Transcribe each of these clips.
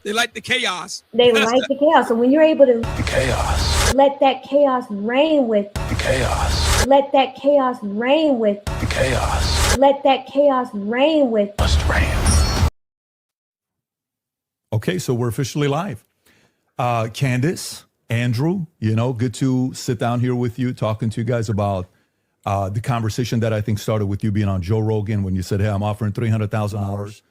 They like the chaos. They like the chaos. So when you're able to chaos, let that chaos reign with chaos, let that chaos reign with chaos, let that chaos reign with must reign. Okay, so we're officially live. Candace, Andrew, good to sit down here with you, talking to you guys about the conversation that I think started with you being on Joe Rogan when you said, hey, I'm offering $300,000.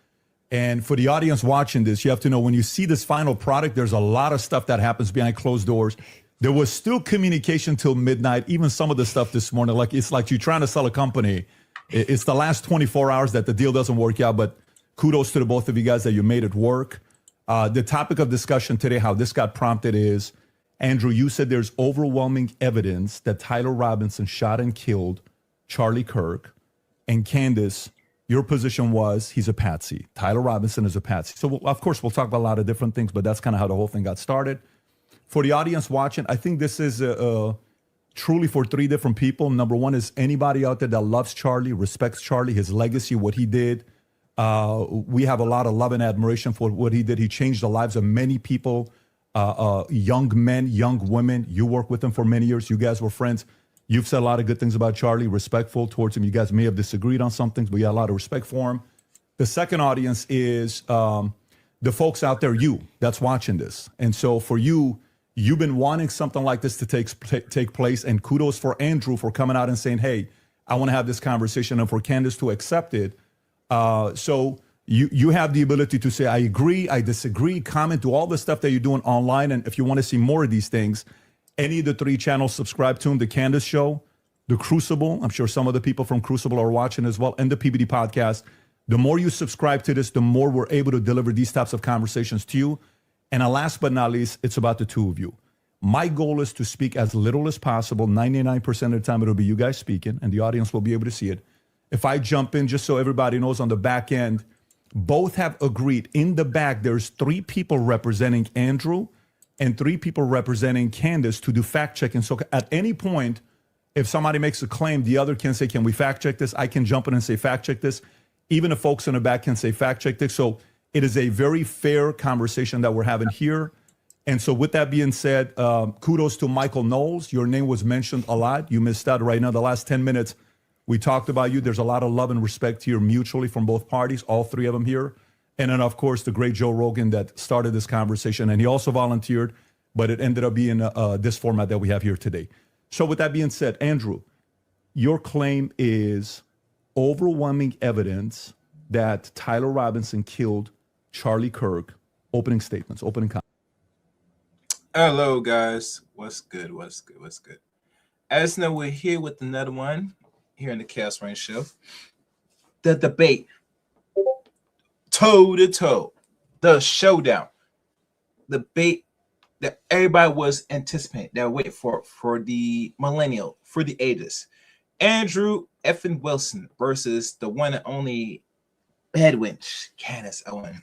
And for the audience watching this, you have to know when you see this final product, there's a lot of stuff that happens behind closed doors. There was still communication till midnight, even some of the stuff this morning. Like it's like you're trying to sell a company. It's the last 24 hours that the deal doesn't work out, but kudos to the both of you guys that you made it work. The topic of discussion today, how this got prompted is, Andrew, you said there's overwhelming evidence that Tyler Robinson shot and killed Charlie Kirk. And Candace, your position was he's a patsy. Tyler Robinson is a patsy. So, of course, we'll talk about a lot of different things, but that's kind of how the whole thing got started. For the audience watching, I think this is truly for three different people. Number one is anybody out there that loves Charlie, respects Charlie, his legacy, what he did. We have a lot of love and admiration for what he did. He changed the lives of many people, young men, young women. You worked with him for many years. You guys were friends. You've said a lot of good things about Charlie, respectful towards him. You guys may have disagreed on some things, but you had a lot of respect for him. The second audience is the folks out there, you, that's watching this. And so for you, you've been wanting something like this to take place. And kudos for Andrew for coming out and saying, hey, I want to have this conversation, and for Candace to accept it. So you have the ability to say, I agree, I disagree, comment, do all the stuff that you're doing online. And if you want to see more of these things, any of the three channels, subscribe to them, The Candace Show, The Crucible. I'm sure some of the people from Crucible are watching as well, and the PBD Podcast. The more you subscribe to this, the more we're able to deliver these types of conversations to you. And last but not least, it's about the two of you. My goal is to speak as little as possible. 99% of the time, it'll be you guys speaking, and the audience will be able to see it. If I jump in, just so everybody knows on the back end, both have agreed. In the back, there's three people representing Andrew and three people representing Candace to do fact checking. So at any point, if somebody makes a claim, the other can say, can we fact check this? I can jump in and say, fact check this. Even the folks in the back can say, fact check this. So it is a very fair conversation that we're having here. And so with that being said, kudos to Michael Knowles. Your name was mentioned a lot. You missed out right now. The last 10 minutes, we talked about you. There's a lot of love and respect here mutually from both parties, all three of them here. And then, of course, the great Joe Rogan that started this conversation. And he also volunteered, but it ended up being this format that we have here today. So with that being said, Andrew, your claim is overwhelming evidence that Tyler Robinson killed Charlie Kirk. Opening statements, opening comments. Hello, guys. What's good? What's good? What's good? As you know, we're here with another one here in the Chaos Reign Show. The debate, toe to toe, the showdown, the debate that everybody was anticipating, that wait for the millennial, for the ages. Andrew effing Wilson versus the one and only Bedwinch, Candace Owens.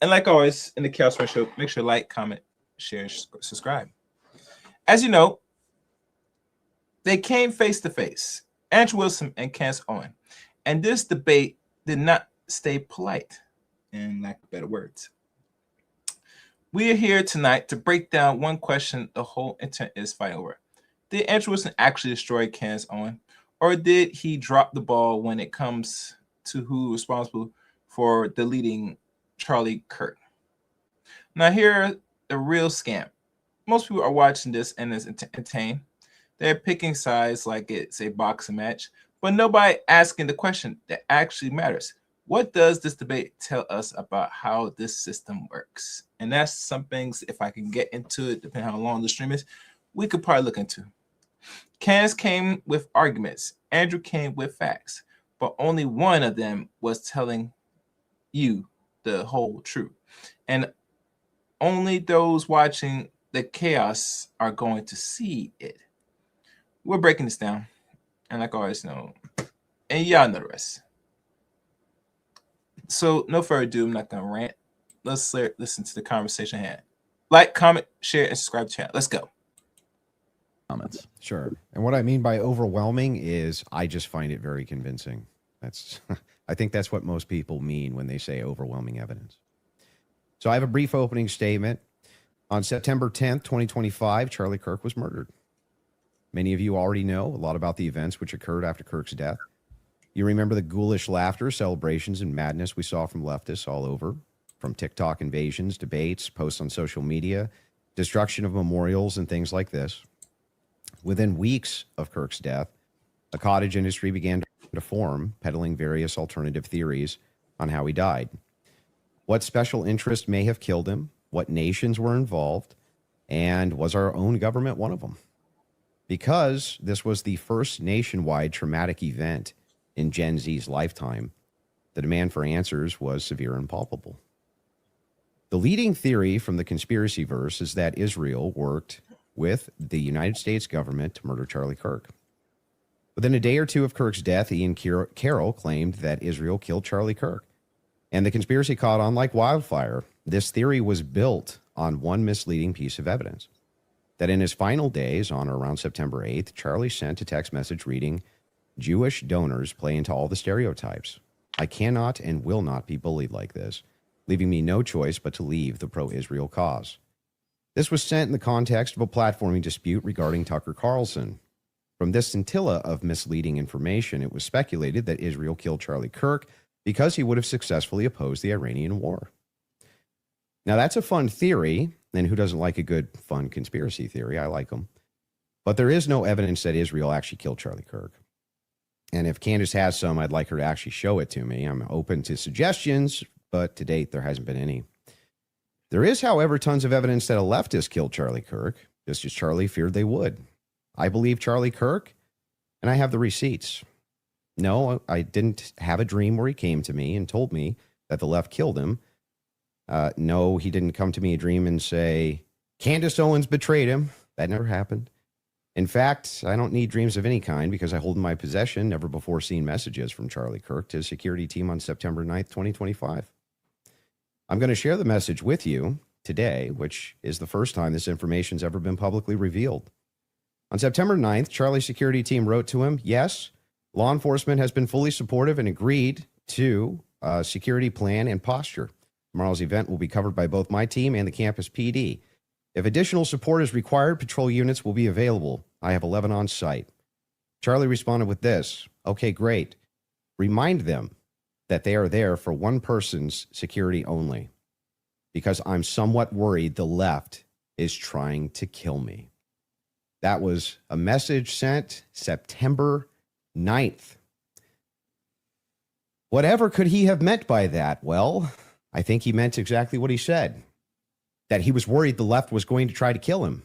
And like always in the Chaos Reign Show, make sure to like, comment, share, subscribe. As you know, they came face to face, Andrew Wilson and Candace Owens. And this debate did not stay polite, in lack of better words. We are here tonight to break down one question the whole internet is fighting over. Did Andrew Wilson actually destroy Candace Owens, or did he drop the ball when it comes to who is responsible for deleting Charlie Kirk? Now, here, the real scam. Most people are watching this and is entertained. They're picking sides like it's a boxing match, but nobody asking the question that actually matters. What does this debate tell us about how this system works? And that's some things, if I can get into it, depending on how long the stream is, we could probably look into. Candace came with arguments. Andrew came with facts, but only one of them was telling you the whole truth. And only those watching the chaos are going to see it. We're breaking this down, and like always know, and y'all know the rest. So no further ado, I'm not gonna rant. Let's listen to the conversation at hand. Like, comment, share, and subscribe to the channel. Let's go. Comments. Sure. And what I mean by overwhelming is I just find it very convincing. I think that's what most people mean when they say overwhelming evidence. So I have a brief opening statement. On September 10th, 2025, Charlie Kirk was murdered. Many of you already know a lot about the events which occurred after Kirk's death. You remember the ghoulish laughter, celebrations, and madness we saw from leftists all over, from TikTok invasions, debates, posts on social media, destruction of memorials, and things like this. Within weeks of Kirk's death, a cottage industry began to form, peddling various alternative theories on how he died. What special interest may have killed him, what nations were involved, and was our own government one of them? Because this was the first nationwide traumatic event in Gen Z's lifetime, the demand for answers was severe and palpable. The leading theory from the conspiracy verse is that Israel worked with the United States government to murder Charlie Kirk. Within a day or two of Kirk's death, Ian Carroll claimed that Israel killed Charlie Kirk, and the conspiracy caught on like wildfire. This theory was built on one misleading piece of evidence, that in his final days, on or around September 8th, Charlie sent a text message reading, "Jewish donors play into all the stereotypes. I cannot and will not be bullied like this, leaving me no choice but to leave the pro-Israel cause." This was sent in the context of a platforming dispute regarding Tucker Carlson. From this scintilla of misleading information, it was speculated that Israel killed Charlie Kirk because he would have successfully opposed the Iranian war. Now, that's a fun theory, and who doesn't like a good, fun conspiracy theory? I like them. But there is no evidence that Israel actually killed Charlie Kirk. And if Candace has some, I'd like her to actually show it to me. I'm open to suggestions, but to date, there hasn't been any. There is, however, tons of evidence that a leftist killed Charlie Kirk, just as Charlie feared they would. I believe Charlie Kirk, and I have the receipts. No, I didn't have a dream where he came to me and told me that the left killed him. No, he didn't come to me a dream and say, Candace Owens betrayed him. That never happened. In fact, I don't need dreams of any kind because I hold in my possession never before seen messages from Charlie Kirk to his security team on September 9th, 2025. I'm going to share the message with you today, which is the first time this information's ever been publicly revealed. On September 9th, Charlie's security team wrote to him, "Yes, law enforcement has been fully supportive and agreed to a security plan and posture. Tomorrow's event will be covered by both my team and the campus PD. If additional support is required, patrol units will be available. I have 11 on site." Charlie responded with this, "Okay, great. Remind them that they are there for one person's security only, because I'm somewhat worried the left is trying to kill me." That was a message sent September 9th. Whatever could he have meant by that? Well, I think he meant exactly what he said, that he was worried the left was going to try to kill him.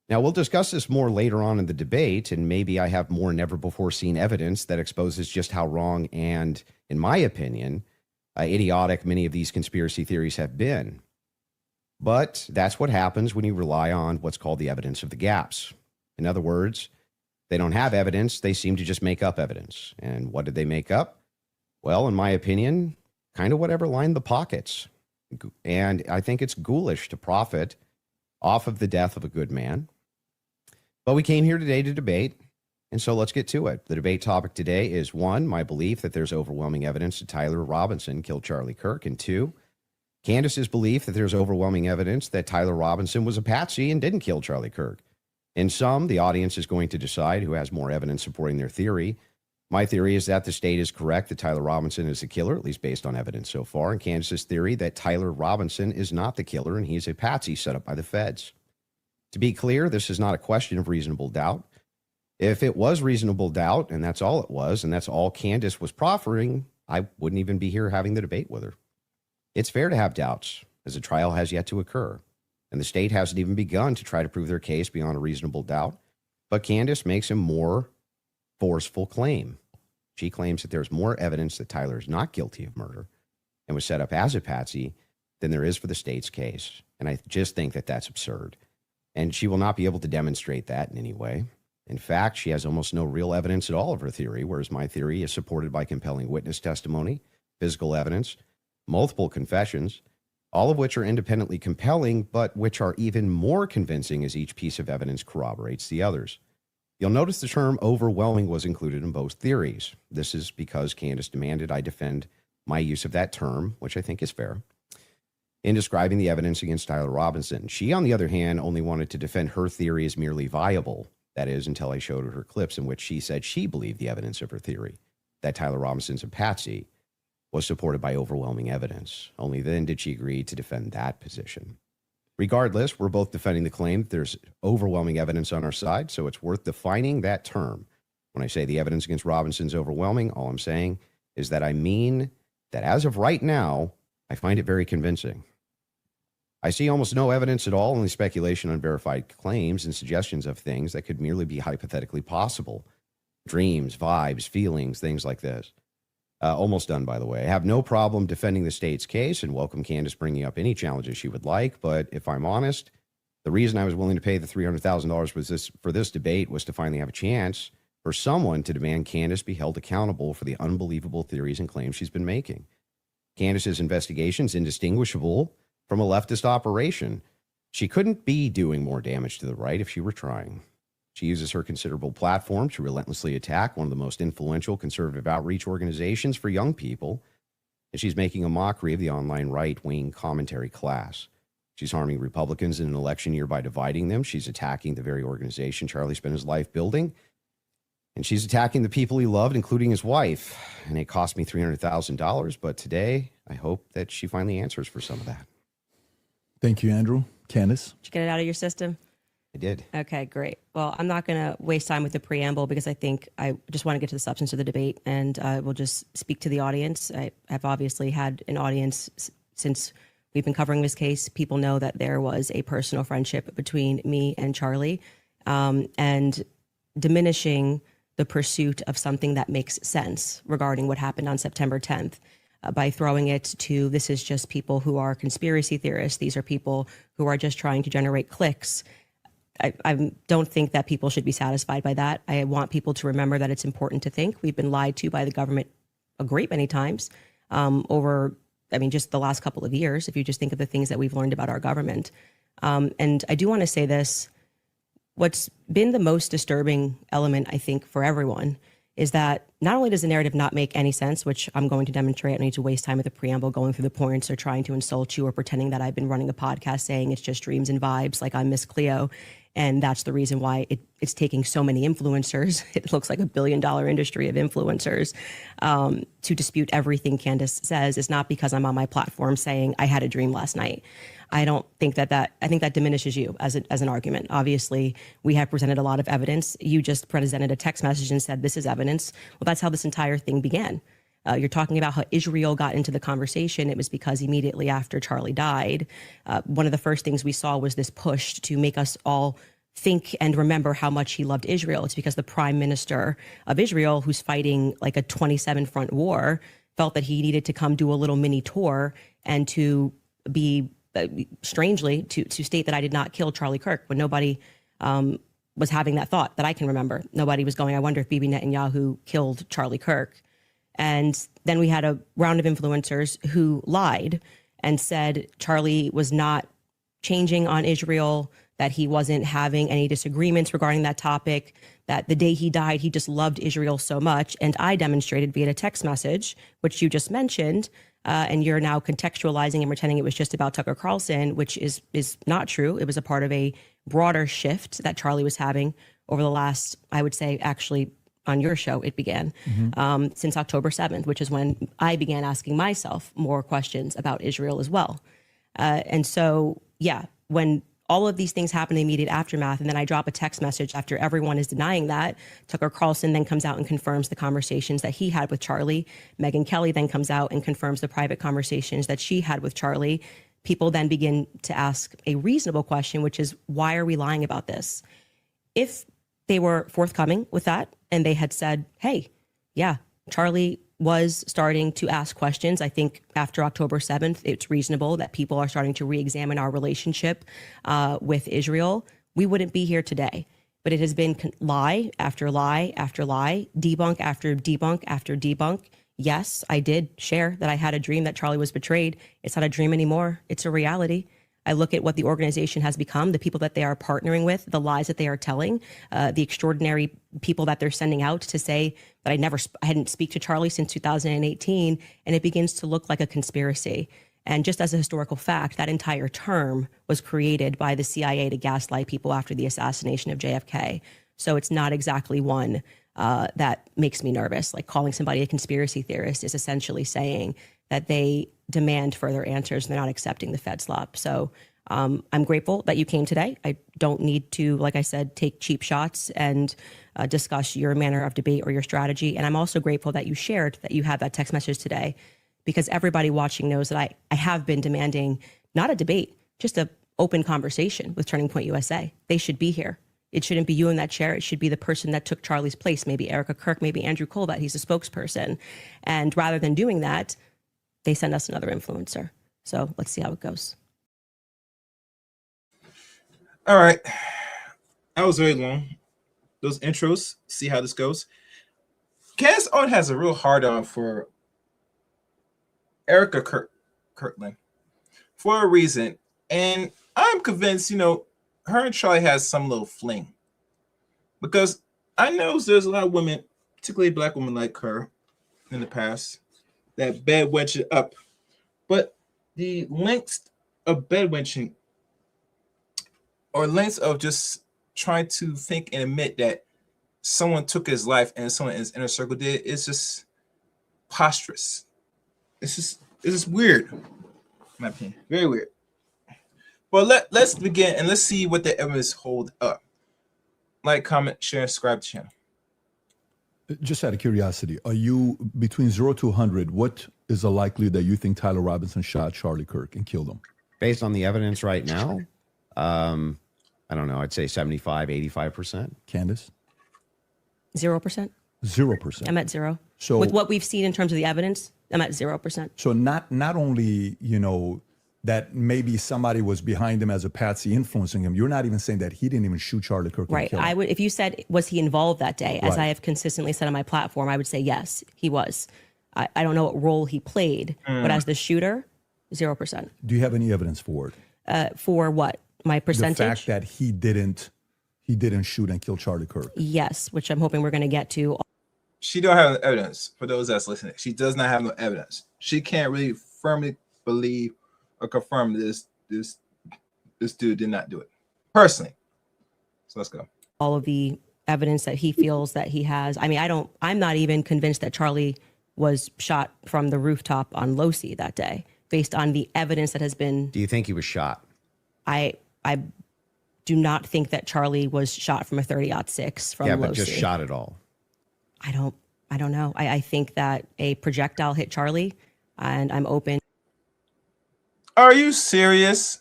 Now, we'll discuss this more later on in the debate, and maybe I have more never-before-seen evidence that exposes just how wrong and, in my opinion, idiotic many of these conspiracy theories have been. But that's what happens when you rely on what's called the evidence of the gaps. In other words, they don't have evidence, they seem to just make up evidence. And what did they make up? Well, in my opinion, kind of whatever lined the pockets. And I think it's ghoulish to profit off of the death of a good man. But we came here today to debate, and so let's get to it. The debate topic today is 1, my belief that there's overwhelming evidence that Tyler Robinson killed Charlie Kirk, and 2, Candace's belief that there's overwhelming evidence that Tyler Robinson was a patsy and didn't kill Charlie Kirk. In sum, the audience is going to decide who has more evidence supporting their theory. My theory is that the state is correct that Tyler Robinson is the killer, at least based on evidence so far, and Candace's theory that Tyler Robinson is not the killer and he's a patsy set up by the feds. To be clear, this is not a question of reasonable doubt. If it was reasonable doubt, and that's all it was, and that's all Candace was proffering, I wouldn't even be here having the debate with her. It's fair to have doubts, as the trial has yet to occur, and the state hasn't even begun to try to prove their case beyond a reasonable doubt, but Candace makes a more forceful claim. She claims that there's more evidence that Tyler is not guilty of murder and was set up as a patsy than there is for the state's case, and I just think that that's absurd, and she will not be able to demonstrate that in any way. In fact, she has almost no real evidence at all of her theory, whereas my theory is supported by compelling witness testimony, physical evidence, multiple confessions, all of which are independently compelling, but which are even more convincing as each piece of evidence corroborates the others. You'll notice the term overwhelming was included in both theories. This is because Candace demanded I defend my use of that term, which I think is fair, in describing the evidence against Tyler Robinson. She, on the other hand, only wanted to defend her theory as merely viable. That is, until I showed her clips in which she said she believed the evidence of her theory, that Tyler Robinson's a patsy, was supported by overwhelming evidence. Only then did she agree to defend that position. Regardless, we're both defending the claim that there's overwhelming evidence on our side, so it's worth defining that term. When I say the evidence against Robinson's overwhelming, all I'm saying is that I mean that as of right now, I find it very convincing. I see almost no evidence at all, only speculation on verified claims and suggestions of things that could merely be hypothetically possible. Dreams, vibes, feelings, things like this. Almost done, by the way. I have no problem defending the state's case and welcome Candace bringing up any challenges she would like. But if I'm honest, the reason I was willing to pay the $300,000 for this debate was to finally have a chance for someone to demand Candace be held accountable for the unbelievable theories and claims she's been making. Candace's investigation is indistinguishable from a leftist operation. She couldn't be doing more damage to the right if she were trying. She uses her considerable platform to relentlessly attack one of the most influential conservative outreach organizations for young people, and she's making a mockery of the online right-wing commentary class. She's harming Republicans in an election year by dividing them. She's attacking the very organization Charlie spent his life building, and she's attacking the people he loved, including his wife. And it cost me $300,000, but today I hope that she finally answers for some of that. Thank you, Andrew. Candace? Did you get it out of your system? I did. Okay, great. Well, I'm not going to waste time with the preamble because I think I just want to get to the substance of the debate, and we'll just speak to the audience. I've obviously had an audience since we've been covering this case. People know that there was a personal friendship between me and Charlie, and diminishing the pursuit of something that makes sense regarding what happened on September 10th. By throwing it to, this is just people who are conspiracy theorists. These are people who are just trying to generate clicks. I don't think that people should be satisfied by that. I want people to remember that it's important to think. We've been lied to by the government a great many times over, just the last couple of years, if you just think of the things that we've learned about our government. And I do want to say this, what's been the most disturbing element, I think, for everyone is that not only does the narrative not make any sense, which I'm going to demonstrate, I don't need to waste time with the preamble going through the points or trying to insult you or pretending that I've been running a podcast saying it's just dreams and vibes like I'm Miss Cleo. And that's the reason why it's taking so many influencers. It looks like $1 billion industry of influencers to dispute everything Candace says. It's not because I'm on my platform saying I had a dream last night. I don't think I think that diminishes you as an argument. Obviously, we have presented a lot of evidence. You just presented a text message and said, this is evidence. Well, that's how this entire thing began. You're talking about how Israel got into the conversation. It was because immediately after Charlie died, one of the first things we saw was this push to make us all think and remember how much he loved Israel. It's because the prime minister of Israel, who's fighting like a 27-front war, felt that he needed to come do a little mini tour and to be strangely to state that I did not kill Charlie Kirk when nobody was having that thought that I can remember. Nobody was going, I wonder if Bibi Netanyahu killed Charlie Kirk. And then we had a round of influencers who lied and said Charlie was not changing on Israel, that he wasn't having any disagreements regarding that topic, that the day he died, he just loved Israel so much. And I demonstrated via a text message, which you just mentioned, and you're now contextualizing and pretending it was just about Tucker Carlson, which is not true. It was a part of a broader shift that Charlie was having over the last, I would say, actually, on your show, it began since October 7th, which is when I began asking myself more questions about Israel as well. And so, yeah, when all of these things happen in the immediate aftermath, and then I drop a text message after everyone is denying that, Tucker Carlson then comes out and confirms the conversations that he had with Charlie. Megyn Kelly then comes out and confirms the private conversations that she had with Charlie. People then begin to ask a reasonable question, which is, why are we lying about this? If they were forthcoming with that, and they had said, hey, yeah, Charlie was starting to ask questions. I think after October 7th, it's reasonable that people are starting to re-examine our relationship with Israel. We wouldn't be here today. But it has been lie after lie after lie, debunk after debunk after debunk. Yes, I did share that I had a dream that Charlie was betrayed. It's not a dream anymore. It's a reality. I look at what the organization has become, the people that they are partnering with, the lies that they are telling, the extraordinary people that they're sending out to say that I hadn't speak to Charlie since 2018, and it begins to look like a conspiracy. And just as a historical fact, that entire term was created by the CIA to gaslight people after the assassination of JFK. So it's not exactly one that makes me nervous. Like calling somebody a conspiracy theorist is essentially saying that they demand further answers and they're not accepting the Fed slop. So I'm grateful that you came today. I don't need to, like I said, take cheap shots and discuss your manner of debate or your strategy. And I'm also grateful that you shared that you had that text message today, because everybody watching knows that I have been demanding not a debate, just an open conversation with Turning Point USA. They should be here. It shouldn't be you in that chair. It should be the person that took Charlie's place, maybe Erica Kirk, maybe Andrew Colbert. He's a spokesperson. And rather than doing that, they send us another influencer. So let's see how it goes. All right. That was very long. Those intros, see how this goes. Candace Owens has a real hard on for Erica Kirkland for a reason. And I'm convinced, her and Charlie has some little fling. Because I know there's a lot of women, particularly black women like her in the past, that bed wench it up. But the lengths of bed wenching, or lengths of just trying to think and admit that someone took his life and someone in his inner circle did, is just preposterous. It's just weird, in my opinion. Very weird. But let's begin and let's see what the evidence hold up. Like, comment, share, subscribe to the channel. Just out of curiosity, are you between 0 to 100? What is the likelihood that you think Tyler Robinson shot Charlie Kirk and killed him? Based on the evidence right now, I don't know. I'd say 75, 85%. Candace? 0%. 0%. I'm at 0. So with what we've seen in terms of the evidence, I'm at 0%. So not only, that maybe somebody was behind him as a patsy influencing him. You're not even saying that he didn't even shoot Charlie Kirk. Right. I would, if you said, was he involved that day, as Right. I have consistently said on my platform, I would say yes, he was. I don't know what role he played, but as the shooter, 0%. Do you have any evidence for it? For what? My percentage? The fact that he didn't shoot and kill Charlie Kirk. Yes, which I'm hoping we're going to get to. She don't have no evidence. For those that's listening, she does not have no evidence. She can't really firmly believe or confirm this dude did not do it personally. So let's go. All of the evidence that he feels that he has. I mean, I'm not even convinced that Charlie was shot from the rooftop on Losi that day, based on the evidence that has been. Do you think he was shot? I do not think that Charlie was shot from a 30-06 from But Losi. just shot at all. I don't know. I think that a projectile hit Charlie, and I'm open. Are you serious?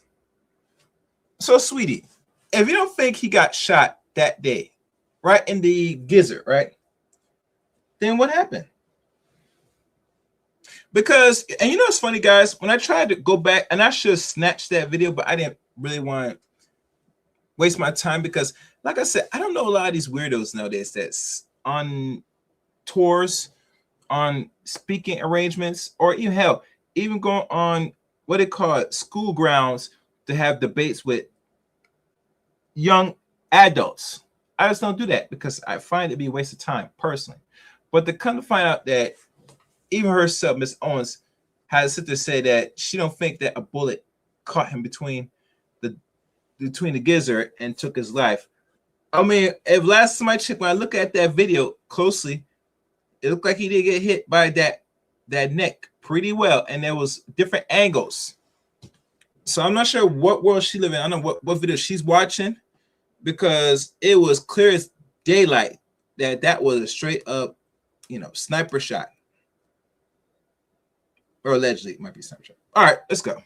So, sweetie, if you don't think he got shot that day, right in the gizzard, right? Then what happened? Because, and it's funny, guys, when I tried to go back, and I should have snatched that video, but I didn't really want to waste my time because, like I said, I don't know a lot of these weirdos nowadays that's on tours, on speaking arrangements, or even hell, even going on what they call it, school grounds to have debates with young adults. I just don't do that because I find it to be a waste of time personally. But to come to find out that even herself, Miss Owens, has to say that she don't think that a bullet caught him between the gizzard and took his life. I mean, if last time I checked, when I look at that video closely, it looked like he did get hit by that neck pretty well, and there was different angles. So I'm not sure what world she lives in. I don't know what video she's watching, because it was clear as daylight that was a straight up, sniper shot. Or allegedly it might be a sniper shot. All right, let's go.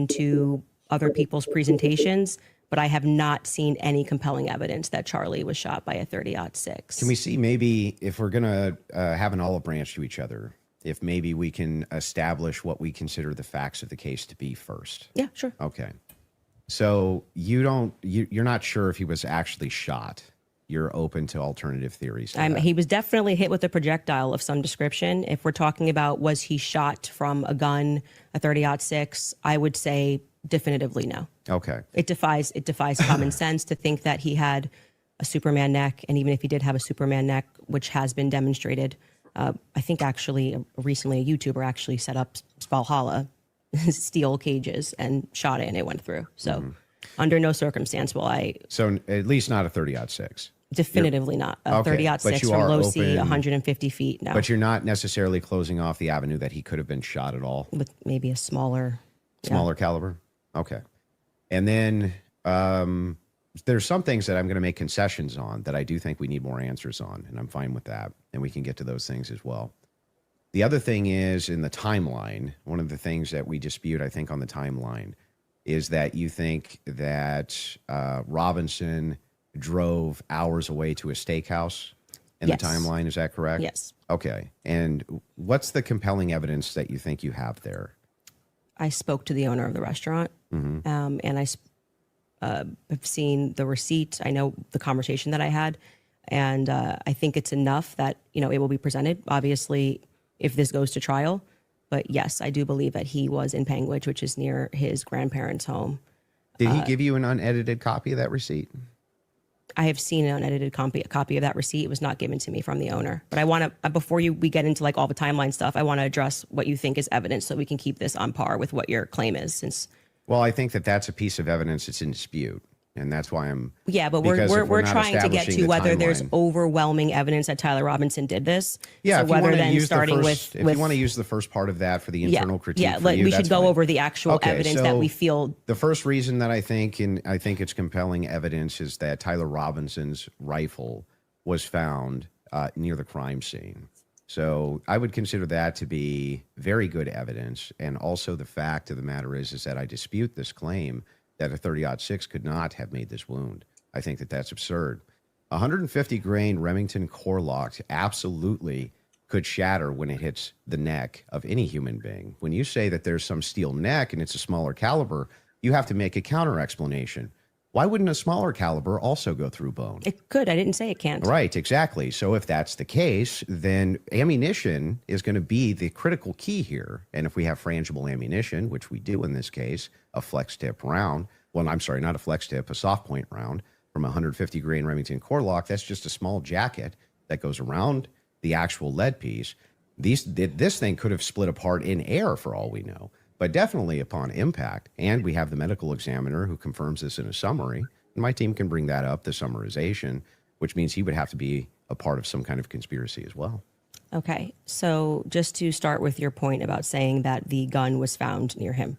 To other people's presentations, but I have not seen any compelling evidence that Charlie was shot by a 30-06. Can we see maybe if we're going to have an olive branch to each other, if maybe we can establish what we consider the facts of the case to be first? Yeah, sure. Okay. So you're not sure if he was actually shot. you're open to alternative theories. to that. He was definitely hit with a projectile of some description. If we're talking about was he shot from a gun, a 30-06, I would say definitively no. Okay. It defies common sense to think that he had a Superman neck, and even if he did have a Superman neck, which has been demonstrated, I think actually recently a YouTuber actually set up Valhalla steel cages and shot it, and it went through. So under no circumstance will I. So at least not a 30-06. Definitively not. A Okay, 30-06 but you from are low sea, open- 150 feet. No, But you're not necessarily closing off the avenue that he could have been shot at all. with maybe a smaller. Smaller caliber. Okay. And then there's some things that I'm going to make concessions on that I do think we need more answers on, and I'm fine with that. And we can get to those things as well. The other thing is in the timeline, one of the things that we dispute, I think, on the timeline is that you think that Robinson drove hours away to a steakhouse in Yes. the timeline. Is that correct? Yes. Okay. And what's the compelling evidence that you think you have there? I spoke to the owner of the restaurant, and I have seen the receipt. I know the conversation that I had, and I think it's enough that it will be presented. Obviously, if this goes to trial, but yes, I do believe that he was in Panguitch, which is near his grandparents' home. Did he give you an unedited copy of that receipt? I have seen an unedited copy of that receipt. It was not given to me from the owner. But I want to, before we get into like all the timeline stuff, I want to address what you think is evidence so we can keep this on par with what your claim is. Since Well, I think that that's a piece of evidence that's in dispute, and that's why I'm. yeah, but because if we're not trying to get establishing to the whether there's timeline- overwhelming evidence that Tyler Robinson did this. Yeah, So if you whether want to then use starting the first, with if you want to use the first part of that for the internal critique, yeah, for you, we should that's go fine. over the actual Okay, evidence that so we feel. The first reason that I think it's compelling evidence is that Tyler Robinson's rifle was found near the crime scene. So I would consider that to be very good evidence. And also the fact of the matter is that I dispute this claim that a 30-06 could not have made this wound. I think that that's absurd. 150 grain Remington core lock absolutely could shatter when it hits the neck of any human being. When you say that there's some steel neck and it's a smaller caliber, you have to make a counter explanation. Why wouldn't a smaller caliber also go through bone? It could. I didn't say it can't. Right, exactly. So if that's the case, then ammunition is going to be the critical key here. And if we have frangible ammunition, which we do in this case, a flex tip round, well, I'm sorry, not a flex tip, a soft point round from a 150 grain Remington core lock, that's just a small jacket that goes around the actual lead piece. This thing could have split apart in air for all we know, but definitely upon impact. And we have the medical examiner who confirms this in a summary. And my team can bring that up, the summarization, which means he would have to be a part of some kind of conspiracy as well. Okay. So just to start with your point about saying that the gun was found near him,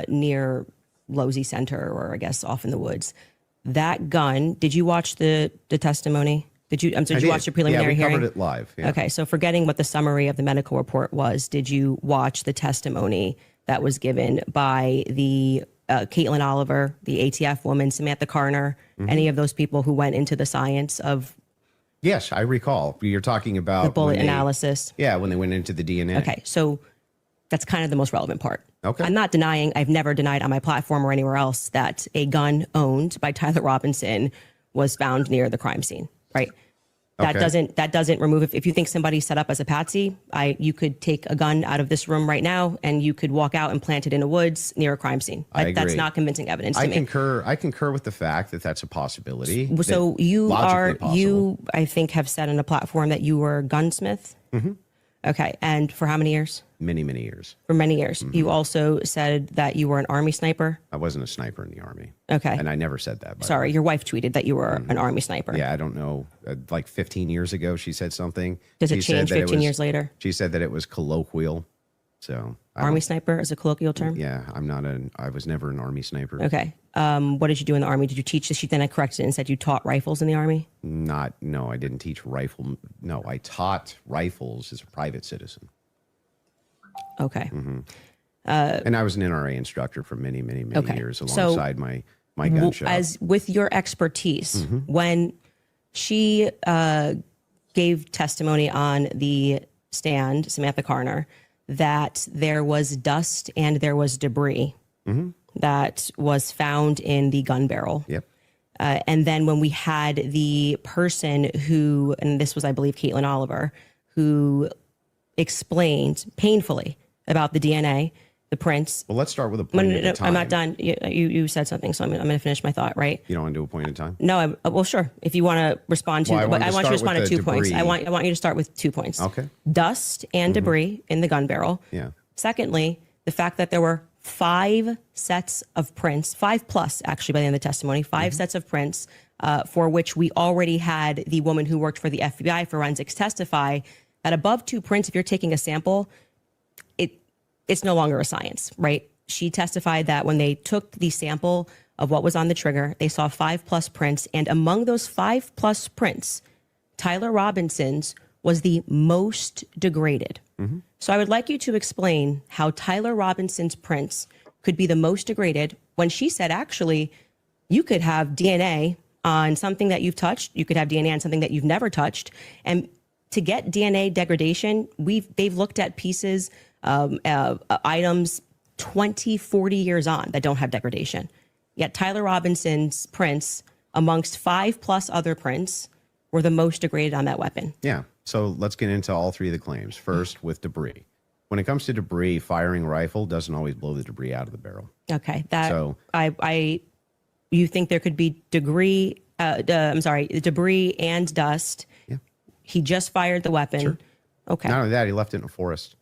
near Losey Center, or I guess off in the woods. That gun, did you watch the testimony? Did you watch the preliminary yeah, we hearing? covered it live. Yeah. Okay, so forgetting what the summary of the medical report was, did you watch the testimony that was given by the Caitlin Oliver, the ATF woman, Samantha Carner, any of those people who went into the science of Yes, I recall. You're talking about the bullet when they- analysis? Yeah, when they went into the DNA. Okay, so that's kind of the most relevant part. Okay. I'm not denying, I've never denied on my platform or anywhere else that a gun owned by Tyler Robinson was found near the crime scene, right? That Okay. doesn't remove, if you think somebody set up as a patsy, you could take a gun out of this room right now and you could walk out and plant it in the woods near a crime scene. I That's agree. not convincing evidence to I me. concur with the fact that that's a possibility. So that you logically possible. I think, have said on a platform that you were a gunsmith. Mm-hmm. Okay. And for how many years? many years. For many years. Mm-hmm. You also said that you were an Army sniper. I wasn't a sniper in the Army. Okay. And I never said that. by the Sorry, way. your wife tweeted that you were an Army sniper. Yeah, I don't know. Like 15 years ago, she said something. Does it She said change that 15 years later? She said that it was colloquial. So I Army don't- sniper is a colloquial term? Yeah, I was never an Army sniper. Okay. What did you do in the Army? Did you teach this? Then I corrected it and said you taught rifles in the Army? No, I didn't teach rifle. No, I taught rifles as a private citizen. Okay. Mm-hmm. And I was an NRA instructor for many Okay. years So, alongside my gun shop. As with your expertise, Mm-hmm. when she gave testimony on the stand, Samantha Carner, that there was dust and there was debris that was found in the gun barrel. Yep. And then when we had the person who, and this was, I believe, Caitlin Oliver, who explained painfully about the DNA, the prints. Well, let's start with a point at a time. I'm not done. You said something, so I'm going to finish my thought, right? You don't want to do a point at a time? No, well, sure. If you want to respond to, Well, but I want you to start respond to with 2 the points. debris. I want you to start with 2 points. Okay. Dust and debris in the gun barrel. Yeah. Secondly, the fact that there were 5 sets of prints, 5 plus actually by the end of the testimony, 5 sets of prints for which we already had the woman who worked for the FBI forensics testify that above 2 prints, if you're taking a sample, it's no longer a science, right? She testified that when they took the sample of what was on the trigger, they saw 5 plus prints. And among those 5 plus prints, Tyler Robinson's was the most degraded. So I would like you to explain how Tyler Robinson's prints could be the most degraded when she said, actually, you could have DNA on something that you've touched. You could have DNA on something that you've never touched. And to get DNA degradation, they've looked at pieces, items 20, 40 years on that don't have degradation. Yet Tyler Robinson's prints, amongst 5 plus other prints, were the most degraded on that weapon. Yeah. So let's get into all 3 of the claims. First, with debris. When it comes to debris, firing rifle doesn't always blow the debris out of the barrel. Okay. So You think there could be debris and dust. Yeah. He just fired the weapon. Sure. Okay. Not only that, he left it in a forest.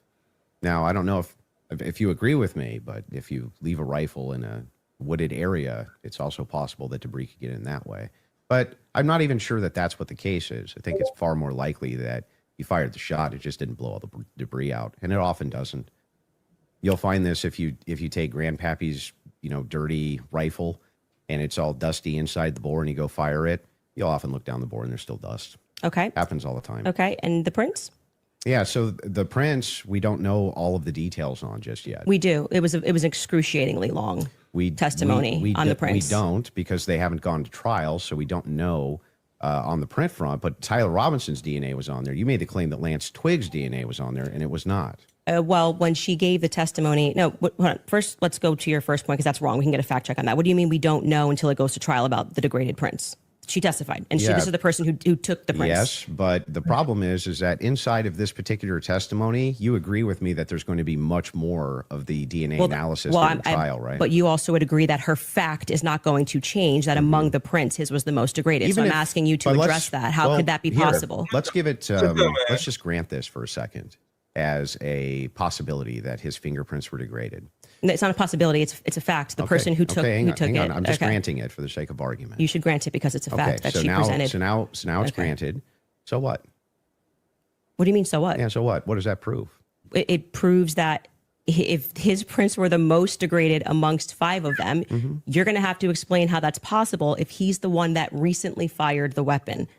Now, I don't know if you agree with me, but if you leave a rifle in a wooded area, it's also possible that debris could get in that way. But I'm not even sure that that's what the case is. I think it's far more likely that you fired the shot, it just didn't blow all the debris out, and it often doesn't. You'll find this if you take Grandpappy's dirty rifle and it's all dusty inside the bore and you go fire it, you'll often look down the bore and there's still dust. Okay. Happens all the time. Okay. And the prints? Yeah, so the prints, we don't know all of the details on just yet. We do. It was excruciatingly long testimony on the prints. We don't, because they haven't gone to trial, so we don't know on the print front. But Tyler Robinson's DNA was on there. You made the claim that Lance Twig's DNA was on there, and it was not. Well, when she gave the testimony, no, hold on. First, let's go to your first point, because that's wrong. We can get a fact check on that. What do you mean we don't know until it goes to trial about the degraded prints? She testified, and this is the person who took the prints. Yes, but the problem is that inside of this particular testimony, you agree with me that there's going to be much more of the DNA analysis during the trial, right? But you also would agree that her fact is not going to change, that among the prints, his was the most degraded. So I'm asking you to address that. How could that be possible? Let's give it, let's just grant this for a second as a possibility that his fingerprints were degraded. It's not a possibility. It's a fact. The person who took hang it. on. I'm just granting it for the sake of argument. You should grant it because it's a fact that so she now, presented. So now it's granted. So what? What do you mean, so what? Yeah, so what? What does that prove? It proves that if his prints were the most degraded amongst 5 of them, you're going to have to explain how that's possible if he's the one that recently fired the weapon.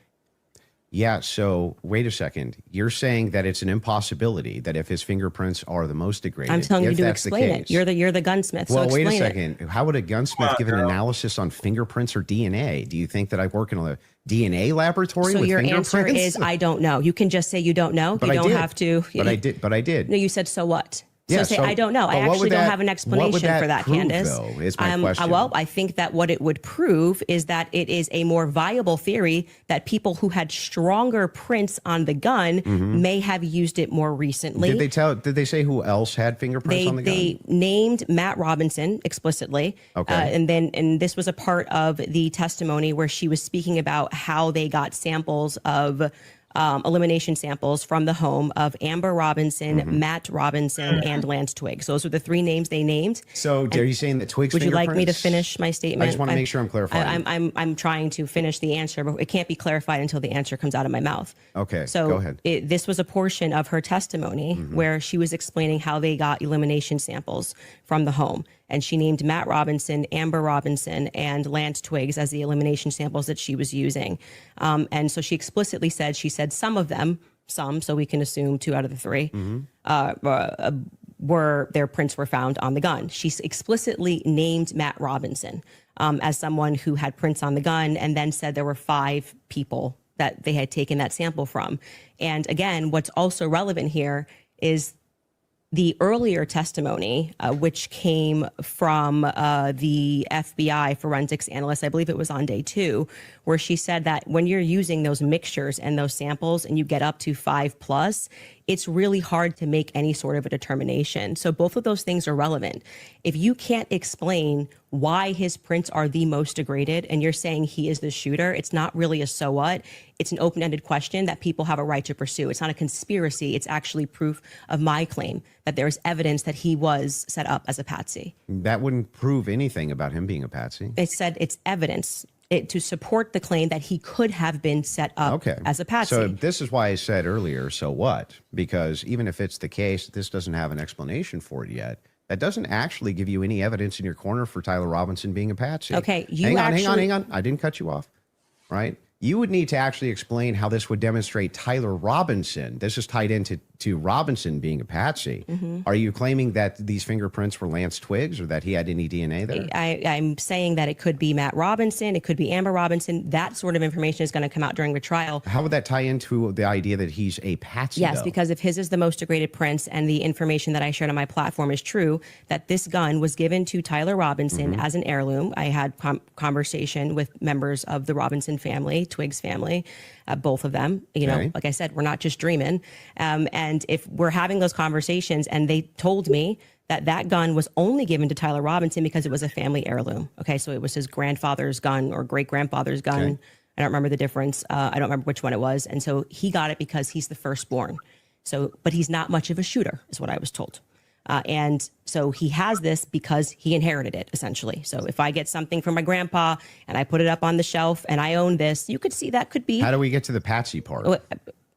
Yeah, so wait a second. You're saying that it's an impossibility that if his fingerprints are the most degraded, I'm telling you to explain it. You're the gunsmith. Well, so wait a explain second. How would a gunsmith give an analysis on fingerprints or DNA? Do you think that I work in a DNA laboratory So with your fingerprints? answer is I don't know. You can just say you don't know. You don't have to. But I did. No, you said so what? Yeah, so say, I don't know. I actually don't have an explanation for that, prove, Candace. Though, is my question. Well, I think that what it would prove is that it is a more viable theory that people who had stronger prints on the gun may have used it more recently. Did they say who else had fingerprints on the gun? They named Matt Robinson explicitly. Okay. And this was a part of the testimony where she was speaking about how they got samples of elimination samples from the home of Amber Robinson, Matt Robinson, and Lance Twiggs. Those were the 3 names they named. So are you saying that Twiggs Would you like me to fingerprints? finish my statement? I just want to make sure I'm clarifying. I'm trying to finish the answer, but it can't be clarified until the answer comes out of my mouth. Okay, So go ahead. This was a portion of her testimony where she was explaining how they got elimination samples from the home. And she named Matt Robinson, Amber Robinson, and Lance Twiggs as the elimination samples that she was using. And so she explicitly said, some of them, so we can assume 2 out of the 3, their prints were found on the gun. She explicitly named Matt Robinson as someone who had prints on the gun, and then said there were 5 people that they had taken that sample from. And again, what's also relevant here is the earlier testimony, which came from the FBI forensics analyst, I believe it was on day 2, where she said that when you're using those mixtures and those samples and you get up to 5+, it's really hard to make any sort of a determination. So both of those things are relevant. If you can't explain why his prints are the most degraded and you're saying he is the shooter, it's not really a so what. It's an open-ended question that people have a right to pursue. It's not a conspiracy. It's actually proof of my claim that there is evidence that he was set up as a patsy. That wouldn't prove anything about him being a patsy. It said it's evidence to support the claim that he could have been set up as a patsy. So this is why I said earlier, so what? Because even if it's the case, this doesn't have an explanation for it yet. That doesn't actually give you any evidence in your corner for Tyler Robinson being a patsy. Okay, hang on. I didn't cut you off, right? You would need to actually explain how this would demonstrate Tyler Robinson. This is tied into Robinson being a patsy. Are you claiming that these fingerprints were Lance Twiggs or that he had any DNA there? I'm saying that it could be Matt Robinson, it could be Amber Robinson. That sort of information is going to come out during the trial. How would that tie into the idea that he's a patsy? Yes, though? because if his is the most degraded prints and the information that I shared on my platform is true, that this gun was given to Tyler Robinson as an heirloom. I had conversation with members of the Robinson family, Twiggs family, both of them. You know, like I said, we're not just dreaming. And if we're having those conversations and they told me that that gun was only given to Tyler Robinson because it was a family heirloom. Okay, so it was his grandfather's gun or great-grandfather's gun. Okay. I don't remember the difference. I don't remember which one it was. And so he got it because he's the firstborn. So, but he's not much of a shooter, is what I was told. And so he has this because he inherited it, essentially. So if I get something from my grandpa and I put it up on the shelf and I own this, you could see that could be. How do we get to the patsy part?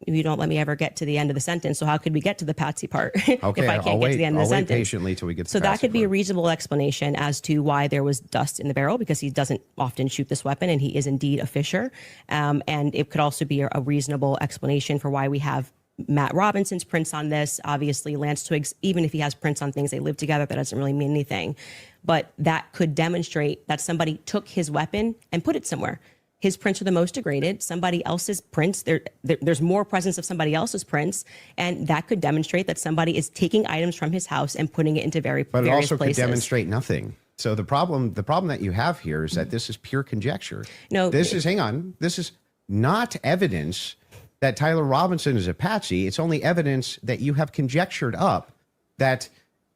You don't let me ever get to the end of the sentence. So how could we get to the patsy part if I can't get to the end of the sentence? I'll wait patiently till we get to so the that patsy could be a part. reasonable explanation as to why there was dust in the barrel, because he doesn't often shoot this weapon and he is indeed a fisher. And it could also be a reasonable explanation for why we have Matt Robinson's prints on this. Obviously, Lance Twiggs, even if he has prints on things, they live together. That doesn't really mean anything. But that could demonstrate that somebody took his weapon and put it somewhere. His prints are the most degraded. Somebody else's prints, there's more presence of somebody else's prints. And that could demonstrate that somebody is taking items from his house and putting it into various places. But it also could demonstrate nothing. So the problem that you have here is that this is pure conjecture. No, this is not evidence that Tyler Robinson is a patsy. It's only evidence that you have conjectured up that,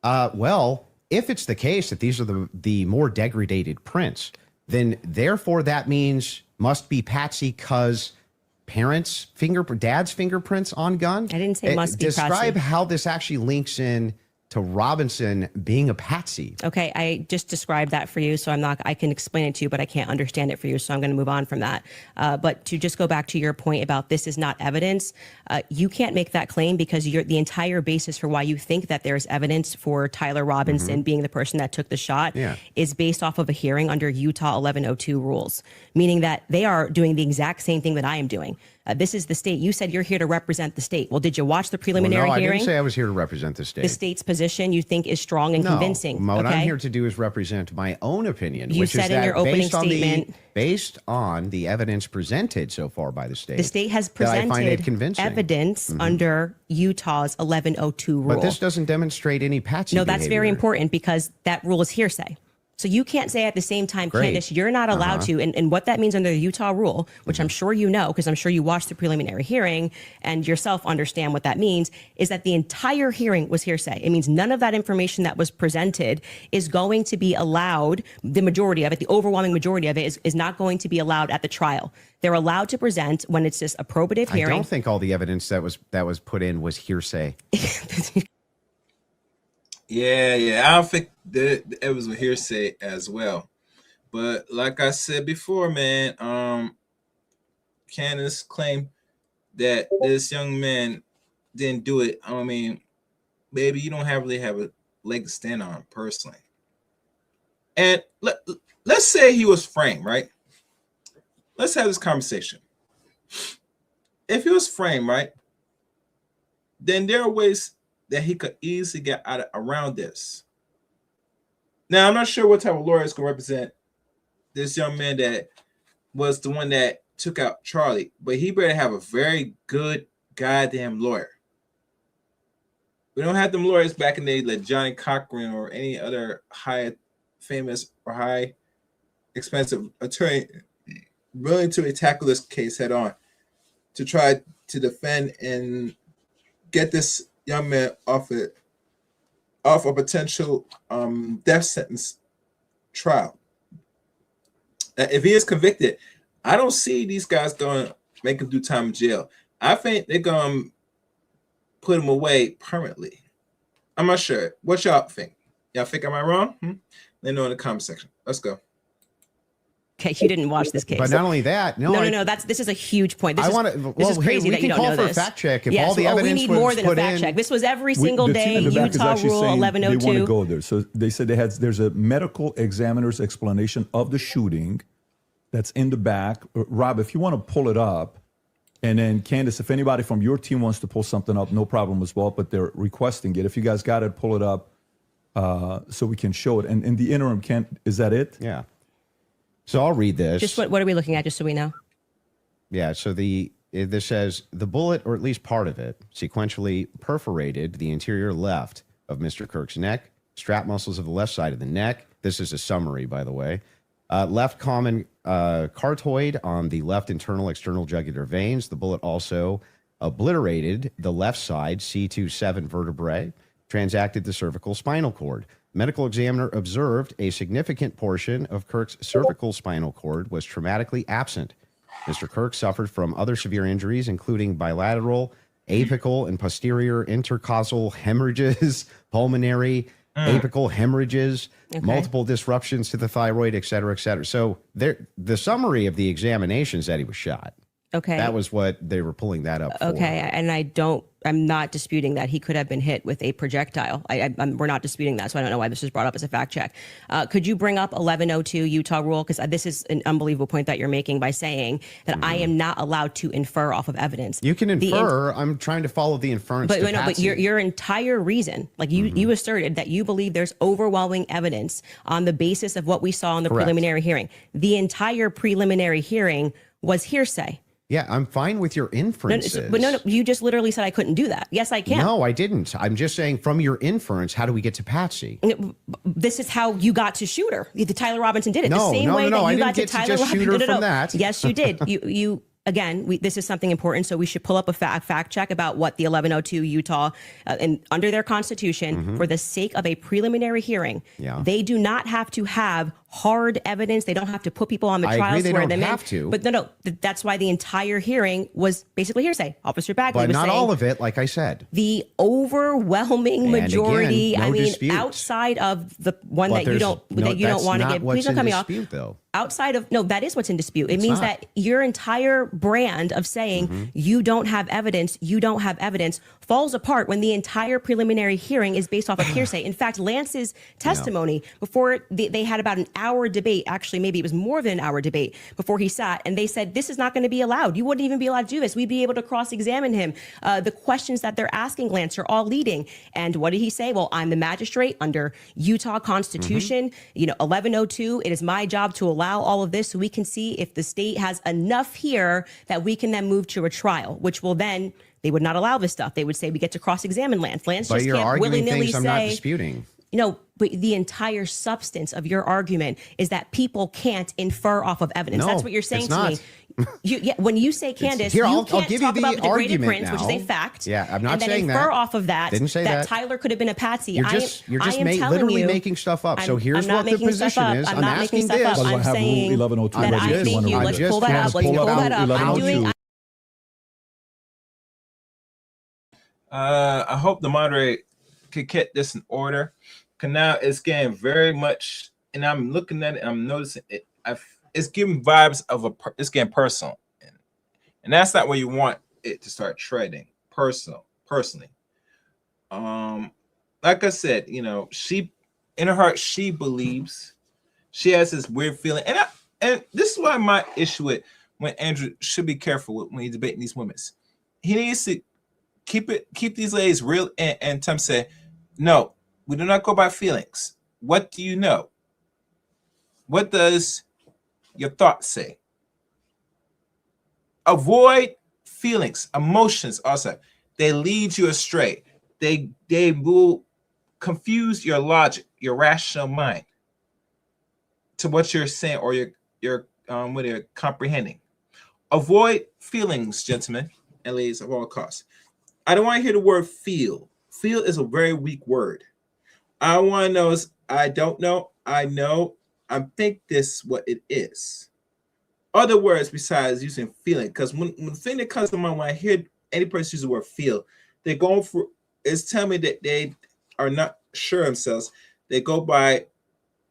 if it's the case that these are the more degraded prints, then therefore that means must be patsy because dad's fingerprints on gun. I didn't say must be Describe patsy. how this actually links in to Robinson being a patsy. Okay, I just described that for you, so I can explain it to you, but I can't understand it for you, so I'm going to move on from that. But to just go back to your point about this is not evidence, you can't make that claim because the entire basis for why you think that there's evidence for Tyler Robinson being the person that took the shot is based off of a hearing under Utah 1102 rules, meaning that they are doing the exact same thing that I am doing. This is the state. You said you're here to represent the state. Well, did you watch the preliminary I hearing? didn't say I was here to represent the state. The state's position you think is strong and convincing. What okay? I'm here to do is represent my own opinion. You which said is in that your opening statement, based on the evidence presented so far by the state. the state has that I find it presented convincing. evidence under Utah's 1102 rule. But this doesn't demonstrate any patsy No, that's very behavior. important because that rule is hearsay. So you can't say at the same time, Great. Candace, you're not allowed to. And what that means under the Utah rule, which I'm sure you know, because I'm sure you watched the preliminary hearing and yourself understand what that means, is that the entire hearing was hearsay. It means none of that information that was presented is going to be allowed. The majority of it, the overwhelming majority of it is not going to be allowed at the trial. They're allowed to present when it's just a probative hearing. I don't think all the evidence that was put in was hearsay. Yeah. I don't think that it was a hearsay as well. But like I said before, man, Candace claimed that this young man didn't do it. I mean, baby, you don't really have a leg to stand on personally. And let's say he was framed, right? Let's have this conversation. If he was framed, right, then there are ways that he could easily get around this. Now, I'm not sure what type of lawyer is going to represent this young man that was the one that took out Charlie, but he better have a very good goddamn lawyer. We don't have them lawyers back in the day like Johnny Cochran or any other high famous or high expensive attorney willing to tackle this case head on to try to defend and get this young man off a potential death sentence trial. If he is convicted, I don't see these guys going to make him do time in jail. I think they're going to put him away permanently. I'm not sure. What y'all think? Y'all think am I wrong? Let me know in the comment section. Let's go. Okay, you didn't watch this case. But not only that, no, this is a huge point. This I is, want to. this is crazy we that you can don't call know for this. a fact check if Yes, all the evidence we need was more than a put fact in. check. This was every single The day. team in the back is Utah actually Rule saying 1102. They want to go there. So they said there's a medical examiner's explanation of the shooting that's in the back. Rob, if you want to pull it up, and then Candace, if anybody from your team wants to pull something up, no problem as well. But they're requesting it. If you guys got it, pull it up so we can show it. And in the interim, is that it? Yeah. So I'll read this. Just what are we looking at, just so we know? Yeah, so this says the bullet, or at least part of it, sequentially perforated the interior left of Mr. Kirk's neck, strap muscles of the left side of the neck. This is a summary, by the way. Left common cartoid on the left internal external jugular veins. The bullet also obliterated the left side C27 vertebrae, transacted the cervical spinal cord. Medical examiner observed a significant portion of Kirk's cervical spinal cord was traumatically absent. Mr. Kirk suffered from other severe injuries, including bilateral, apical, and posterior intercostal hemorrhages, pulmonary, apical hemorrhages, multiple disruptions to the thyroid, et cetera, et cetera. So the summary of the examination is that he was shot. Okay. That was what they were pulling that up for. Okay, and I'm not disputing that he could have been hit with a projectile. We're not disputing that, so I don't know why this was brought up as a fact check. Could you bring up 1102 Utah Rule? Because this is an unbelievable point that you're making by saying that I am not allowed to infer off of evidence. You can infer. I'm trying to follow the inference. But your entire reason, like you asserted that you believe there's overwhelming evidence on the basis of what we saw in the preliminary hearing. The entire preliminary hearing was hearsay. Yeah, I'm fine with your inferences. But no, you just literally said I couldn't do that. Yes, I can. No, I didn't. I'm just saying from your inference, how do we get to Patsy? This is how you got to Shooter. The Tyler Robinson did it No, the same way that you got to Tyler Robinson. Shooter from that. Yes, you did. You again, this is something important, so we should pull up a fact check about what the 1102 Utah, and under their constitution, for the sake of a preliminary hearing, they do not have to have hard evidence. They don't have to put people on the trial. They don't have to. But no, that's why the entire hearing was basically hearsay. Officer Bagley but was not saying, all of it, like I said. The overwhelming majority. Again, no I mean, dispute. outside of the one But that you don't want to give. Please don't cut me off. Though. Outside of that is what's in dispute. It means that your entire brand of saying you don't have evidence falls apart when the entire preliminary hearing is based off of hearsay. In fact, Lance's testimony before they had about an hour debate, actually maybe it was more than an hour debate before he sat, and they said this is not going to be allowed. You wouldn't even be allowed to do this. We'd be able to cross-examine him. The questions that they're asking Lance are all leading. And what did he say? Well, I'm the magistrate under Utah Constitution, 1102. It is my job to allow all of this so we can see if the state has enough here that we can then move to a trial, which will then, they would not allow this stuff. They would say we get to cross-examine Lance. Lance just can't willy-nilly say. I'm not disputing. But the entire substance of your argument is that people can't infer off of evidence. No, that's what you're saying it's to not. me. When you say, Candace, Here, you I'll can't give talk you the about the degraded argument prince, which is a now. fact. Yeah, I'm not and then saying infer that. off of that Didn't say that. Tyler could have been a patsy. You're just literally making stuff up. So here's I'm not what the making stuff position up. is. I'm I'm not making asking stuff this. up. By the way, I'm I have Rule saying 1102 that ready I if you think wanna you. read Let's it. pull that up. Let's pull that up. I'm doing. I hope the moderator could get this in order. Cause now it's getting very much, and I'm looking at it, I'm noticing it. It's giving vibes of it's getting personal, and that's not where you want it to start treading personally. Like I said, she in her heart she believes, she has this weird feeling, and this is why my issue with when Andrew should be careful with when he's debating these women. He needs to keep these ladies real and tell them say, no, we do not go by feelings. What do you know? What does your thoughts say? Avoid feelings, emotions also. They lead you astray. they will confuse your logic, your rational mind, to what you're saying or your what you're comprehending. Avoid feelings, gentlemen and ladies, of all costs. I don't want to hear the word feel. Feel is a very weak word. I want to know is I don't know, I know, I think this is what it is. Other words besides using feeling, because when the thing that comes to mind when I hear any person use the word feel, they're going for it's telling me that they are not sure themselves. They go by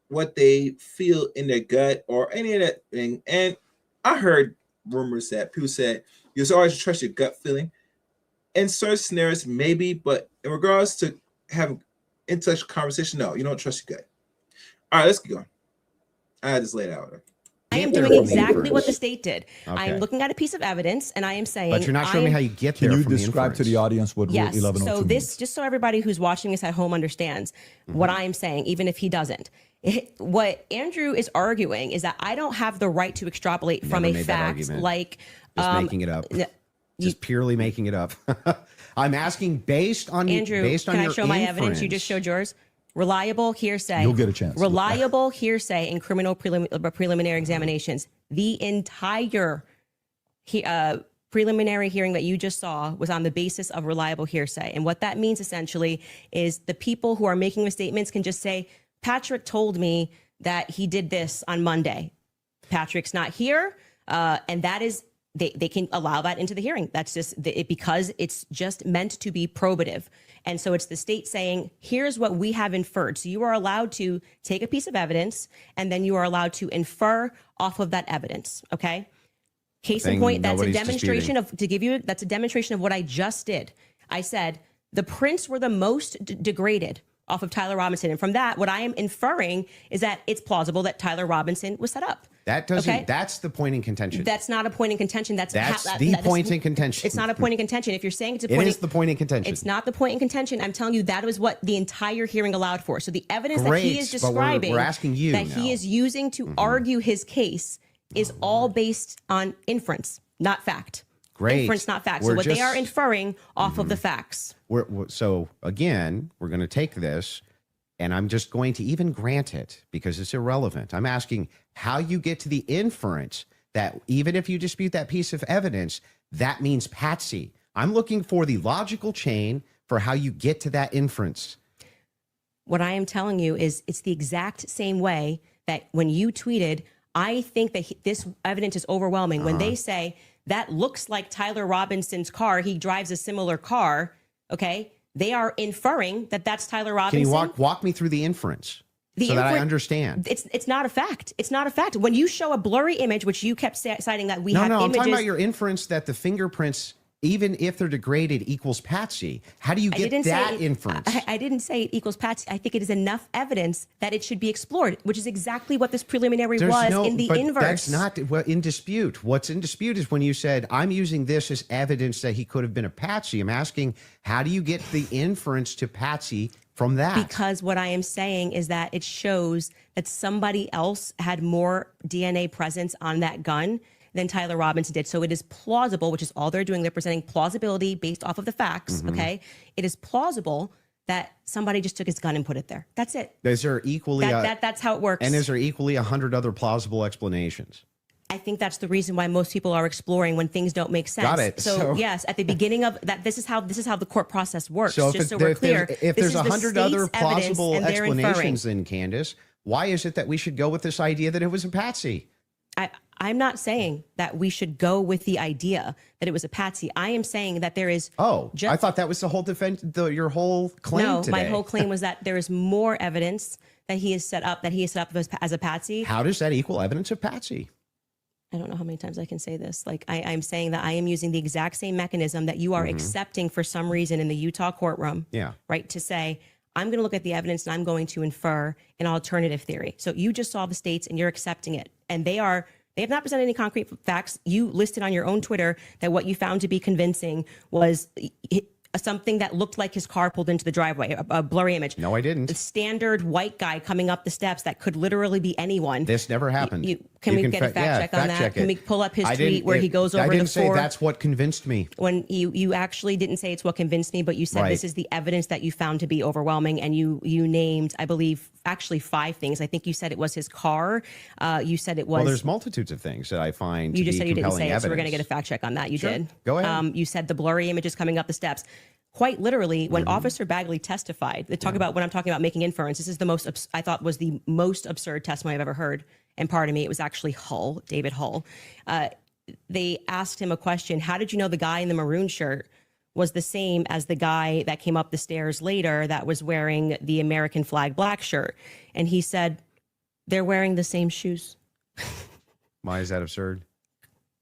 what they feel in their gut or any of that thing. And I heard rumors that people said you always trust your gut feeling. In certain scenarios, maybe, but in regards to having intellectual conversation, no, you don't trust your gut. All right, let's get going. I had this laid out. I am Get there doing from the exactly what inference. the state did. I am Okay. looking at a piece of evidence, and I am saying. But you're not showing me how you get there. Can you from the describe to inference. the audience what Rule Yes. 1102 So means? this, just so everybody who's watching this at home understands what I am saying, even if he doesn't. What Andrew is arguing is that I don't have the right to extrapolate from Never a made that fact argument. like Just making it up. Just purely making it up. I'm asking based on Andrew. based on Can I your show my evidence? You inference. just showed yours. Reliable hearsay. You'll get a chance. Reliable hearsay in criminal preliminary examinations. The entire preliminary hearing that you just saw was on the basis of reliable hearsay. And what that means essentially is the people who are making the statements can just say, Patrick told me that he did this on Monday. Patrick's not here. And that is, they can allow that into the hearing. That's just because it's just meant to be probative. And so it's the state saying, here's what we have inferred. So you are allowed to take a piece of evidence and then you are allowed to infer off of that evidence. Okay. Case in Thing point, that's a nobody's demonstration disputing. that's a demonstration of what I just did. I said the prints were the most degraded off of Tyler Robinson. And from that, what I am inferring is that it's plausible that Tyler Robinson was set up. That doesn't. Okay? That's the point in contention. That's not a point in contention. That's the point in contention. It's not a point in contention. If you're saying it's a It point, is the point in contention. it's not the point in contention. I'm telling you that was what the entire hearing allowed for. So the evidence that he Great, is but describing, we're asking you that now. he is using to argue his case, is all based on inference, not fact. Great. Inference, not fact. We're So what they just- are inferring off of the facts. So again, we're going to take this, and I'm just going to even grant it because it's irrelevant. I'm asking how you get to the inference that even if you dispute that piece of evidence, that means Patsy. I'm looking for the logical chain for how you get to that inference. What I am telling you is it's the exact same way that when you tweeted, I think that this evidence is overwhelming. When they say that looks like Tyler Robinson's car, he drives a similar car, okay? They are inferring that that's Tyler Can Robinson. you walk me through the inference The so that I infer- understand? It's not a fact. It's not a fact. When you show a blurry image, which you kept citing that we have No, I'm images. talking about your inference that the fingerprints, even if they're degraded, equals Patsy. How do you I get didn't that say inference? I didn't say it equals Patsy. I think it is enough evidence that it should be explored, which is exactly what this preliminary was in the but inverse. That's not what in dispute. What's in dispute is when you said, I'm using this as evidence that he could have been a Patsy. I'm asking, how do you get the inference to Patsy from that? Because what I am saying is that it shows that somebody else had more DNA presence on that gun than Tyler Robinson did. So it is plausible, which is all they're doing. They're presenting plausibility based off of the facts. Okay. It is plausible that somebody just took his gun and put it there. That's it. Is there equally That's how it works. and is there equally 100 other plausible explanations? I think that's the reason why most people are exploring when things don't make sense. Got it. So, So- yes, at the beginning of that, this is how the court process works. So just so we're clear, if this there's is the 100 state's other evidence plausible and they're inferring. explanations, then Candace, why is it that we should go with this idea that it was a Patsy? I'm not saying that we should go with the idea that it was a Patsy. I am saying that there is. I thought that was the whole defense, your whole claim No, today. my whole claim was that there is more evidence that he is set up as a Patsy. How does that equal evidence of Patsy? I don't know how many times I can say this. Like I'm saying that I am using the exact same mechanism that you are accepting for some reason in the Utah courtroom. Yeah. Right. To say, I'm going to look at the evidence and I'm going to infer an alternative theory. So you just saw the states and you're accepting it. And they have not presented any concrete facts. You listed on your own Twitter that what you found to be convincing was something that looked like his car pulled into the driveway, a blurry image. No, I didn't. The standard white guy coming up the steps that could literally be anyone. This never happened. Can we get a fact check on that? Can we pull up his tweet where he goes over I the didn't say four? that's what convinced me. When you actually didn't say it's what convinced me, but you said this is the evidence that you found to be overwhelming, and you named, I believe, actually 5 things. I think you said it was his car. You said it was. Well, there's multitudes of things that I find. You just said you didn't say evidence. it, so we're going to get a fact check on that. You did. Go ahead. You said the blurry images coming up the steps. Quite literally, when Officer Bagley testified, they talk about when I'm talking about making inference. This is the most I thought was the most absurd testimony I've ever heard. And pardon me, it was actually Hull, David Hull. They asked him a question. How did you know the guy in the maroon shirt was the same as the guy that came up the stairs later that was wearing the American flag black shirt? And he said, they're wearing the same shoes. Why is that absurd?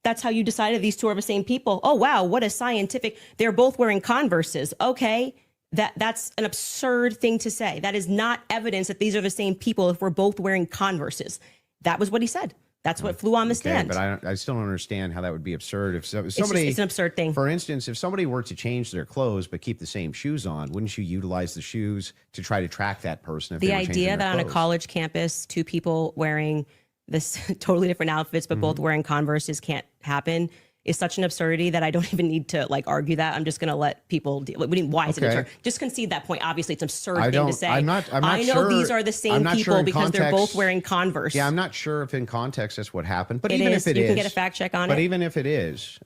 That's how you decided these two are the same people. Oh, wow. What a scientific. They're both wearing Converses. Okay. That's an absurd thing to say. That is not evidence that these are the same people if we're both wearing Converses. That was what he said. That's what flew on the stand. But I still don't understand how that would be absurd. If somebody, it's an absurd thing. For instance, if somebody were to change their clothes but keep the same shoes on, wouldn't you utilize the shoes to try to track that person? If The they were changing idea their that on a clothes? college campus, 2 people wearing this totally different outfits, but both wearing Converses can't happen is such an absurdity that I don't even need to argue that. I'm just going to let people deal. Why is it absurd? Just concede that point. Obviously, it's an absurd thing to say. I'm not I know sure, these are the same people because they're both wearing Converse. Yeah, I'm not sure if in context that's what happened. But It even is. if it You is, can get a fact check on it. But even if it is,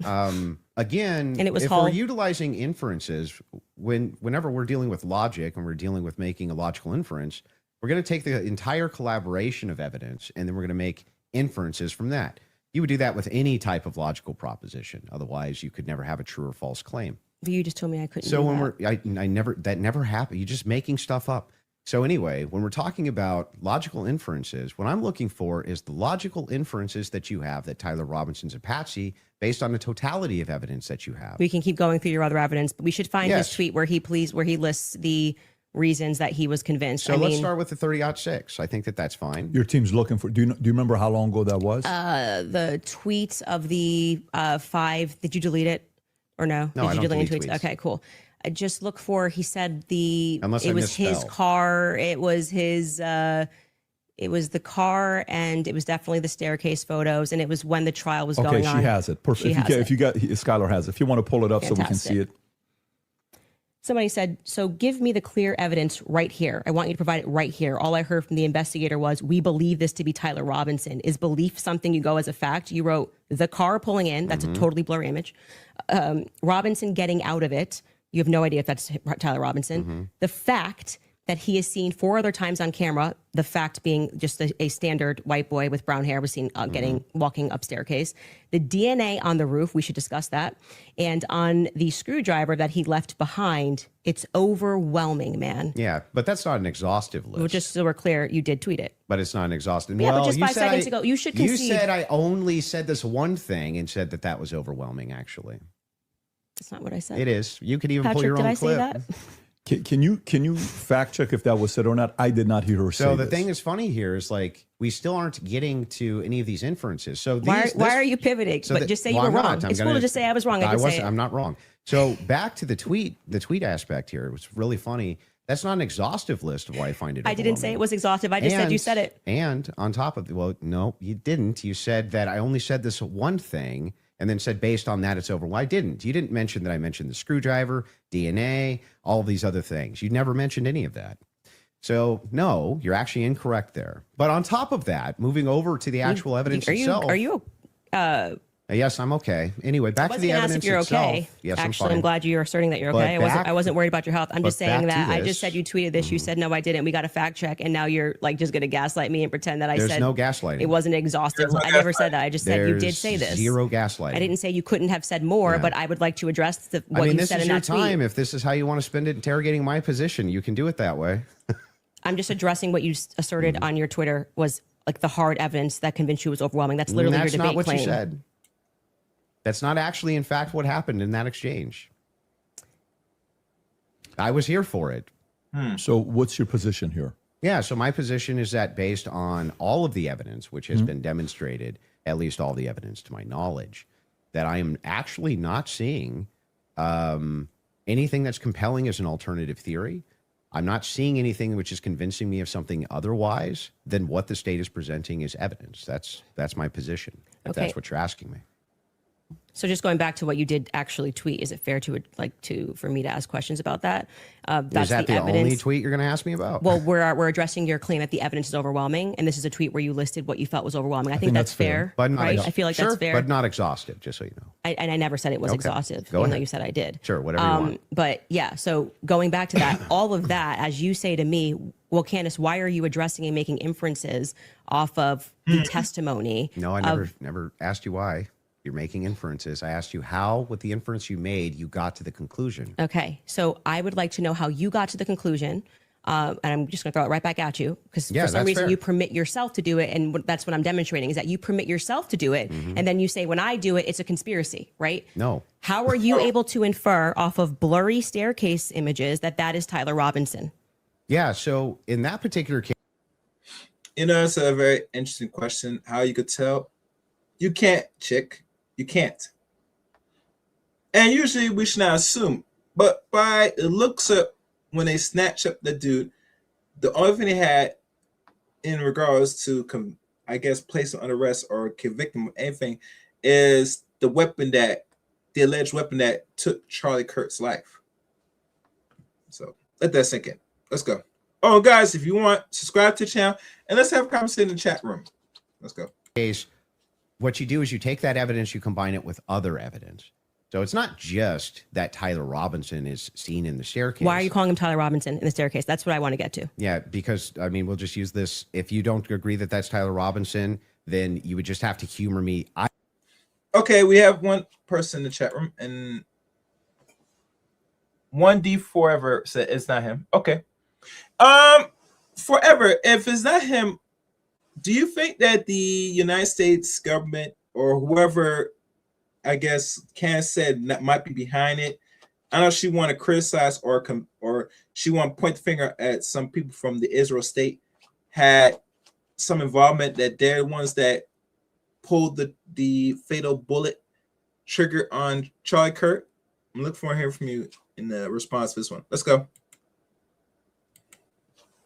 again, And it was if Hull. we're utilizing inferences, whenever we're dealing with logic and we're dealing with making a logical inference, we're going to take the entire collaboration of evidence and then we're going to make inferences from that. You would do that with any type of logical proposition. Otherwise, you could never have a true or false claim. But you just told me I couldn't. So do when that. that never happened. You're just making stuff up. So anyway, when we're talking about logical inferences, what I'm looking for is the logical inferences that you have that Tyler Robinson's a patsy based on the totality of evidence that you have. We can keep going through your other evidence, but we should find Yes. his tweet where he lists the reasons that he was convinced. So let's start with the 30-06. I think that's fine. Your team's looking for. Do you remember how long ago that was? The tweet of the 5. Did you delete it or no? No, Did I you don't delete delete tweets? tweets. Okay, cool. I just look for. He said Unless I it was his misspell. car. It was his. It was the car, and it was definitely the staircase photos, and it was when the trial was going on. Okay, she has it. Perfect. If you got Skylar has it. If you want to pull it up so we can see it. Somebody said, so give me the clear evidence right here. I want you to provide it right here. All I heard from the investigator was, we believe this to be Tyler Robinson. Is belief something you go as a fact? You wrote the car pulling in. That's a totally blurry image. Robinson getting out of it. You have no idea if that's Tyler Robinson. The fact that he is seen 4 other times on camera, the fact being just a standard white boy with brown hair was seen walking up staircase. The DNA on the roof, we should discuss that. And on the screwdriver that he left behind, it's overwhelming, man. Yeah, but that's not an exhaustive list. Well, just so we're clear, you did tweet it. But it's not an exhaustive. Yeah, well, but just you 5 said seconds ago, you should concede. You said I only said this one thing and said that was overwhelming, actually. That's not what I said. It is. You could even pull Patrick, your did own I clip. say that? Can you fact check if that was said or not? I did not hear her say So the this. thing that's funny here is we still aren't getting to any of these inferences. So Why are you pivoting? so but that- just say well, you were I'm wrong. not. I'm It's cool gonna- to just say I was wrong. I I can say wasn't. it. I'm not wrong. So back to the tweet aspect here. It was really funny. That's not an exhaustive list of why I find it. I didn't say it was exhaustive. I just said you said it. And on top of no, you didn't. You said that I only said this one thing and then said based on that it's over. Well, I didn't. You didn't mention that I mentioned the screwdriver, DNA, all of these other things. You never mentioned any of that. So no, you're actually incorrect there. But on top of that, moving over to the actual evidence itself. Are you Yes, I'm okay. Anyway, back to the ask evidence if you're itself. okay. Yes, Actually, I'm fine. I'm glad you're asserting that you're But okay. I wasn't worried about your health. I'm just but saying back to that I this. just said you tweeted this. You said no, I didn't. We got a fact check, and now you're just going to gaslight me and pretend that I There's said no gaslighting. It wasn't exhaustive. There's no I never said that. I just said you did There's say this. Zero gaslighting. I didn't say you couldn't have said more, Yeah. but I would like to address what you this said is in your that tweet. time. If this is how you want to spend it interrogating my position, you can do it that way. I'm just addressing what you asserted on your Twitter was the hard evidence that convinced you was overwhelming. That's literally That's your debate not what claim. you said. That's not actually, in fact, what happened in that exchange. I was here for it. So what's your position here? Yeah, so my position is that based on all of the evidence, which has been demonstrated, at least all the evidence to my knowledge, that I am actually not seeing Anything that's compelling is an alternative theory. I'm not seeing anything which is convincing me of something otherwise than what the state is presenting as evidence. That's my position, if Okay. that's what you're asking me. So just going back to what you did actually tweet, is it fair for me to ask questions about that? That's Is that the only tweet you're going to ask me about? Well, we're addressing your claim that the evidence is overwhelming, and this is a tweet where you listed what you felt was overwhelming. I think that's fair, but not right? I feel like sure, that's fair, but not exhaustive. Just so you know. And I never said it was Okay. exhaustive, Go even though ahead. you said I did. Sure, whatever you want. But yeah, so going back to that, all of that, as you say to me, well, Candace, why are you addressing and making inferences off of the testimony? No, I never asked you why. You're making inferences. I asked you how, with the inference you made, you got to the conclusion. Okay, so I would like to know how you got to the conclusion, and I'm just going to throw it right back at you because for some reason fair. you permit yourself to do it, and that's what I'm demonstrating is that you permit yourself to do it, and then you say when I do it, it's a conspiracy, right? No. How are you able to infer off of blurry staircase images that is Tyler Robinson? Yeah. So in that particular case, It's a very interesting question. How you could tell? You can't, chick. You can't. And usually we should not assume. But by the looks of when they snatch up the dude, the only thing they had in regards to, I guess, place him under arrest or convict him of anything is the alleged weapon that took Charlie Kirk's life. So let that sink in. Let's go. Oh, guys, if you want, subscribe to the channel and let's have a conversation in the chat room. Let's go. what you do is you take that evidence, you combine it with other evidence. So it's not just that Tyler Robinson is seen in the staircase. Why are you calling him Tyler Robinson in the staircase? That's what I want to get to. Yeah, because, I mean, we'll just use this. If you don't agree that that's Tyler Robinson, then you would just have to humor me. Okay, we have one person in the chat room, and 1D Forever said it's not him. Okay. Forever, if it's not him, do you think that the United States government or whoever, I guess, Candace said might be behind it? I know she want to criticize or she want to point the finger at some people from the Israel state had some involvement, that they're the ones that pulled the fatal bullet trigger on Charlie Kirk. I'm looking forward to hearing from you in the response to this one. Let's go.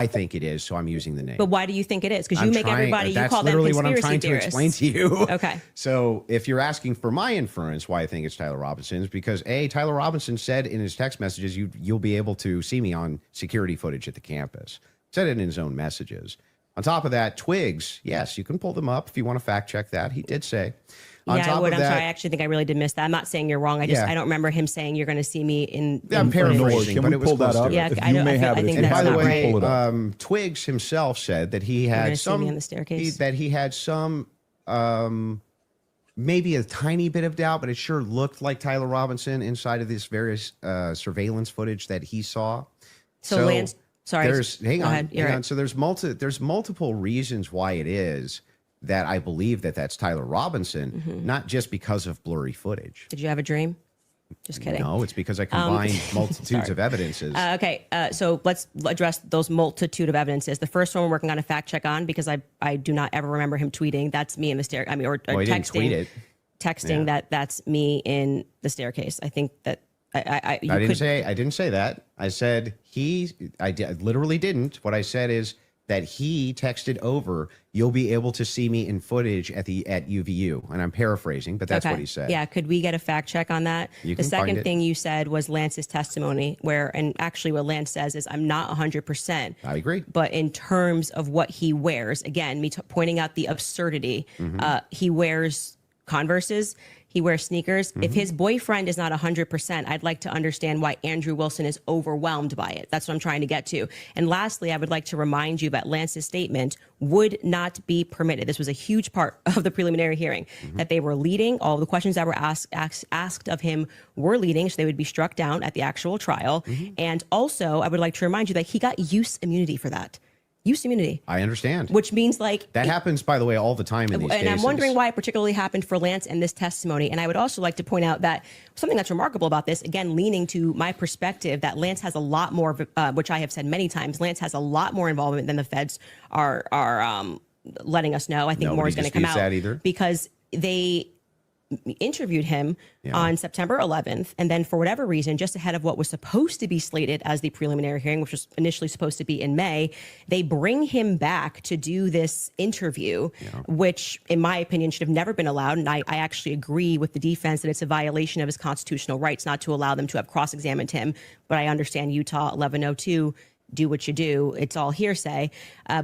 I think it is, so I'm using the name. But why do you think it is? Because you make everybody, you that's call them literally conspiracy what I'm trying theorists. to explain to you. Okay. So if you're asking for my inference why I think it's Tyler Robinson, is because Tyler Robinson said in his text messages, you'll be able to see me on security footage at the campus. Said it in his own messages. On top of that, twigs, yes, you can pull them up if you want to fact check that. He did say. On Yeah, I top would. of I'm that, sorry. I actually think I really did miss that. I'm not saying you're wrong. I don't remember him saying you're going to see me in. I'm in footage. paraphrasing, Can but we it was pull that close up? to it. Yeah, If I you don't- may I have think it, that's By the not way, right. pull it up. Twigs himself said that he You're had gonna see me on the staircase? he had some maybe a tiny bit of doubt, but it sure looked like Tyler Robinson inside of this various surveillance footage that he saw. So Lance, sorry. Hang Go on. ahead. You're Hang right. on. So there's multiple reasons why it is that I believe that that's Tyler Robinson, not just because of blurry footage. Did you have a dream? Just kidding. No, it's because I combined multitudes of evidences. Okay, so let's address those multitude of evidences. The first one we're working on a fact check on because I do not ever remember him tweeting. That's me in the stair. I mean, or Well, he didn't texting. tweet it. Texting Yeah. that's me in the staircase. I think that I I didn't say that. I said I literally didn't. What I said is that he texted over, "You'll be able to see me in footage at UVU," and I'm paraphrasing, but that's what he said. Yeah, could we get a fact check on that? You The can find second it. thing you said was Lance's testimony, and actually what Lance says is, I'm not 100%. I agree. But in terms of what he wears, again, pointing out the absurdity, he wears Converses, he wears sneakers. If his boyfriend is not 100%, I'd like to understand why Andrew Wilson is overwhelmed by it. That's what I'm trying to get to. And lastly, I would like to remind you that Lance's statement would not be permitted. This was a huge part of the preliminary hearing, that they were leading. All the questions that were asked of him were leading, so they would be struck down at the actual trial. And also, I would like to remind you that he got use immunity for that. Use immunity. I understand. Which means That happens, by the way, all the time in these cases. and I'm wondering why it particularly happened for Lance and this testimony. And I would also like to point out that something that's remarkable about this, again, leaning to my perspective, that Lance has a lot more, which I have said many times, Lance has a lot more involvement than the feds are letting us know. I think more is going to come out that either. because they interviewed him on September 11th. And then for whatever reason, just ahead of what was supposed to be slated as the preliminary hearing, which was initially supposed to be in May, they bring him back to do this interview, which in my opinion should have never been allowed. And I actually agree with the defense that it's a violation of his constitutional rights not to allow them to have cross-examined him. But I understand Utah 1102, do what you do. It's all hearsay.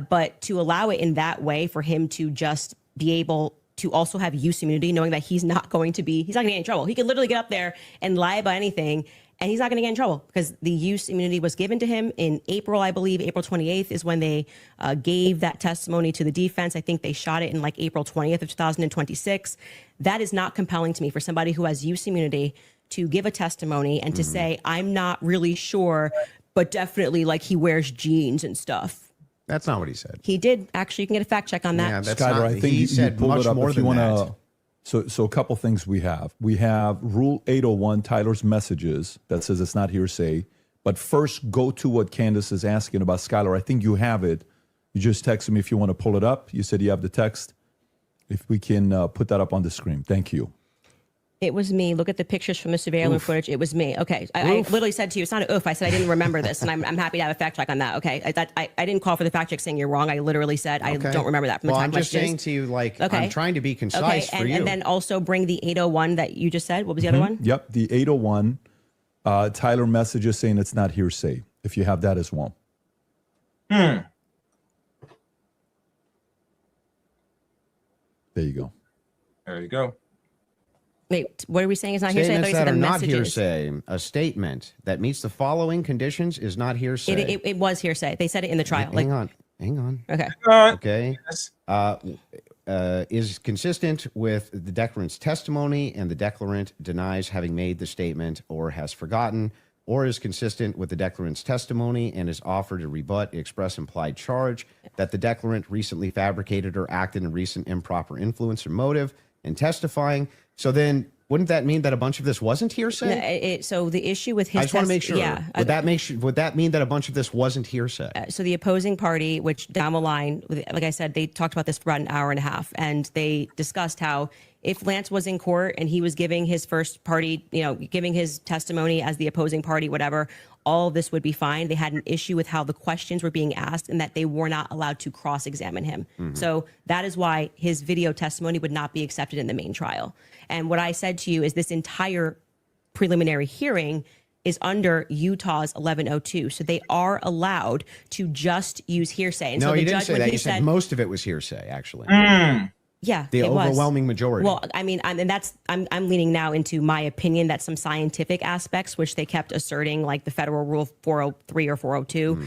But to allow it in that way for him to just be able to also have use immunity, knowing that he's not going to get in trouble. He could literally get up there and lie about anything, and he's not going to get in trouble because the use immunity was given to him in April, I believe. April 28th is when they gave that testimony to the defense. I think they shot it in like April 20th of 2026. That is not compelling to me for somebody who has use immunity to give a testimony and to say, I'm not really sure, but definitely like he wears jeans and stuff. That's not what he said. He did. Actually, you can get a fact check on that. Yeah, that's Skyler, not, I think he you said pulled much it up more if you than want that. to. So a couple things we have. We have Rule 801, Tyler's messages, that says it's not hearsay. But first, go to what Candace is asking about. Skyler, I think you have it. You just texted me if you want to pull it up. You said you have the text. If we can put that up on the screen. Thank you. It was me. Look at the pictures from the surveillance footage. It was me. Okay. I literally said to you, it's not an oof. I said I didn't remember this, and I'm happy to have a fact check on that. Okay. I didn't call for the fact check saying you're wrong. I literally said I don't remember that from the Well, time I'm just saying to you, like, I'm trying to be concise for you. And then also bring the 801 that you just said. What was the other one? Yep, the 801, Tyler messages saying it's not hearsay, if you have that as well. There you go. There you go. Wait, what are we saying? It's not hearsay. I thought Statements you said that the are not messages. hearsay. A statement that meets the following conditions is not hearsay. It was hearsay. They said it in the trial. Hang on. Okay. Okay. Is consistent with the declarant's testimony, and the declarant denies having made the statement or has forgotten, or is consistent with the declarant's testimony and is offered to rebut the express implied charge that the declarant recently fabricated or acted in recent improper influence or motive in testifying. So then, wouldn't that mean that a bunch of this wasn't hearsay? So the issue with his I just want to make sure. Yeah. Would that mean that a bunch of this wasn't hearsay? So the opposing party, which down the line, like I said, they talked about this for about an hour and a half, and they discussed how if Lance was in court and he was giving his first party, giving his testimony as the opposing party, whatever, all of this would be fine. They had an issue with how the questions were being asked and that they were not allowed to cross-examine him. So that is why his video testimony would not be accepted in the main trial. And what I said to you is this entire preliminary hearing is under Utah's 1102. So they are allowed to just use hearsay. And No, so the you didn't judge, say when that. he You said most of it was hearsay, actually. Yeah, The it was. overwhelming majority. Well, I mean, I'm leaning now into my opinion that some scientific aspects, which they kept asserting, like the federal rule 403 or 402,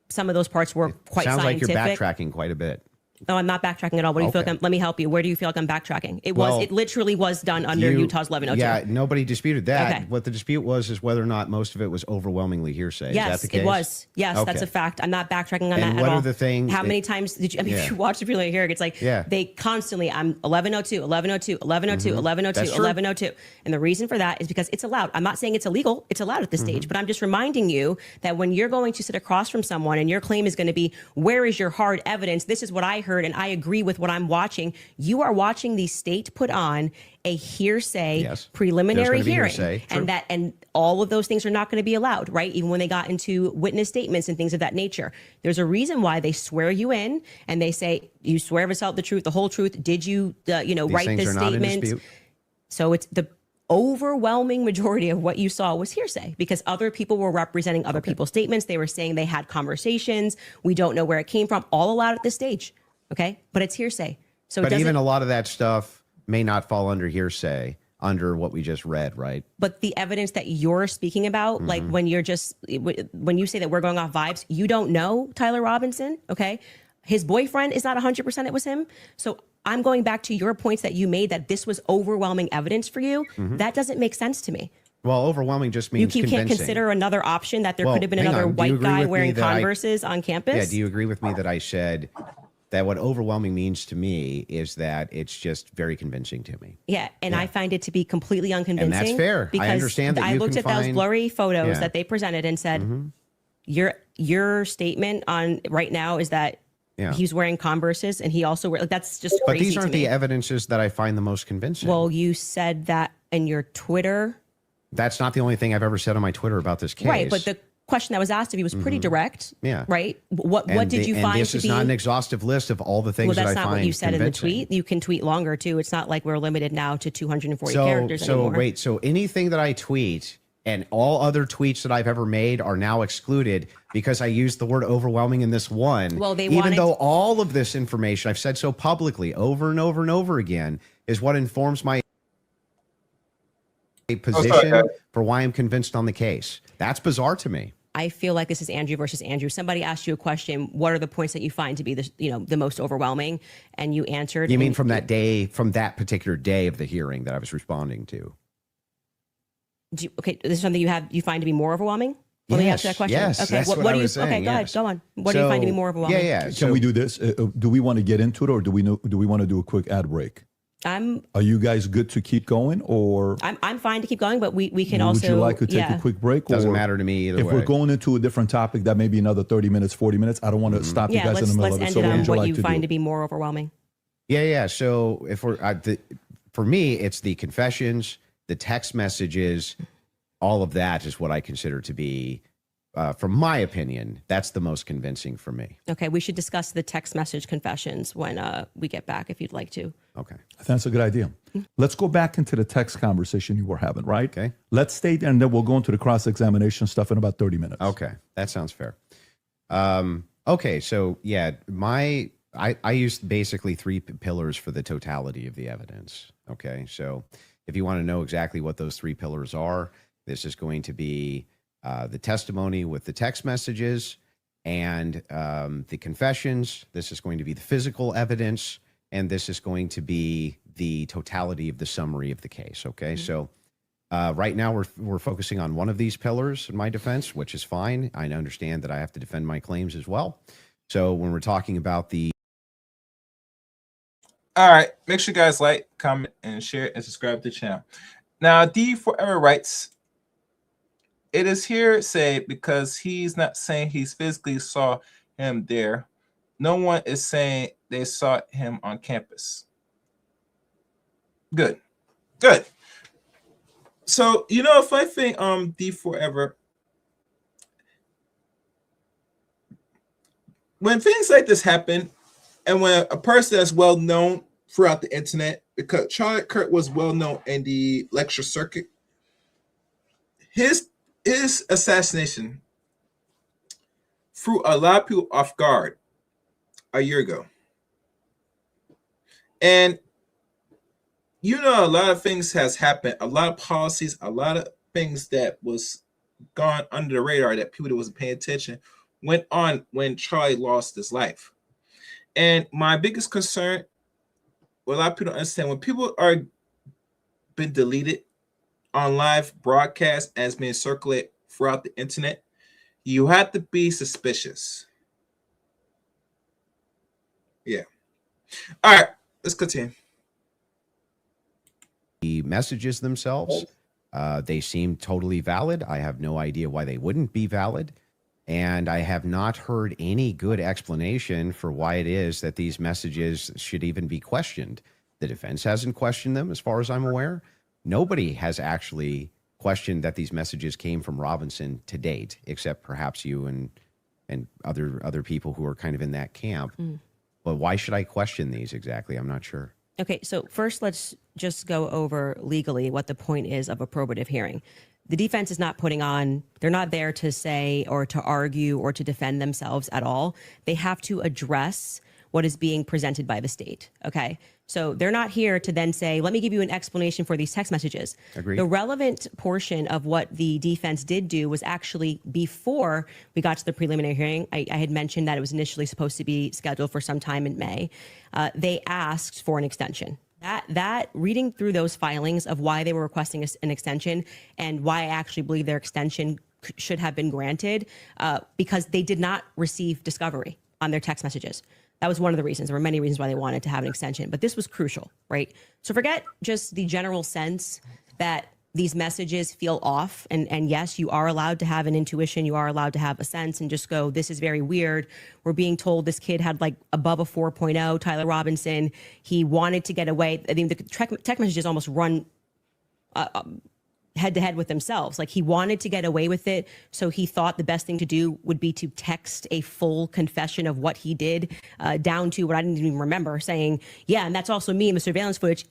some of those parts were quite Sounds scientific. like you're backtracking quite a bit. No, I'm not backtracking at all. What do you feel like let me help you. Where do you feel like I'm backtracking? It literally was done under Utah's 1102. Yeah, nobody disputed that. Okay. What the dispute was is whether or not most of it was overwhelmingly hearsay. Yes, is that the case? it was. Yes, that's a fact. I'm not backtracking on that And at what all. are the things How that- many times did you, Yeah. if you watch the preliminary hearing, it's like they constantly, I'm 1102, 1102, 1102, 1102, That's true. 1102. And the reason for that is because it's allowed. I'm not saying it's illegal. It's allowed at this stage, but I'm just reminding you that when you're going to sit across from someone and your claim is going to be, where is your hard evidence? This is what I heard and I agree with what I'm watching. You are watching the state put on a hearsay preliminary hearing, and all of those things are not going to be allowed, right? Even when they got into witness statements and things of that nature. There's a reason why they swear you in and they say, you swear to tell the truth, the whole truth. Did you, write this statement? So it's the overwhelming majority of what you saw was hearsay because other people were representing other people's statements. They were saying they had conversations. We don't know where it came from. All allowed at this stage. Okay. But it's hearsay. So but even a lot of that stuff may not fall under hearsay under what we just read, right? But the evidence that you're speaking about, like when you say that we're going off vibes, you don't know Tyler Robinson. Okay. His boyfriend is not 100% it was him. So I'm going back to your points that you made that this was overwhelming evidence for you. That doesn't make sense to me. Well, overwhelming just means you can't convincing. consider another option that there could have been hang another on. Do you white agree guy with me wearing that Converses on campus. Yeah, do you agree with me that I said that what overwhelming means to me is that it's just very convincing to me? Yeah, and I find it to be completely unconvincing. And that's fair. I understand that I you looked can at those find- blurry photos that they presented and said, your statement on right now is that Yeah. He's wearing Converses, and he also like that's just But crazy these aren't to me. the evidences that I find the most convincing. Well, you said that in your Twitter. That's not the only thing I've ever said on my Twitter about this case. Right, but the question that was asked of you was pretty direct. Yeah. Right. What did you and find this to is be? not an exhaustive list of all the things Well, that I that's find not what you said in the convincing. tweet. You can tweet longer too. It's not like we're limited now to 240 characters anymore. Wait, so anything that I tweet and all other tweets that I've ever made are now excluded because I used the word overwhelming in this one. Well, they even wanted- though all of this information I've said so publicly over and over and over again is what informs my position guys. for why I'm convinced on the case. That's bizarre to me. I feel like this is Andrew versus Andrew. Somebody asked you a question. What are the points that you find to be the most overwhelming? And you answered. You mean from that day, from that particular day of the hearing that I was responding to? Okay, this is something you find to be more overwhelming? Let me ask you that question. Yes, okay, that's what what I do you? was saying, Okay, go ahead. yes. Go on. What do you find to be more overwhelming? Yeah. Can we do this? Do we want to get into it, or do we want to do a quick ad break? Are you guys good to keep going, or I'm fine to keep going, but we can would also. you like to take a quick break? Doesn't or matter to me either if way. we're going into a different topic, that may be another 30 minutes, 40 minutes. I don't want to stop you Yeah, guys in the middle let's of it. end So it what on would you what like you to find do? to be more overwhelming. Yeah. So if we're for me, it's the confessions, the text messages, all of that is what I consider to be, from my opinion, that's the most convincing for me. Okay, we should discuss the text message confessions when we get back, if you'd like to. Okay. I think that's a good idea. Let's go back into the text conversation you were having, right? Okay. Let's stay there, and then we'll go into the cross-examination stuff in about 30 minutes. Okay. That sounds fair. Okay. So yeah, I used basically three pillars for the totality of the evidence. Okay. So if you want to know exactly what those three pillars are, this is going to be the testimony with the text messages and the confessions. This is going to be the physical evidence, and this is going to be the totality of the summary of the case. Okay. So right now we're focusing on one of these pillars in my defense, which is fine. I understand that I have to defend my claims as well. So when we're talking about the All right. Make sure you guys like, comment, and share, and subscribe to the channel. Now, D Forever writes, it is hearsay because he's not saying he physically saw him there. No one is saying they saw him on campus. Good. Good. So, a funny thing, D Forever, when things like this happen, and when a person that's well known throughout the internet, because Charlie Kirk was well known in the lecture circuit, his assassination threw a lot of people off guard a year ago. And a lot of things has happened, a lot of policies, a lot of things that was gone under the radar that people that wasn't paying attention went on when Charlie lost his life. And my biggest concern, what a lot of people don't understand, when people are been deleted on live broadcast as being circulated throughout the internet, you have to be suspicious. Yeah. All right, let's continue. the messages themselves, they seem totally valid. I have no idea why they wouldn't be valid. And I have not heard any good explanation for why it is that these messages should even be questioned. The defense hasn't questioned them, as far as I'm aware. Nobody has actually questioned that these messages came from Robinson to date, except perhaps you and other people who are kind of in that camp. But why should I question these exactly? I'm not sure. Okay, so first let's just go over legally what the point is of a probative hearing. The defense is not putting on, they're not there to say or to argue or to defend themselves at all. They have to address what is being presented by the state, okay? So they're not here to then say, let me give you an explanation for these text messages. Agreed. The relevant portion of what the defense did do was actually before we got to the preliminary hearing. I had mentioned that it was initially supposed to be scheduled for some time in May. They asked for an extension. That reading through those filings of why they were requesting an extension and why I actually believe their extension should have been granted, because they did not receive discovery on their text messages. That was one of the reasons. There were many reasons why they wanted to have an extension, but this was crucial, right? So forget just the general sense that these messages feel off. And yes, you are allowed to have an intuition. You are allowed to have a sense and just go, this is very weird. We're being told this kid had like above a 4.0, Tyler Robinson. He wanted to get away. I mean, the text messages almost run head to head with themselves. Like he wanted to get away with it. So he thought the best thing to do would be to text a full confession of what he did, down to what I didn't even remember, saying, yeah, and that's also me in the surveillance footage.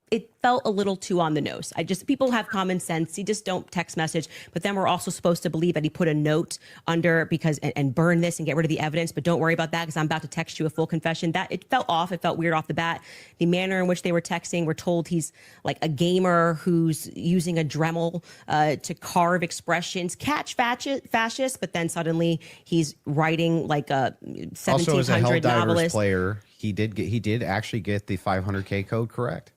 It felt a little too on the nose. People have common sense. You just don't text message. But then we're also supposed to believe that he put a note under because and burn this and get rid of the evidence. But don't worry about that because I'm about to text you a full confession. That it felt off. It felt weird off the bat. The manner in which they were texting, we're told he's like a gamer who's using a Dremel to carve expressions, catch fascist. But then suddenly he's writing like a 1700 Also, as a Helldivers novelist. player, he did actually get the 500K code correct.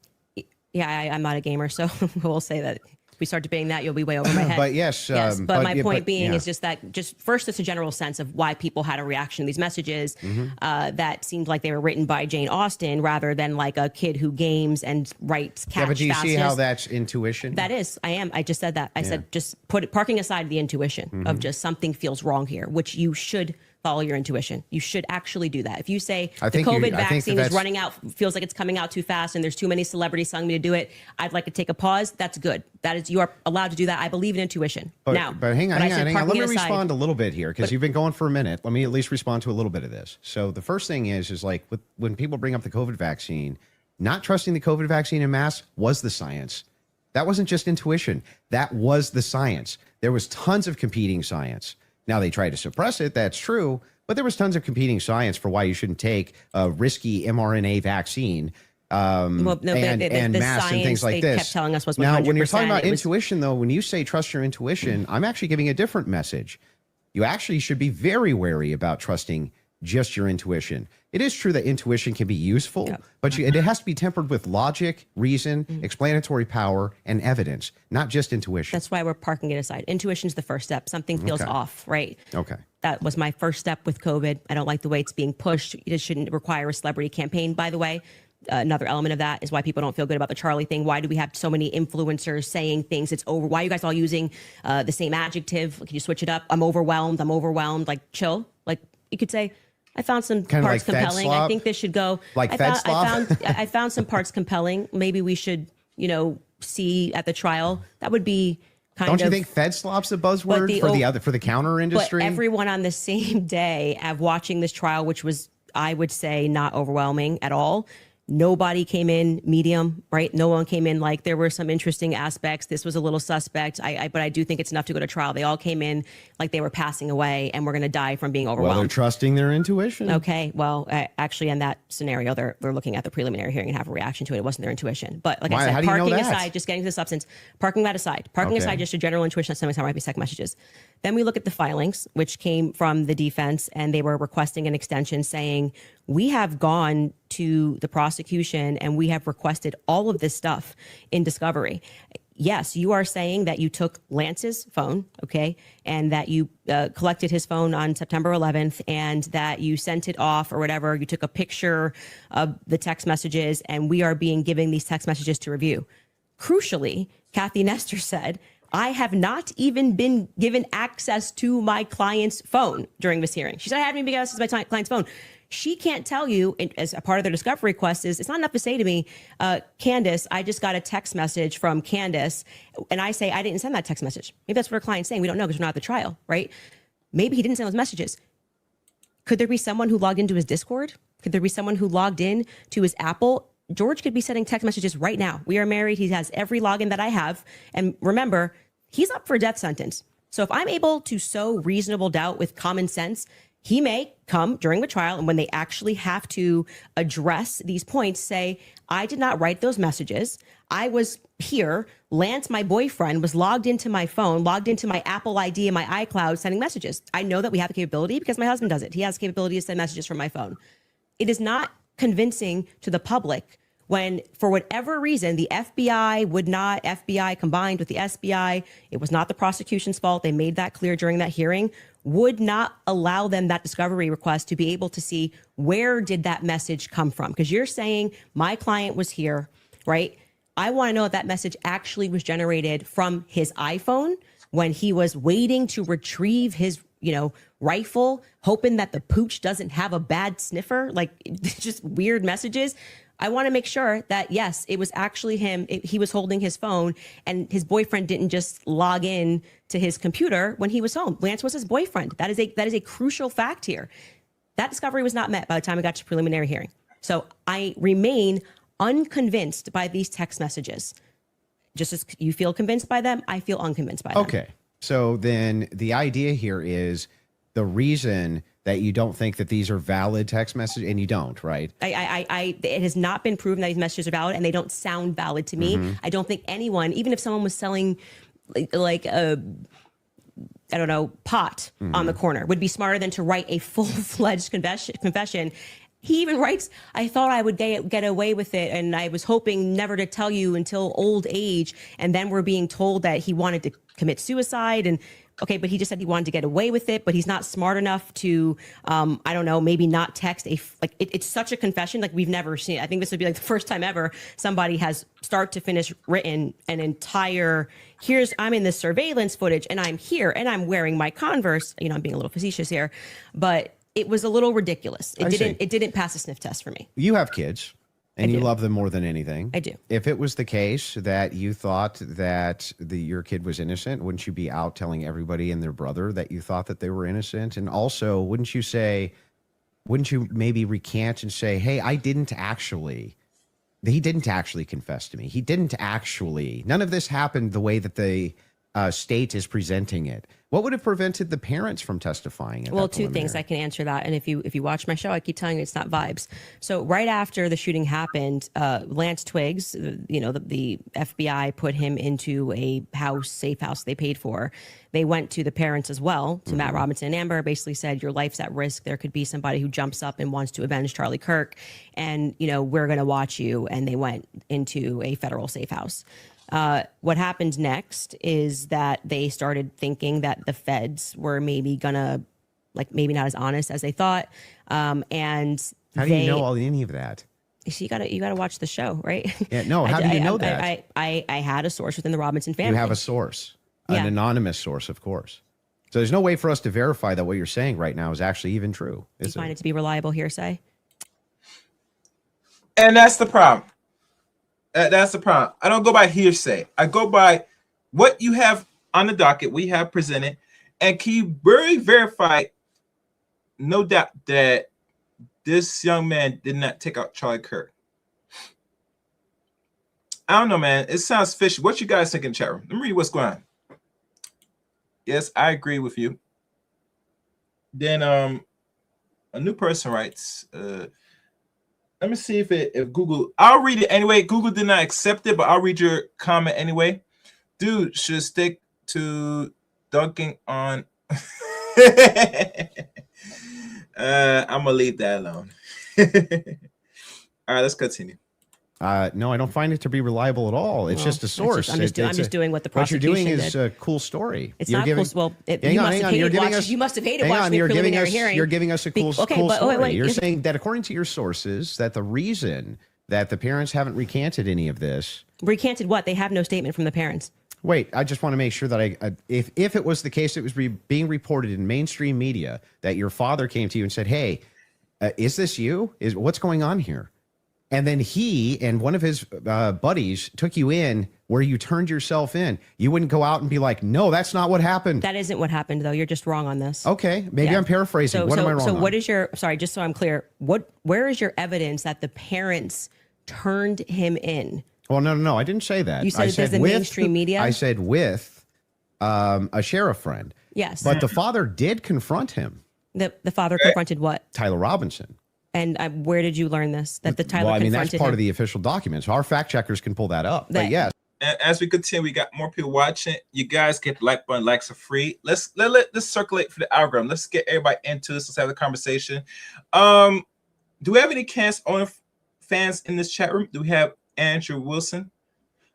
Yeah, I'm not a gamer, so we'll say that if we start debating that, you'll be way over my head. But yes, but my point being yeah. is just that first, it's a general sense of why people had a reaction to these messages that seemed like they were written by Jane Austen rather than like a kid who games and writes catch Yeah, but do you see how fastest. that's intuition? That is, I just said that. I said just parking aside the intuition of just something feels wrong here, which you should follow your intuition. You should actually do that. If you say the COVID vaccine is running out, feels like it's coming out too fast and there's too many celebrities telling me to do it, I'd like to take a pause. That's good. That is, you are allowed to do that. I believe in intuition. But hang on. Let me respond a little bit here because you've been going for a minute. Let me at least respond to a little bit of this. So the first thing is like when people bring up the COVID vaccine, not trusting the COVID vaccine en masse was the science. That wasn't just intuition. That was the science. There was tons of competing science. Now they try to suppress it. That's true. But there was tons of competing science for why you shouldn't take a risky mRNA vaccine and masks and things like they this. Kept telling us was 100%. Now, when you're talking about intuition, though, when you say trust your intuition, I'm actually giving a different message. You actually should be very wary about trusting just your intuition. It is true that intuition can be useful, but it has to be tempered with logic, reason, explanatory power, and evidence, not just intuition. That's why we're parking it aside. Intuition's the first step. Something feels off, right? Okay. That was my first step with COVID. I don't like the way it's being pushed. It shouldn't require a celebrity campaign, by the way. Another element of that is why people don't feel good about the Charlie thing. Why do we have so many influencers saying things? It's over. Why are you guys all using the same adjective? Can you switch it up? I'm overwhelmed. Like, chill. Like, you could say, I found some kind parts like compelling. I think this should go. Like I found some parts compelling. Maybe we should, see at the trial. That would be kind of. Don't you think Fed slop's a buzzword for the counter industry? But everyone on the same day of watching this trial, which was, I would say, not overwhelming at all. Nobody came in medium, right? No one came in like there were some interesting aspects. This was a little suspect. But I do think it's enough to go to trial. They all came in like they were passing away and we're going to die from being overwhelmed. Well, they're trusting their intuition. Okay. Well, actually, in that scenario, they're looking at the preliminary hearing and have a reaction to it. It wasn't their intuition. But like I said, parking aside, just getting to the substance, parking that aside, aside just a general intuition that sometimes might be second messages. Then we look at the filings, which came from the defense, and they were requesting an extension saying, we have gone to the prosecution and we have requested all of this stuff in discovery. Yes, you are saying that you took Lance's phone, okay, and that you collected his phone on September 11th and that you sent it off or whatever. You took a picture of the text messages and we are being given these text messages to review. Crucially, Kathy Nestor said, I have not even been given access to my client's phone during this hearing. She said, I haven't even been given access to my client's phone. She can't tell you, as a part of their discovery request, it's not enough to say to me, Candace, I just got a text message from Candace, and I say, I didn't send that text message. Maybe that's what her client's saying. We don't know because we're not at the trial, right? Maybe he didn't send those messages. Could there be someone who logged into his Discord? Could there be someone who logged in to his Apple? George could be sending text messages right now. We are married. He has every login that I have. And remember, he's up for a death sentence. So if I'm able to sow reasonable doubt with common sense, he may come during the trial and when they actually have to address these points, say, I did not write those messages. I was here. Lance, my boyfriend, was logged into my phone, logged into my Apple ID and my iCloud sending messages. I know that we have the capability because my husband does it. He has the capability to send messages from my phone. It is not convincing to the public when, for whatever reason, the FBI combined with the SBI, it was not the prosecution's fault. They made that clear during that hearing, would not allow them that discovery request to be able to see where did that message come from? Because you're saying my client was here, right? I want to know if that message actually was generated from his iPhone when he was waiting to retrieve his, rifle, hoping that the pooch doesn't have a bad sniffer, like just weird messages. I want to make sure that, yes, it was actually him. He was holding his phone and his boyfriend didn't just log in to his computer when he was home. Lance was his boyfriend. That is a crucial fact here. That discovery was not met by the time we got to preliminary hearing. So I remain unconvinced by these text messages. Just as you feel convinced by them, I feel unconvinced by them. Okay. So then the idea here is the reason that you don't think that these are valid text messages, and you don't, right? It has not been proven that these messages are valid, and they don't sound valid to me. Mm-hmm. I don't think anyone, even if someone was selling like a, I don't know, pot on the corner, would be smarter than to write a full-fledged confession. He even writes, I thought I would get away with it, and I was hoping never to tell you until old age. And then we're being told that he wanted to commit suicide. And okay, but he just said he wanted to get away with it, but he's not smart enough to, I don't know, maybe not text it's such a confession like we've never seen. I think this would be like the first time ever somebody has start to finish written an entire, I'm in this surveillance footage and I'm here and I'm wearing my Converse. I'm being a little facetious here, but it was a little ridiculous. It didn't pass a sniff test for me. You have kids and you love them more than anything. I do. If it was the case that you thought that your kid was innocent, wouldn't you be out telling everybody and their brother that you thought that they were innocent? And also, wouldn't you maybe recant and say, hey, he didn't actually confess to me. He didn't actually, none of this happened the way that the state is presenting it. What would have prevented the parents from testifying? Well, two things I can answer that. And if you watch my show, I keep telling you it's not vibes. So right after the shooting happened, Lance Twiggs, the FBI put him into a safe house they paid for. They went to the parents as well, to Matt Robinson and Amber, basically said, your life's at risk. There could be somebody who jumps up and wants to avenge Charlie Kirk. And, we're going to watch you. And they went into a federal safe house. What happened next is that they started thinking that the feds were maybe gonna, maybe not as honest as they thought. And how do you know any of that? So you gotta watch the show, right? Yeah, no. How do you know that? I had a source within the Robinson family. You have a source, an anonymous source, of course. So there's no way for us to verify that what you're saying right now is actually even true. Do you find it to be reliable hearsay? And that's the problem. That's the problem. I don't go by hearsay. I go by what you have on the docket, we have presented, and can you very verify, no doubt, that this young man did not take out Charlie Kirk? I don't know, man. It sounds fishy. What you guys think in the chat room? Let me read what's going on. Yes, I agree with you. Then a new person writes, let me see if Google, I'll read it anyway. Google did not accept it, but I'll read your comment anyway. Dude should stick to dunking on. I'm gonna leave that alone. All right, let's continue. No, I don't find it to be reliable at all. It's just a source. I'm just doing what the prosecution What you're doing is did. a cool story. It's not cool. Well, you must have hated watching the preliminary hearing. You're giving us a cool story. Wait, you're saying that according to your sources, that the reason that the parents haven't recanted any of this. Recanted what? They have no statement from the parents. Wait, I just want to make sure that if it was the case, it was being reported in mainstream media that your father came to you and said, hey, is this you? What's going on here? And then he and one of his buddies took you in where you turned yourself in. You wouldn't go out and be like, no, that's not what happened. That isn't what happened, though. You're just wrong on this. Okay. Maybe I'm paraphrasing. What am I wrong on? What is sorry, just so I'm clear, where is your evidence that the parents turned him in? Well, no. I didn't say that. You said there's the mainstream media? I said with a sheriff friend. Yes. But the father did confront him. The father confronted what? Tyler Robinson. And where did you learn this? That the Tyler confronted confronted that's part him? of the official documents. Our fact checkers can pull that up. But yes. And as we continue, we got more people watching. You guys get the like button. Likes are free. Let's circulate for the algorithm. Let's get everybody into this. Let's have the conversation. Do we have any Candace Owens fans in this chat room? Do we have Andrew Wilson?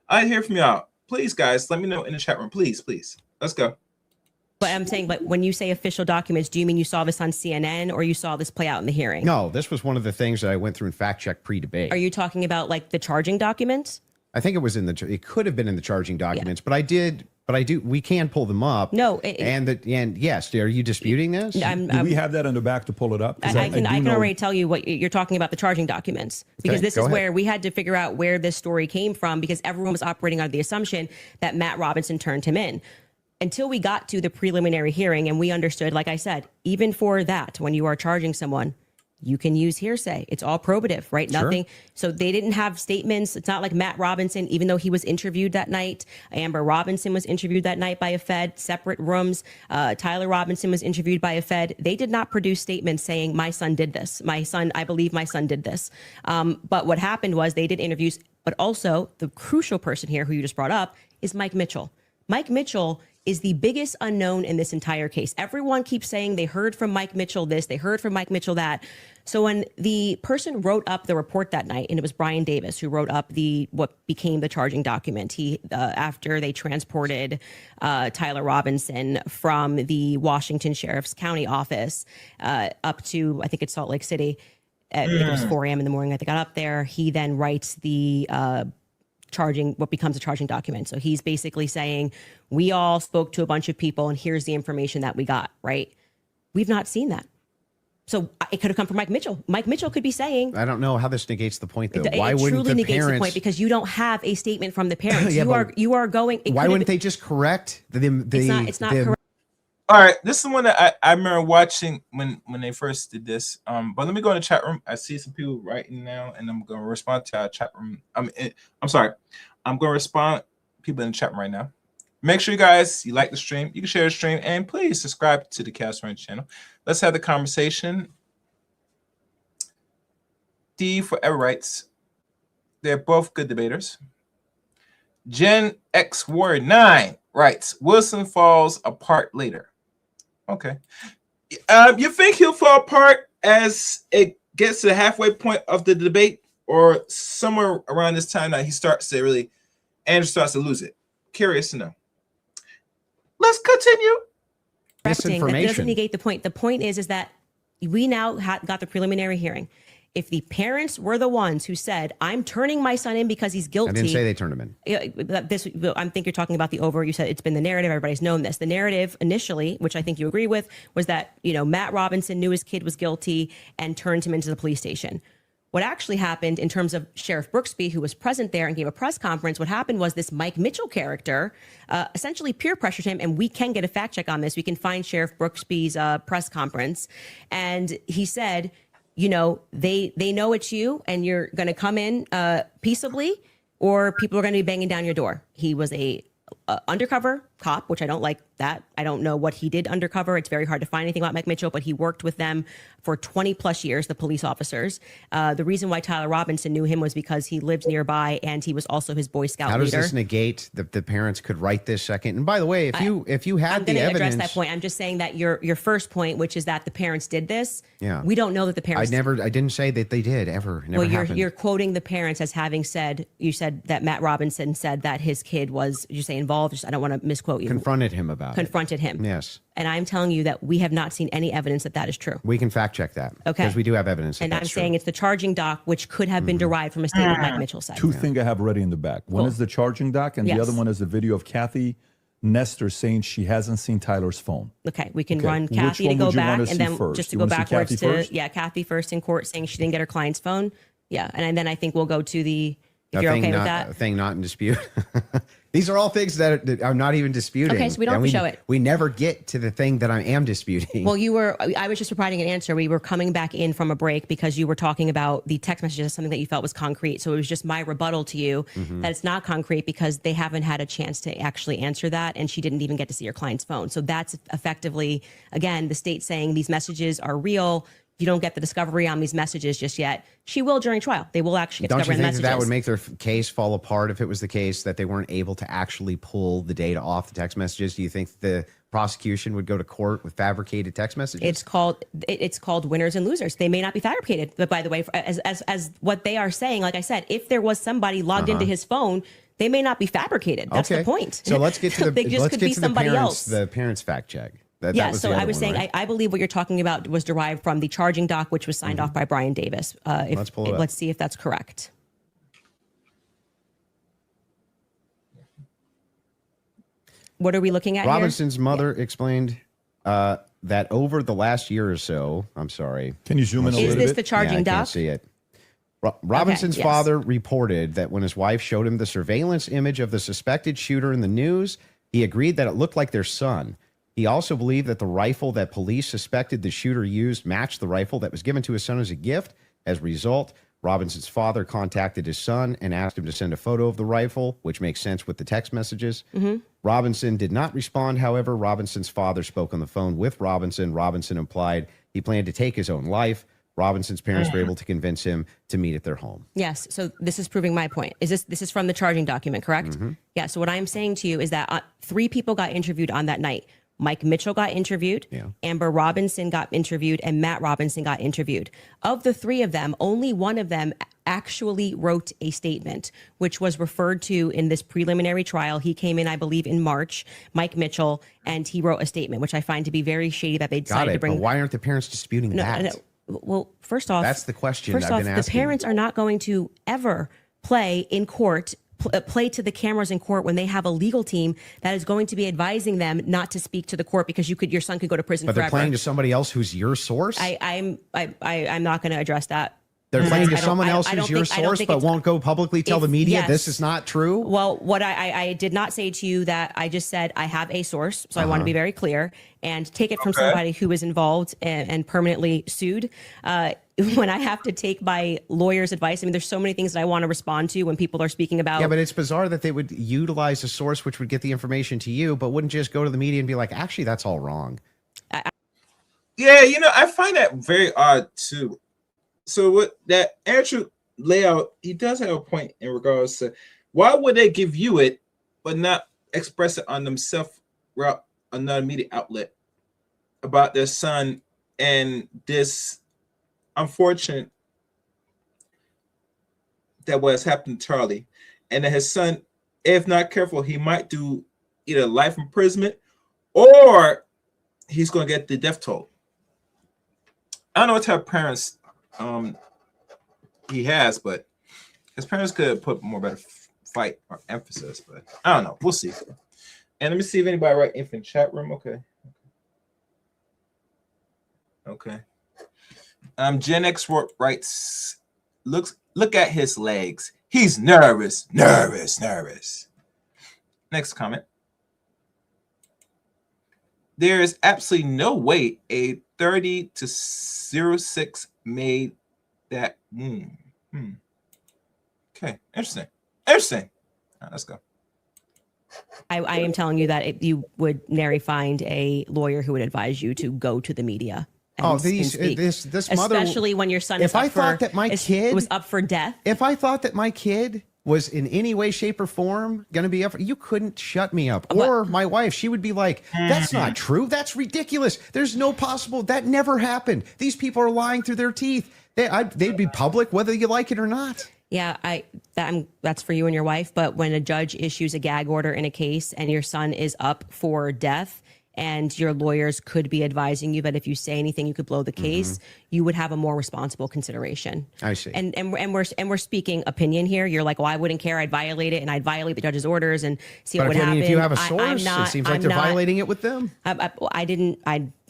I hear from y'all. Please, guys, let me know in the chat room. Please. Let's go. But I'm saying, but when you say official documents, do you mean you saw this on CNN or you saw this play out in the hearing? No, this was one of the things that I went through and fact check pre-debate. Are you talking about like the charging documents? I think it was it could have been in the charging documents, but we can pull them up. No, and yes, are you disputing this? Do we have that on the back to pull it up? 'Cause I do can know- already tell you what you're talking about, the charging documents, because this go is ahead. where we had to figure out where this story came from, because everyone was operating under the assumption that Matt Robinson turned him in. Until we got to the preliminary hearing and we understood, like I said, even for that, when you are charging someone, you can use hearsay. It's all probative, right? Sure. Nothing. So they didn't have statements. It's not like Matt Robinson, even though he was interviewed that night. Amber Robinson was interviewed that night by a Fed, separate rooms. Tyler Robinson was interviewed by a Fed. They did not produce statements saying, my son did this. I believe my son did this. But what happened was they did interviews, but also the crucial person here who you just brought up is Mike Mitchell. Mike Mitchell is the biggest unknown in this entire case. Everyone keeps saying they heard from Mike Mitchell this, they heard from Mike Mitchell that. So when the person wrote up the report that night, and it was Brian Davis who wrote up what became the charging document, he after they transported Tyler Robinson from the Washington Sheriff's County office up to, I think it's Salt Lake City. I think it was 4 a.m. in the morning that they got up there. He then writes the what becomes a charging document. So he's basically saying, we all spoke to a bunch of people and here's the information that we got, right? We've not seen that. So it could have come from Mike Mitchell. Mike Mitchell could be saying, I don't know how this negates the point, though. it Why wouldn't truly the negates parents? the point, because you don't have a statement from the parents. Yeah, you are going. Why wouldn't they just correct It's not correct. All right, this is one that I remember watching when they first did this. But let me go in the chat room. I see some people writing now, and I'm going to respond to our chat room. I'm sorry. I'm going to respond to people in the chat room right now. Make sure you guys, you like the stream, you can share the stream, and please subscribe to the Chaos Range channel. Let's have the conversation. D Forever writes, they're both good debaters. Gen X Warrior 9 writes, Wilson falls apart later. Okay. You think he'll fall apart as it gets to the halfway point of the debate, or somewhere around this time that he starts to really, Andrew starts to lose it? Curious to know. Let's continue. That doesn't Misinformation. negate the point. The point is that we now got the preliminary hearing. If the parents were the ones who said, I'm turning my son in because he's guilty. I didn't say they turned him in. I think you're talking about the over. You said it's been the narrative. Everybody's known this. The narrative initially, which I think you agree with, was that, Matt Robinson knew his kid was guilty and turned him into the police station. What actually happened in terms of Sheriff Brooksby, who was present there and gave a press conference, what happened was this Mike Mitchell character essentially peer pressured him, and we can get a fact check on this. We can find Sheriff Brooksby's press conference. And he said, they know it's you and you're going to come in peaceably, or people are going to be banging down your door. He was a undercover cop, which I don't like that. I don't know what he did undercover. It's very hard to find anything about Mike Mitchell, but he worked with them for 20 plus years, the police officers. The reason why Tyler Robinson knew him was because he lived nearby and he was also his Boy Scout How leader. does this negate the parents could write this second? And by the way, if you had I'm the going to evidence, address that point. I'm just saying that your first point, which is that the parents did this. Yeah. We don't know that the parents. I didn't say that they did ever. It never happened. You're quoting the parents as having said. You said that Matt Robinson said that his kid was. You say involved. I don't want to misquote you. Confronted him about it. Confronted him. Yes. And I'm telling you that we have not seen any evidence that that is true. We can fact check that. Okay. Because we do have evidence. And I'm saying it's the charging doc, which could have been derived from a statement Mike Mitchell said. Two things I have ready in the back. One Cool. is the charging doc, and the Yes. other one is a video of Kathy Nestor saying she hasn't seen Tyler's phone. Okay, we can Okay. run Which Kathy to one go would you back, wanna and see then first? just to You go wanna see backwards Kathy to first? Kathy first in court saying she didn't get her client's phone. Yeah, and then I think we'll go to the. If you're okay with that. Thing not in dispute. These are all things that I'm not even disputing. Okay, so we don't And have to show it. We never get to the thing that I am disputing. Well, I was just providing an answer. We were coming back in from a break because you were talking about the text messages as something that you felt was concrete. So it was just my rebuttal to you that it's not concrete because they haven't had a chance to actually answer that. And she didn't even get to see her client's phone. So that's effectively, again, the state saying these messages are real. You don't get the discovery on these messages just yet. She will during trial. They will actually get Don't you discovery on think the that messages. would make their case fall apart if it was the case that they weren't able to actually pull the data off the text messages? Do you think the prosecution would go to court with fabricated text messages? It's called winners and losers. They may not be fabricated, but by the way, as what they are saying, like I said, if there was somebody logged into his phone, they may not be fabricated. That's the point. So let's get to the they just let's could get be to somebody the else. parents fact check. Yeah, so I was saying, I believe what you're talking about was derived from the charging doc, which was signed off by Brian Davis. Let's pull it up. Let's see if that's correct. What are we looking at Robinson's mother explained that over the last year or so, I'm sorry. Can you zoom in a here? little Is this bit? the charging I doc? can't see it. Robinson's yes. father reported that when his wife showed him the surveillance image of the suspected shooter in the news, he agreed that it looked like their son. He also believed that the rifle that police suspected the shooter used matched the rifle that was given to his son as a gift. As a result, Robinson's father contacted his son and asked him to send a photo of the rifle, which makes sense with the text messages. Robinson did not respond. However, Robinson's father spoke on the phone with Robinson. Robinson implied he planned to take his own life. Robinson's parents were able to convince him to meet at their home. Yes. So this is proving my point. This is from the charging document, correct? Yeah. So what I'm saying to you is that 3 people got interviewed on that night. Mike Mitchell got interviewed, Amber Robinson got interviewed, and Matt Robinson got interviewed. Of the 3 of them, only one of them actually wrote a statement, which was referred to in this preliminary trial. He came in, I believe, in March, Mike Mitchell, and he wrote a statement, which I find to be very shady that they decided to bring. But why aren't the parents disputing that? No. Well, first off, That's the question First I've off, been the asking. parents are not going to ever play in court. Play to the cameras in court when they have a legal team that is going to be advising them not to speak to the court because your son could go to prison But they're forever. playing to somebody else who's your source? I'm not going to address that. They're playing to I don't- someone else I don't who's your think- I don't source think but it's- won't go publicly tell the media yes. this is not true? Well, what I did not say to you that I just said I have a source, so I want to be very clear and take it from somebody who is involved and permanently sued. When I have to take my lawyer's advice, I mean, there's so many things that I want to respond to when people are speaking about. Yeah, but it's bizarre that they would utilize a source which would get the information to you, but wouldn't just go to the media and be like, actually, that's all wrong. Yeah, I find that very odd too. So what that Andrew layout, he does have a point in regards to why would they give you it but not express it on themselves throughout another media outlet about their son and this unfortunate that was happened to Charlie, and that his son, if not careful, he might do either life imprisonment or he's going to get the death toll. I don't know what type of parents he has, but his parents could put more better fight or emphasis, but I don't know. We'll see. And let me see if anybody write in the chat room. Okay. Gen X writes, look at his legs. He's nervous. Next comment. There is absolutely no way a 30-06 made that. Okay, interesting. All right, let's go. I am telling you that you would nary find a lawyer who would advise you to go to the media. and speak. This mother, especially when your son if is I up thought for, that my is- kid was up for death. If I thought that my kid was in any way, shape, or form going to be up, you couldn't shut me up. Or my wife, she would be like, that's not true. That's ridiculous. There's no possible. That never happened. These people are lying through their teeth. They'd be public whether you like it or not. Yeah, that's for you and your wife. But when a judge issues a gag order in a case and your son is up for death, and your lawyers could be advising you that if you say anything, you could blow the case, you would have a more responsible consideration. I see. And we're speaking opinion here. You're like, well, I wouldn't care. I'd violate it, and I'd violate the judge's orders and see what would happen. If you have a source, it seems like they're violating it with them.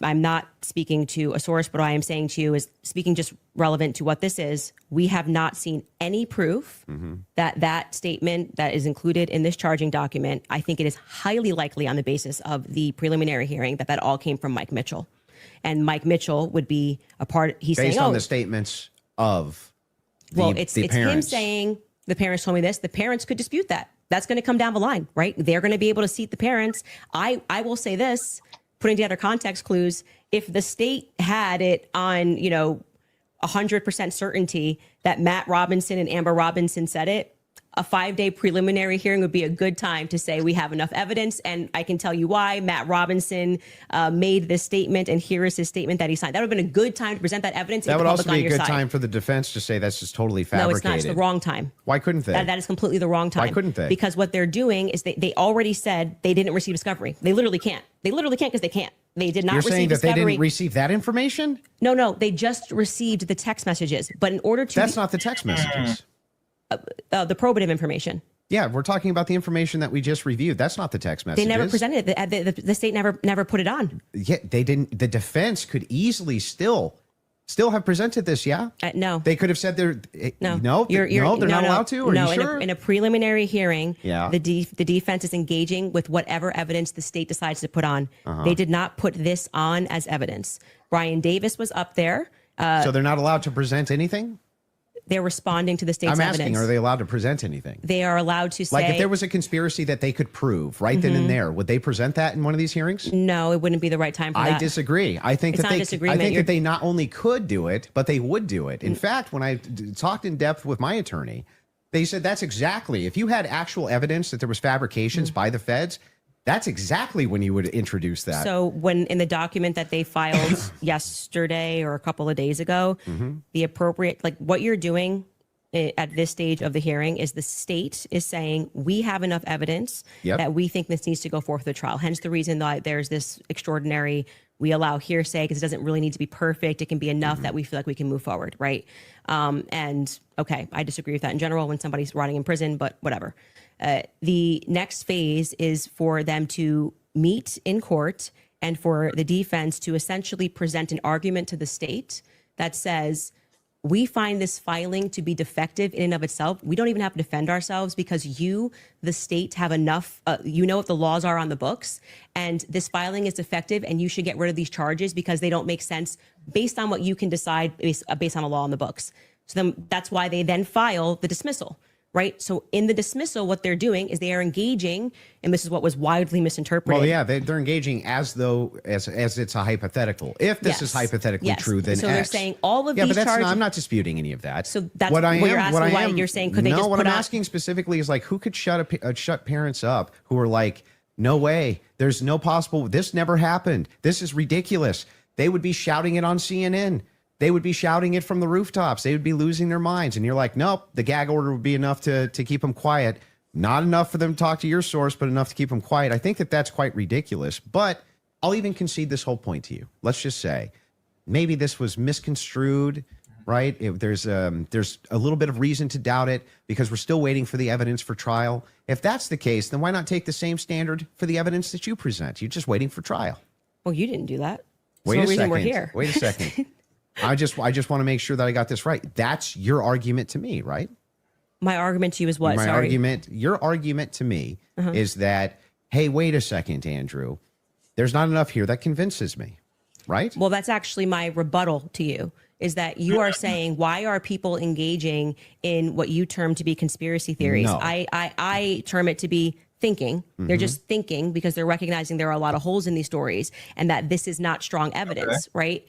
I'm not speaking to a source, but what I am saying to you is speaking just relevant to what this is. We have not seen any proof that statement that is included in this charging document. I think it is highly likely on the basis of the preliminary hearing that all came from Mike Mitchell. And Mike Mitchell would be a part. He's based saying, on the statements of it's him saying the parents told me this. The parents could dispute that. That's going to come down the line, right? They're going to be able to seat the parents. I will say this, putting together context clues. If the state had it on, 100% certainty that Matt Robinson and Amber Robinson said it, a 5-day preliminary hearing would be a good time to say we have enough evidence. And I can tell you why Matt Robinson made this statement, and here is his statement that he signed. That would have been a good time to present that evidence. That would also be a good time for the defense to say that's just totally fabricated. No, it's not. It's the wrong time. Why couldn't they? That is completely the wrong time. Why couldn't they? Because what they're doing is they already said they didn't receive discovery. They literally can't. They literally can't because they can't. They did not You're receive saying that discovery. they didn't receive that information? No, they just received the text messages. But in order to That's not the text messages. the probative information. Yeah, we're talking about the information that we just reviewed. That's not the text messages. They never presented it. The state never put it on. Yeah, they didn't. The defense could easily still have presented this. Yeah. No. They could have said they're No, no, they're not allowed to. Are no, you sure? in a preliminary hearing, Yeah. the defense is engaging with whatever evidence the state decides to put on. Uh-huh. They did not put this on as evidence. Brian Davis was up there. So they're not allowed to present anything? They're responding to the state's I'm asking, evidence. are they allowed to present anything? They are allowed to say, Like if there was a conspiracy that they could prove right then and there, would they present that in one of these hearings? no, it wouldn't be the right time for that. I disagree. I think It's that not they disagreement. I think You're- that they not only could do it, but they would do it. In fact, when I talked in depth with my attorney, they said that's exactly, if you had actual evidence that there was fabrications by the feds, that's exactly when you would introduce that. So when in the document that they filed yesterday or a couple of days ago, the appropriate, like what you're doing at this stage of the hearing is the state is saying we have enough evidence Yep. that we think this needs to go forth to the trial. Hence the reason that there's this extraordinary, we allow hearsay because it doesn't really need to be perfect. It can be enough that we feel like we can move forward, right? And okay, I disagree with that in general when somebody's rotting in prison, but whatever. The next phase is for them to meet in court and for the defense to essentially present an argument to the state that says, we find this filing to be defective in and of itself. We don't even have to defend ourselves because you, the state, have enough, you know what the laws are on the books, and this filing is defective and you should get rid of these charges because they don't make sense based on what you can decide based on a law on the books. So then that's why they then file the dismissal, right? So in the dismissal, what they're doing is they are engaging, and this is what was widely misinterpreted. well, yeah, they're engaging as though as it's a hypothetical. If this is Yes. hypothetically Yes. true, then So they're X. saying all of yeah, these but charges. I'm not disputing any of that. So that's what you're asking why you're saying, could they no, just what put I'm out- asking specifically is like, who could shut parents up who are like, no way, there's no possible, this never happened, this is ridiculous. They would be shouting it on CNN. They would be shouting it from the rooftops. They would be losing their minds. And you're like, nope, the gag order would be enough to keep them quiet. Not enough for them to talk to your source, but enough to keep them quiet. I think that that's quite ridiculous. But I'll even concede this whole point to you. Let's just say maybe this was misconstrued, right? There's a little bit of reason to doubt it because we're still waiting for the evidence for trial. If that's the case, then why not take the same standard for the evidence that you present? You're just waiting for trial. Well, you didn't do that. Wait That's a the reason second. we're here. Wait a second. I just want to make sure that I got this right. That's your argument to me, right? My argument to you is what? My Sorry. argument, your argument to me is that, hey, wait a second, Andrew. There's not enough here that convinces me, right? Well, that's actually my rebuttal to you is that you are saying, why are people engaging in what you term to be conspiracy theories? No. I term it to be thinking. They're just thinking because they're recognizing there are a lot of holes in these stories and that this is not strong evidence, right?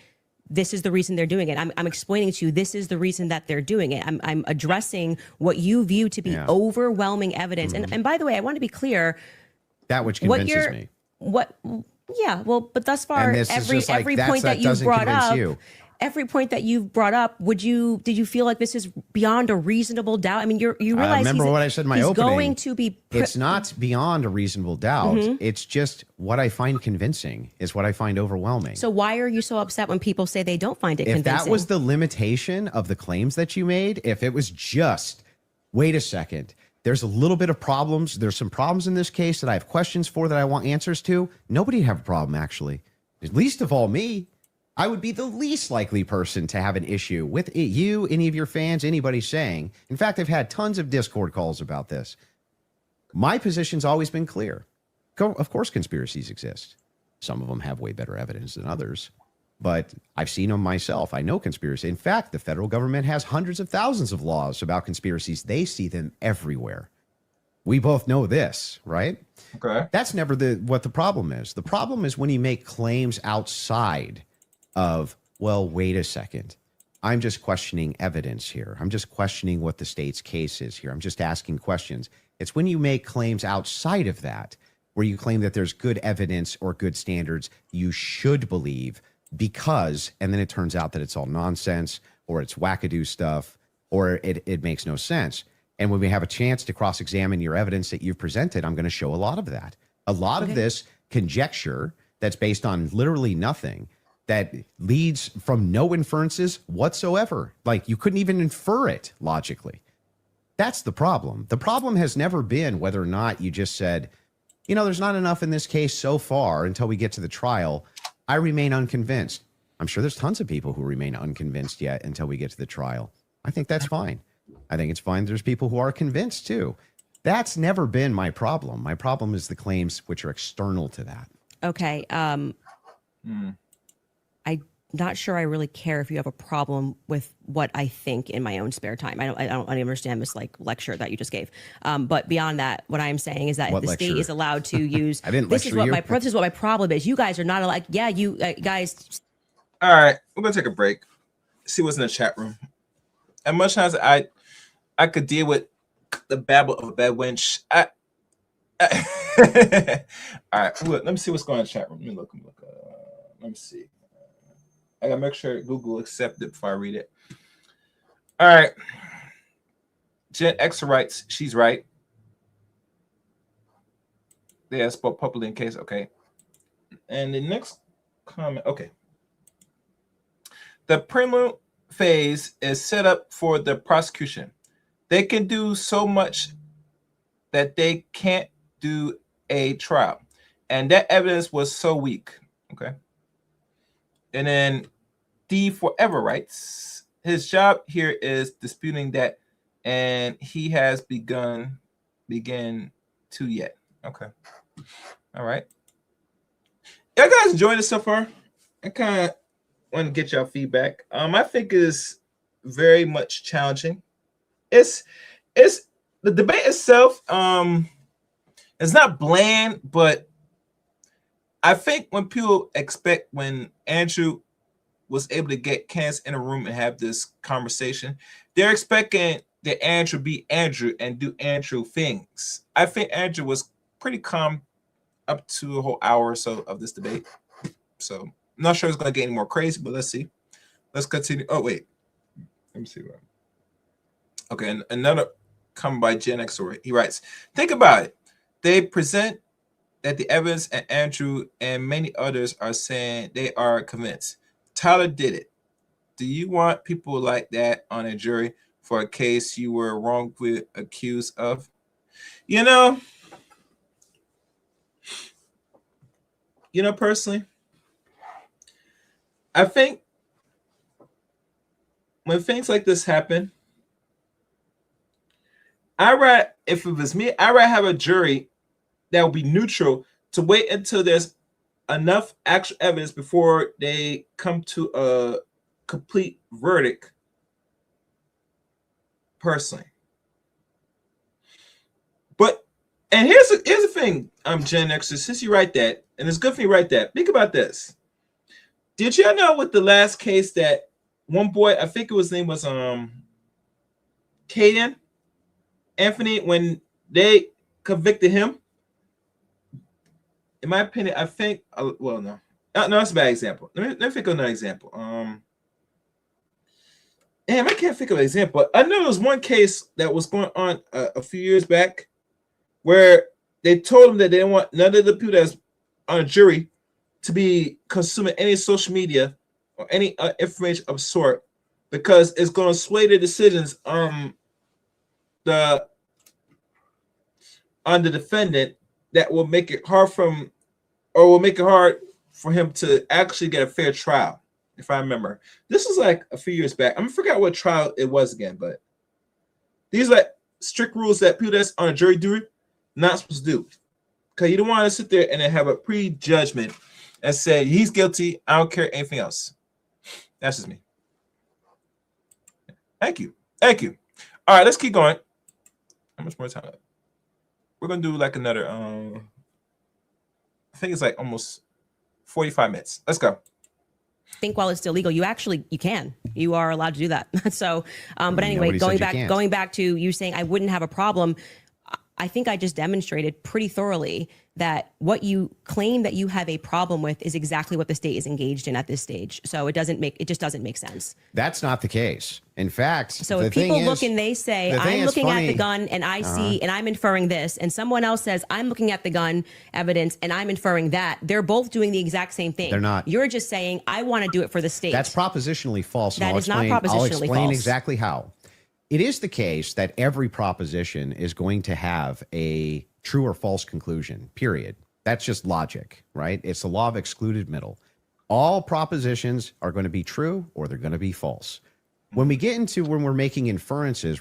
This is the reason they're doing it. I'm explaining to you, this is the reason that they're doing it. I'm addressing what you view to be Yeah. overwhelming evidence. And by the way, I want to be clear, That which what convinces you're, me. yeah, well, but thus far, And this is just like, every that's- point that that you've doesn't brought convince up, you. every point that you've brought up, did you feel like this is beyond a reasonable doubt? I mean, you realize remember he's, what I said in my he's opening. going to be. It's not beyond a reasonable doubt. Mm-hmm. It's just what I find convincing is what I find overwhelming. So why are you so upset when people say they don't find it If convincing? that was the limitation of the claims that you made, if it was just, wait a second, there's a little bit of problems. There's some problems in this case that I have questions for that I want answers to. Nobody'd have a problem, actually. At least of all me. I would be the least likely person to have an issue with it, you, any of your fans, anybody saying. In fact, I've had tons of Discord calls about this. My position's always been clear. Of course, conspiracies exist. Some of them have way better evidence than others, but I've seen them myself. I know conspiracy. In fact, the federal government has hundreds of thousands of laws about conspiracies. They see them everywhere. We both know this, right? Okay. That's never what the problem is. The problem is when you make claims outside of, well, wait a second. I'm just questioning evidence here. I'm just questioning what the state's case is here. I'm just asking questions. It's when you make claims outside of that, where you claim that there's good evidence or good standards you should believe because, and then it turns out that it's all nonsense or it's wackadoo stuff or it makes no sense. And when we have a chance to cross-examine your evidence that you've presented, I'm going to show a lot of that. A lot of this conjecture that's based on literally nothing, that leads from no inferences whatsoever. Like you couldn't even infer it logically. That's the problem. The problem has never been whether or not you just said, there's not enough in this case so far until we get to the trial. I remain unconvinced. I'm sure there's tons of people who remain unconvinced yet until we get to the trial. I think that's fine. I think it's fine. There's people who are convinced too. That's never been my problem. My problem is the claims which are external to that. Okay. I'm not sure I really care if you have a problem with what I think in my own spare time. I don't understand this lecture that you just gave. But beyond that, what I'm saying is that What if the lecture? state is allowed to use, I didn't this is lecture what you. this is what my problem is. You guys are not allowed. Yeah, you guys. All right, we're gonna take a break. See what's in the chat room. And much as I could deal with the babble of a bad wench. All right, let me see what's going on in the chat room. Let me look. Let me see. I gotta make sure Google accepts it before I read it. All right. Jen X writes, she's right. They have spoke publicly in case. Okay. And the next comment. Okay. The preliminary phase is set up for the prosecution. They can do so much that they can't do a trial. And that evidence was so weak. Okay. And then D Forever writes, his job here is disputing that, and he has begin to yet. Okay. All right. Y'all guys enjoying this so far? I kind of want to get y'all feedback. I think it's very much challenging. It's the debate itself. It's not bland, but I think when people expect when Andrew was able to get Candace in a room and have this conversation, they're expecting that Andrew be Andrew and do Andrew things. I think Andrew was pretty calm up to a whole hour or so of this debate. So I'm not sure it's going to get any more crazy, but let's see. Let's continue. Oh, wait. Let me see. Okay, and another comment by Gen X. He writes, think about it. They present that the evidence, and Andrew and many others are saying they are convinced. Tyler did it. Do you want people like that on a jury for a case you were wrongfully accused of? Personally, I think when things like this happen, if it was me, I'd rather have a jury that will be neutral to wait until there's enough actual evidence before they come to a complete verdict. Personally, and here's the thing, Gen Xers, since you write that, and it's good for you to write that. Think about this. Did y'all know with the last case that one boy, I think his name was Caden Anthony, when they convicted him? In my opinion, I think, no, that's a bad example. Let me think of another example. Damn, I can't think of an example. I know there was one case that was going on a few years back where they told them that they didn't want none of the people that's on a jury to be consuming any social media or any information of sort because it's going to sway the decisions on the defendant that will make it hard for him to actually get a fair trial. If I remember, this was like a few years back. I forgot what trial it was again, but these are like strict rules that people that's on a jury do not supposed to do. Because you don't want to sit there and then have a prejudgment and say he's guilty. I don't care anything else. That's just me. Thank you. All right, let's keep going. How much more time? We're gonna do like another. I think it's like almost 45 minutes. Let's go. Think while it's still legal, you are allowed to do that. So, but anyway, Nobody going back to you saying I wouldn't have a problem. I think I just demonstrated pretty thoroughly that what you claim that you have a problem with is exactly what the state is engaged in at this stage. So it just doesn't make sense. That's not the case. In fact, so if people look and they say, I'm looking at the gun and I see and I'm inferring this, and someone else says, I'm looking at the gun evidence and I'm inferring that, they're both doing the exact same thing. They're not. You're just saying, I want to do it for the state. That's propositionally false. That is not I'll propositionally explain false. exactly how. it is the case that every proposition is going to have a true or false conclusion, period. That's just logic, right? It's the law of excluded middle. All propositions are going to be true or they're going to be false. When we get into when we're making inferences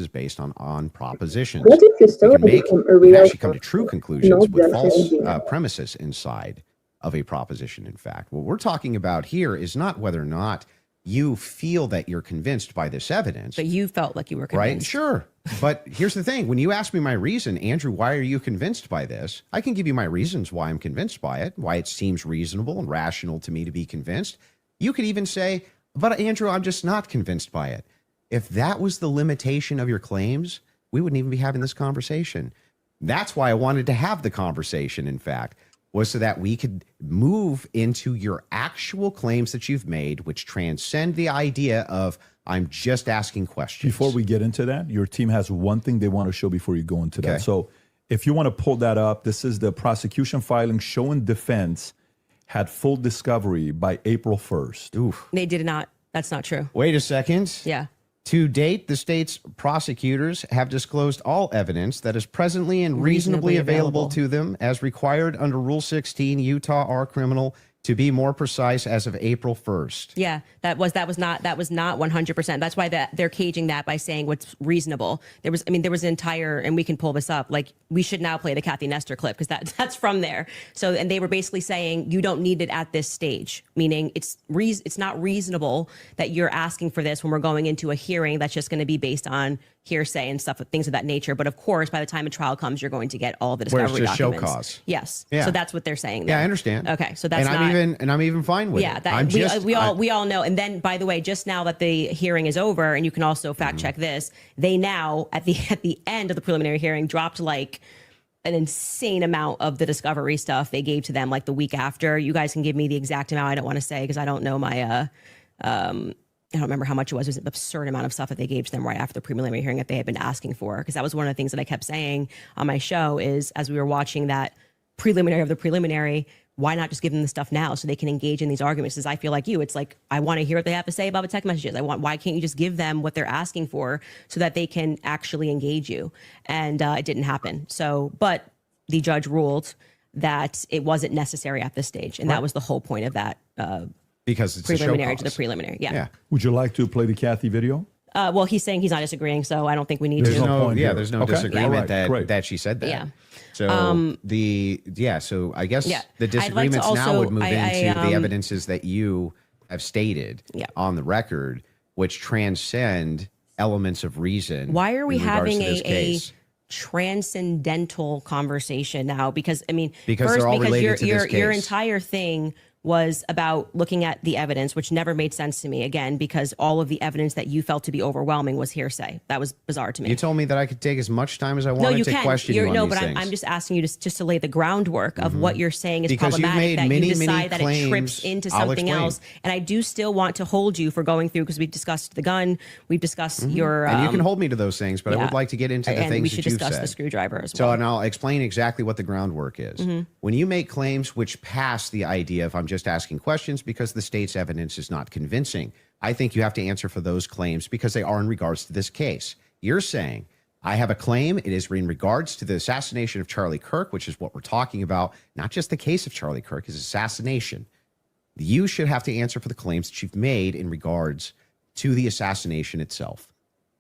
based on propositions. What if the story You become a can real actually come to true conclusions not with just false an idea? premises inside of a proposition. In fact, what we're talking about here is not whether or not you feel that you're convinced by this evidence. But you felt like you were Right? convinced. Sure. But here's the thing. When you ask me my reason, Andrew, why are you convinced by this? I can give you my reasons why I'm convinced by it, why it seems reasonable and rational to me to be convinced. You could even say, but Andrew, I'm just not convinced by it. If that was the limitation of your claims, we wouldn't even be having this conversation. That's why I wanted to have the conversation, in fact, was so that we could move into your actual claims that you've made, which transcend the idea of I'm just asking questions. Before we get into that, your team has one thing they want to show before you go into Okay. that. So if you want to pull that up, this is the prosecution filing showing defense had full discovery by April 1st. Oof. They did not. That's not true. Wait a second. Yeah. To date, the state's prosecutors have disclosed all evidence that is presently and reasonably available to them as required under Rule 16 Utah R Criminal, to be more precise, as of April 1st. Yeah, that was not 100%. That's why they're caging that by saying what's reasonable. There was an entire, and we can pull this up. Like, we should now play the Kathy Nestor clip because that's from there. So, and they were basically saying you don't need it at this stage, meaning it's not reasonable that you're asking for this when we're going into a hearing that's just going to be based on hearsay and stuff, things of that nature. But of course, by the time a trial comes, you're going to get all the Where discovery it's just show documents. cause. Yes. Yeah. So that's what they're saying. Yeah, there. I understand. Okay, so that's and I'm even fine with yeah, it. that we all know. And then, by the way, just now that the hearing is over, and you can also fact check this, they now at the end of the preliminary hearing dropped like an insane amount of the discovery stuff they gave to them like the week after. You guys can give me the exact amount. I don't want to say because I don't know my I don't remember how much it was. It was an absurd amount of stuff that they gave to them right after the preliminary hearing that they had been asking for. Because that was one of the things that I kept saying on my show is as we were watching that preliminary of the preliminary, why not just give them the stuff now so they can engage in these arguments? Because I feel like you, it's like, I want to hear what they have to say about the text messages. Why can't you just give them what they're asking for so that they can actually engage you? And it didn't happen. So, but the judge ruled that it wasn't necessary at this stage. And that was the whole point of that because it's a show preliminary to the cause. preliminary. Yeah. Yeah. Would you like to play the Kathy video? Well, he's saying he's not disagreeing, so I don't think we need There's to. no point here. There's no Okay. disagreement All right, great. that she said that. Yeah. So so I guess Yeah. the I'd like to disagreements now also- would move into the I evidences that you have stated Yeah. on the record, which transcend elements of reason. Why are we in regards having to this a case. transcendental conversation now? Because I mean, Because first, they're all because related to this your case. entire thing was about looking at the evidence, which never made sense to me. Again, because all of the evidence that you felt to be overwhelming was hearsay. That was bizarre to me. You told me that I could take as much time as I No, wanted you to can. question you on No, these but things. I'm just asking you just to lay the groundwork of what you're saying is Because you've problematic. made That many, you many decide that it trips claims. into I'll something explain. else, and I do still want to hold you for going through because we've discussed the gun, we've discussed your. And you can hold me to those things, but I yeah. would like to get into the and things we should that you've discuss said. the screwdriver as So, well. and I'll explain exactly what the groundwork is. When you make claims which pass the idea of I'm just asking questions because the state's evidence is not convincing, I think you have to answer for those claims because they are in regards to this case. You're saying, I have a claim. It is in regards to the assassination of Charlie Kirk, which is what we're talking about, not just the case of Charlie Kirk, his assassination. You should have to answer for the claims that you've made in regards to the assassination itself.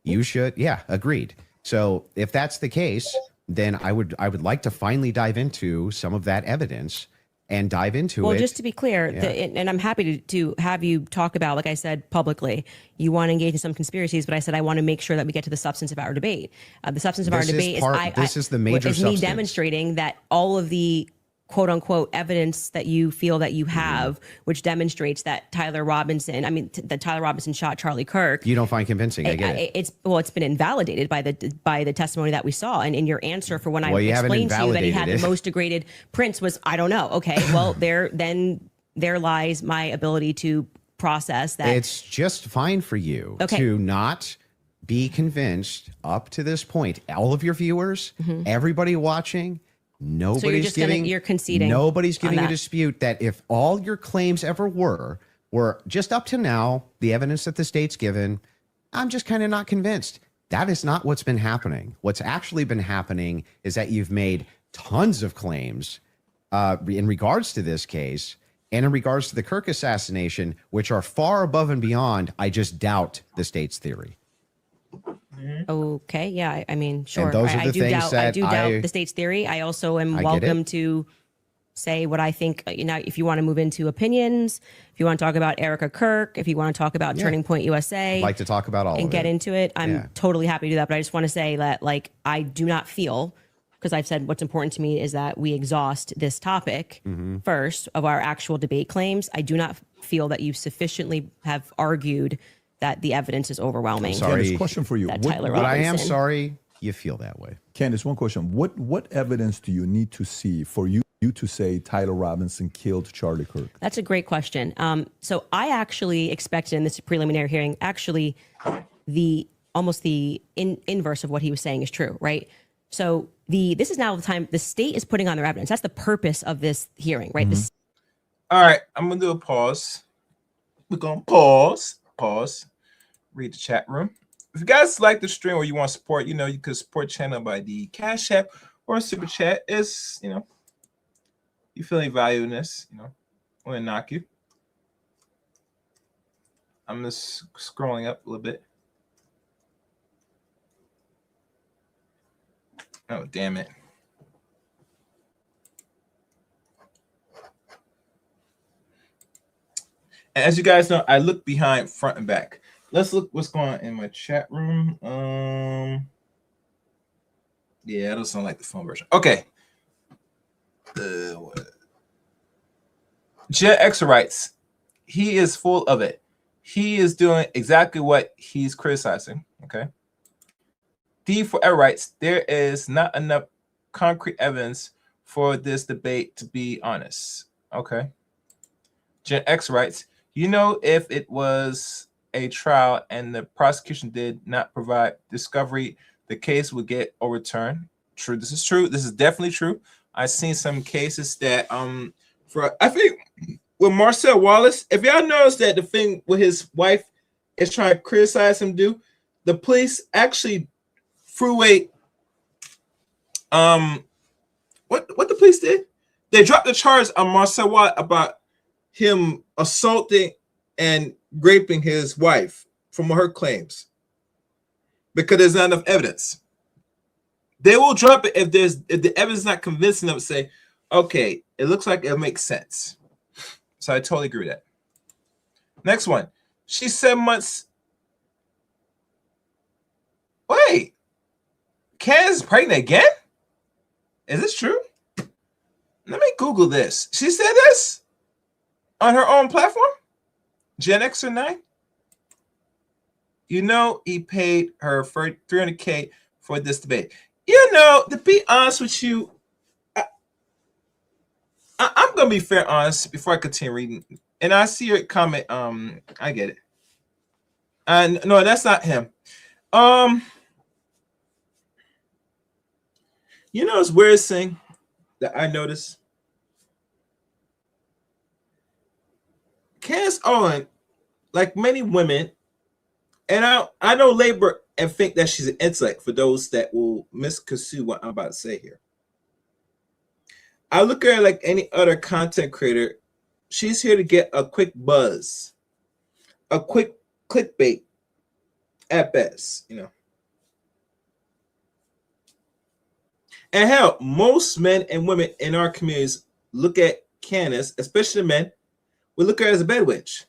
You should, yeah, agreed. So if that's the case, then I would like to finally dive into some of that evidence and dive into Well, it. just to be clear, and I'm happy to have you talk about, like I said publicly, you want to engage in some conspiracies, but I said I want to make sure that we get to the substance of our debate. The substance of our This is debate this is the major is me substance. demonstrating that all of the quote unquote evidence that you feel that you have, which demonstrates that Tyler Robinson shot Charlie Kirk. You don't find convincing. I get it. It's been invalidated by the testimony that we saw, and in your answer for when I Well, you haven't explained to you that he had invalidated the it. most degraded prints was I don't know. Okay, well there lies my ability to process that. It's just fine for you Okay. to not be convinced up to this point. All of your viewers, everybody watching, nobody's just gonna- you're conceding Nobody's on giving a that. dispute that if all your claims ever were just up to now, the evidence that the state's given, I'm just kind of not convinced. That is not what's been happening. What's actually been happening is that you've made tons of claims in regards to this case and in regards to the Kirk assassination, which are far above and beyond, I just doubt, the state's theory. Okay, yeah, I mean, sure. And those are the things I that do doubt the state's theory. I also am I get welcome it. to say what I think. You know, if you want to move into opinions, if you want to talk about Erica Kirk, if you want to talk about Turning Point USA, I'd like to talk about all and of get it. into it, I'm Yeah. totally happy to do that. But I just want to say that, like, I do not feel, because I've said what's important to me is that we exhaust this topic first of our actual debate claims. I do not feel that you sufficiently have argued that the evidence is overwhelming. sorry. Candace, question for you. That What, Tyler But I am Robinson. sorry you feel that way. Candace, one question. What evidence do you need to see for you to say Tyler Robinson killed Charlie Kirk? That's a great question. So I actually expected in this preliminary hearing, actually, the inverse of what he was saying is true, right? So this is now the time the state is putting on their evidence. That's the purpose of this hearing, right? All right, I'm gonna do a pause. We're gonna pause. Read the chat room. If you guys like the stream or you want to support, you can support the channel by the Cash App or Super Chat. Is you feel any value in this, I want to knock you. I'm just scrolling up a little bit. Oh, damn it. And as you guys know, I look behind front and back. Let's look what's going on in my chat room. Yeah, that doesn't sound like the phone version. Okay. Jet X writes, he is full of it. He is doing exactly what he's criticizing. Okay. D4L writes, there is not enough concrete evidence for this debate to be honest. Okay. Jet X writes, if it was a trial and the prosecution did not provide discovery, the case would get overturned. True. This is true. This is definitely true. I've seen some cases that I think with Marcel Wallace, if y'all notice that the thing with his wife is trying to criticize him the police actually threw away what the police did? They dropped the charge on Marcel Wallace about him assaulting and raping his wife from her claims because there's not enough evidence. They will drop it if the evidence is not convincing them to say, okay, it looks like it makes sense. So I totally agree with that. Next one. She's 7 months. Wait. Candace is pregnant again? Is this true? Let me Google this. She said this on her own platform? Gen Xer 9? He paid her for $300K for this debate. To be honest with you, I'm going to be fair honest before I continue reading. And I see your comment. I get it. And no, that's not him. It's weird thing that I noticed. Candace Owens, like many women, and I don't labor and think that she's an intellect for those that will misconstrue what I'm about to say here. I look at her like any other content creator. She's here to get a quick buzz, a quick clickbait at best, And hell, most men and women in our communities look at Candace, especially men, we look at her as a bed witch.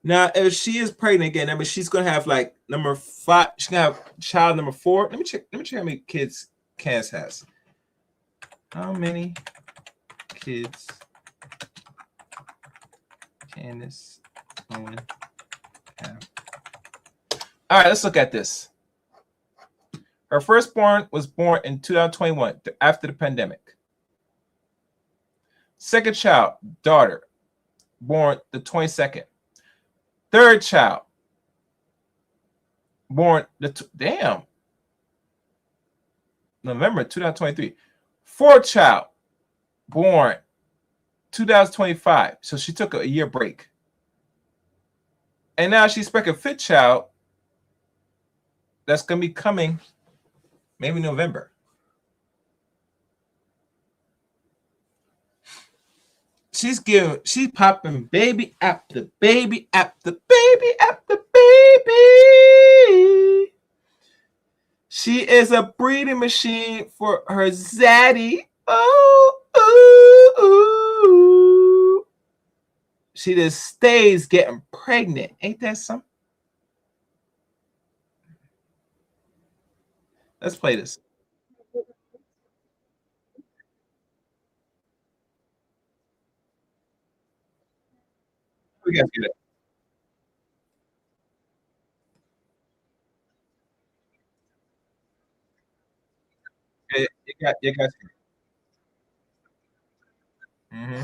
Now, if she is pregnant again, I mean, she's gonna have like number 5. She's gonna have child number 4. Let me check how many kids Candace has. How many kids Candace Owens have? All right, let's look at this. Her firstborn was born in 2021, after the pandemic. Second child, daughter, born the 22nd. Third child, born November 2023. Fourth child, born 2025. So she took a year break. And now she's expecting a fifth child that's gonna be coming maybe November. She's popping baby after baby after baby after baby. She is a breeding machine for her zaddy. Oh, ooh, ooh. She just stays getting pregnant. Ain't that something? Let's play this. We got to get it. You got. Mm-hmm.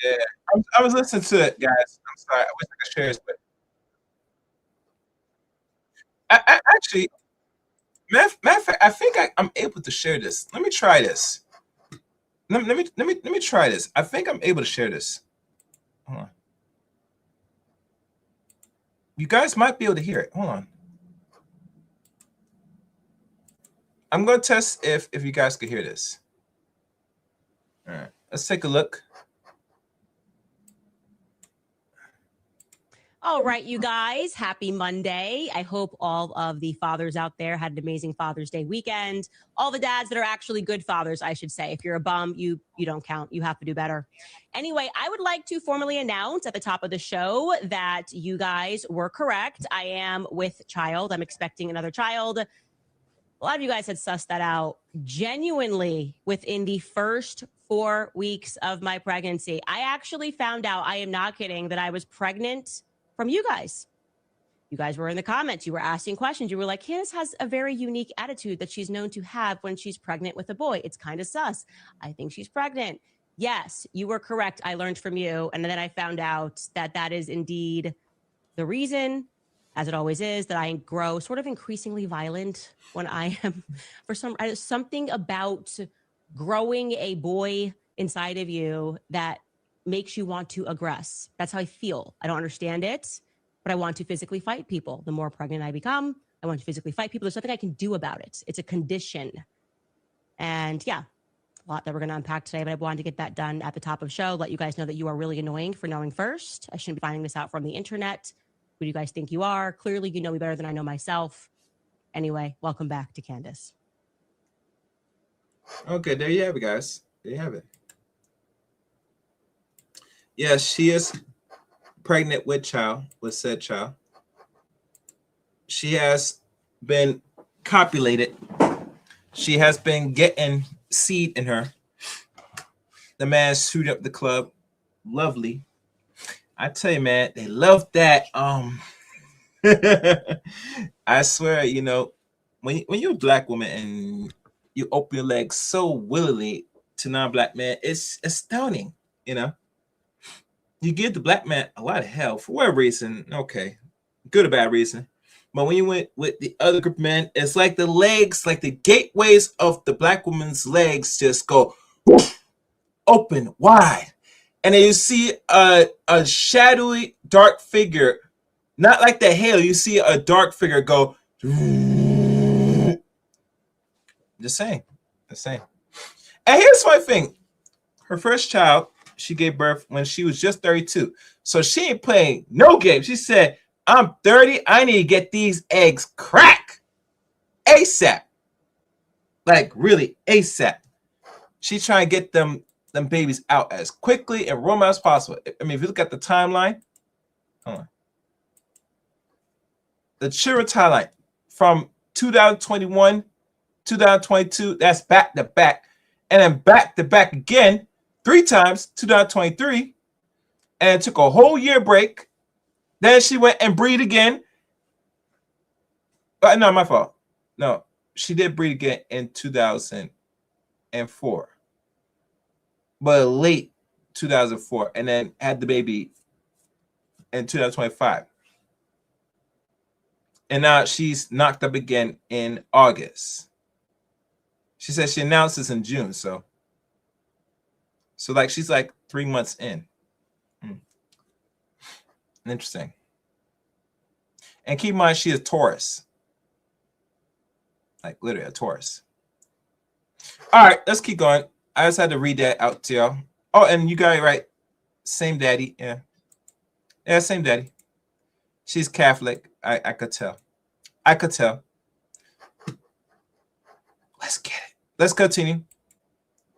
Yeah, I was listening to it, guys. I'm sorry. I wish I could share this, but actually, matter of fact, I think I'm able to share this. Let me try this. Let me try this. I think I'm able to share this. Hold on. You guys might be able to hear it. Hold on. I'm gonna test if you guys can hear this. All right, let's take a look. All right, you guys, happy Monday. I hope all of the fathers out there had an amazing Father's Day weekend. All the dads that are actually good fathers, I should say. If you're a bum, you don't count. You have to do better. Anyway, I would like to formally announce at the top of the show that you guys were correct. I am with child. I'm expecting another child. A lot of you guys had sussed that out. Genuinely, within the first 4 weeks of my pregnancy, I actually found out, I am not kidding, that I was pregnant from you guys. You guys were in the comments. You were asking questions. You were like, Candace has a very unique attitude that she's known to have when she's pregnant with a boy. It's kind of sus. I think she's pregnant. Yes, you were correct. I learned from you. And then I found out that that is indeed the reason, as it always is, that I grow sort of increasingly violent when I am, something about growing a boy inside of you that makes you want to aggress. That's how I feel. I don't understand it, but I want to physically fight people. The more pregnant I become, I want to physically fight people. There's nothing I can do about it. It's a condition. And yeah, a lot that we're going to unpack today, but I wanted to get that done at the top of the show. Let you guys know that you are really annoying for knowing first. I shouldn't be finding this out from the internet. Who do you guys think you are? Clearly, you know me better than I know myself. Anyway, welcome back to Candace. Okay, there you have it, guys. There you have it. Yes, she is pregnant with said child. She has been copulated. She has been getting seed in her. The man suited up the club. Lovely. I tell you, man, they love that. I swear, you know, when you're a black woman and you open your legs so willingly to non-black men, it's astounding, you know. You give the black man a lot of hell for whatever reason, okay, good or bad reason. But when you went with the other group of men, it's like the legs, like the gateways of the black woman's legs just go open wide. And then you see a shadowy dark figure, not like the hail. You see a dark figure go. Just saying. And here's my thing. Her first child, she gave birth when she was just 32. So she ain't playing no game. She said, I'm 30. I need to get these eggs crack ASAP. Like really ASAP. She's trying to get them babies out as quickly and warm as possible. I mean, if you look at the timeline, hold on. The children timeline from 2021, 2022, that's back to back. And then back to back again 3 times, 2023, and took a whole year break. Then she went and breed again. No, my fault. No, she did breed again in 2004, but late 2004, and then had the baby in 2025. And now she's knocked up again in August. She says she announced this in June, so like she's like 3 months in. Interesting. And keep in mind, she is Taurus. Like literally a Taurus. All right, let's keep going. I just had to read that out to y'all. Oh, and you got it right. Same daddy. Yeah. Yeah, same daddy. She's Catholic. I could tell. I could tell. Let's get it. Let's continue.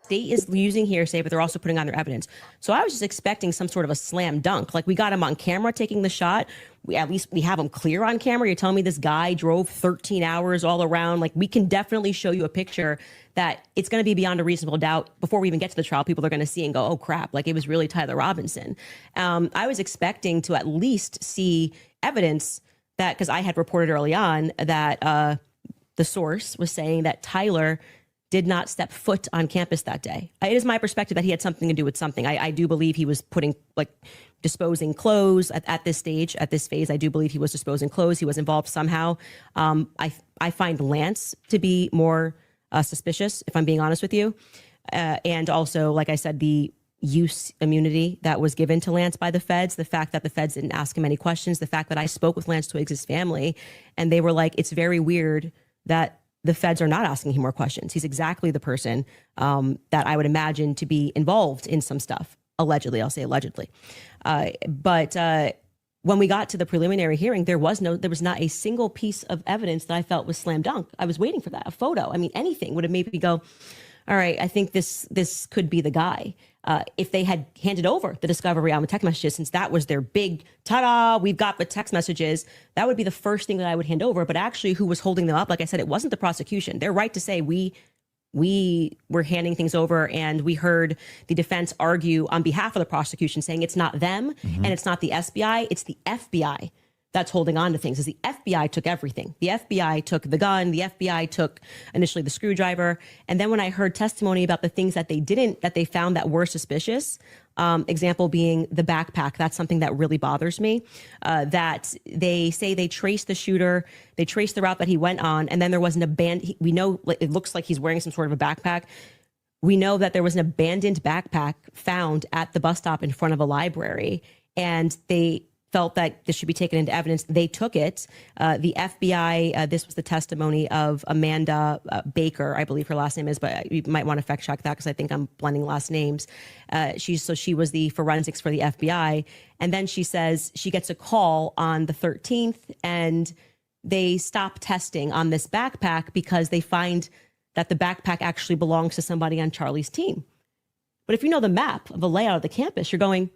State is using hearsay, but they're also putting on their evidence. So I was just expecting some sort of a slam dunk. Like we got him on camera taking the shot. At least we have him clear on camera. You're telling me this guy drove 13 hours all around. Like we can definitely show you a picture that it's going to be beyond a reasonable doubt. Before we even get to the trial, people are going to see and go, oh crap, like it was really Tyler Robinson. I was expecting to at least see evidence that, because I had reported early on that the source was saying that Tyler did not step foot on campus that day. It is my perspective that he had something to do with something. I do believe he was disposing clothes at this stage, at this phase. I do believe he was disposing clothes. He was involved somehow. I find Lance to be more suspicious, if I'm being honest with you. And also, like I said, the use immunity that was given to Lance by the feds, the fact that the feds didn't ask him any questions, the fact that I spoke with Lance Twiggs' family, and they were like, it's very weird that the feds are not asking him more questions. He's exactly the person that I would imagine to be involved in some stuff. Allegedly, I'll say allegedly. But when we got to the preliminary hearing, there was not a single piece of evidence that I felt was slam dunk. I was waiting for that, a photo. I mean, anything would have made me go, all right, I think this could be the guy. If they had handed over the discovery on the text messages, since that was their big ta-da, we've got the text messages, that would be the first thing that I would hand over. But actually, who was holding them up? Like I said, it wasn't the prosecution. They're right to say we were handing things over, and we heard the defense argue on behalf of the prosecution, saying it's not them and it's not the SBI, it's the FBI that's holding on to things. Is the FBI took everything. The FBI took the gun. The FBI took initially the screwdriver. And then when I heard testimony about the things that they found that were suspicious, example being the backpack, that's something that really bothers me, that they say they traced the shooter, they traced the route that he went on, and then there was an abandoned, we know it looks like he's wearing some sort of a backpack. We know that there was an abandoned backpack found at the bus stop in front of a library, and they felt that this should be taken into evidence. They took it. The FBI, this was the testimony of Amanda Baker, I believe her last name is, but you might want to fact check that because I think I'm blending last names. She was the forensics for the FBI. And then she says she gets a call on the 13th and they stop testing on this backpack because they find that the backpack actually belongs to somebody on Charlie's team. But if you know the map of the layout of the campus, you're going,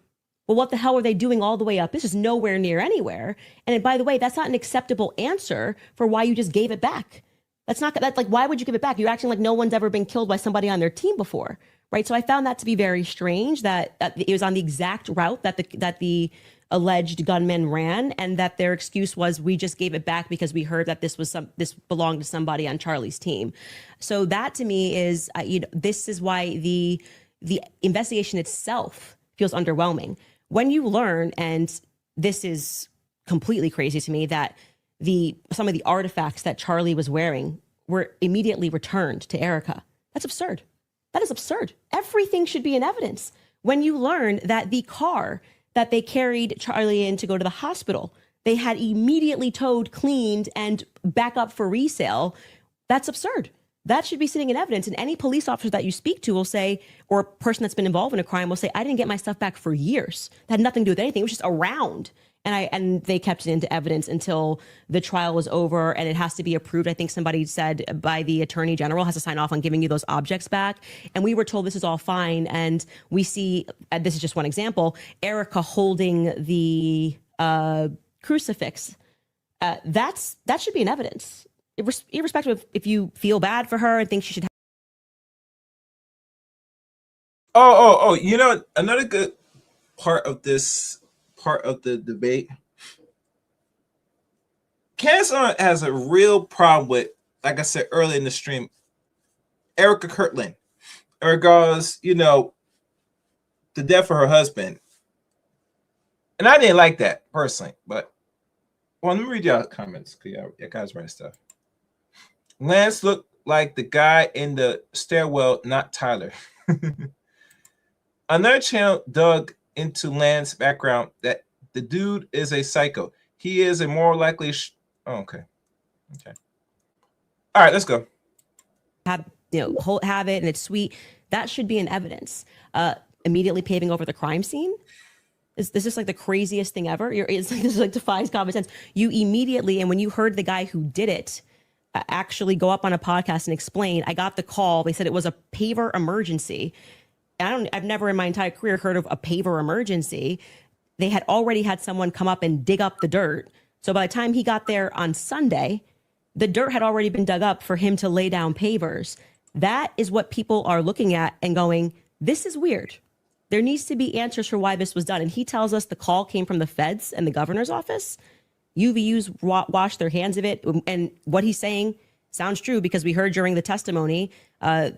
well, what the hell are they doing all the way up? This is nowhere near anywhere. And by the way, that's not an acceptable answer for why you just gave it back. That's like, why would you give it back? You're acting like no one's ever been killed by somebody on their team before, right? So I found that to be very strange that it was on the exact route that the alleged gunman ran, and that their excuse was, we just gave it back because we heard that this belonged to somebody on Charlie's team. So that to me is, this is why the investigation itself feels underwhelming. When you learn, and this is completely crazy to me, that some of the artifacts that Charlie was wearing were immediately returned to Erica. That's absurd. That is absurd. Everything should be in evidence. When you learn that the car that they carried Charlie in to go to the hospital, they had immediately towed, cleaned, and back up for resale, that's absurd. That should be sitting in evidence. And any police officer that you speak to will say, or a person that's been involved in a crime will say, I didn't get my stuff back for years. That had nothing to do with anything. It was just around. And they kept it into evidence until the trial was over and it has to be approved. I think somebody said by the attorney general has to sign off on giving you those objects back. And we were told this is all fine. And we see, this is just one example, Erica holding the crucifix. That should be in evidence. Irrespective of if you feel bad for her and think she should have. Another good part of the debate Candace Owens has a real problem with, like I said earlier in the stream, Erica Kirtland, in regards, you know, the death of her husband. And I didn't like that personally, but well, let me read y'all comments because y'all guys write stuff. Lance looked like the guy in the stairwell, not Tyler. Another channel dug into Lance's background that the dude is a psycho. He is a more likely. Okay. All right, let's go. have it and it's sweet. That should be in evidence. Immediately paving over the crime scene. This is like the craziest thing ever. This is like defies common sense. You immediately, and when you heard the guy who did it actually go up on a podcast and explain, I got the call. They said it was a paver emergency. I've never in my entire career heard of a paver emergency. They had already had someone come up and dig up the dirt. So by the time he got there on Sunday, the dirt had already been dug up for him to lay down pavers. That is what people are looking at and going, this is weird. There needs to be answers for why this was done. And he tells us the call came from the feds and the governor's office. UVU's washed their hands of it. And what he's saying sounds true because we heard during the testimony,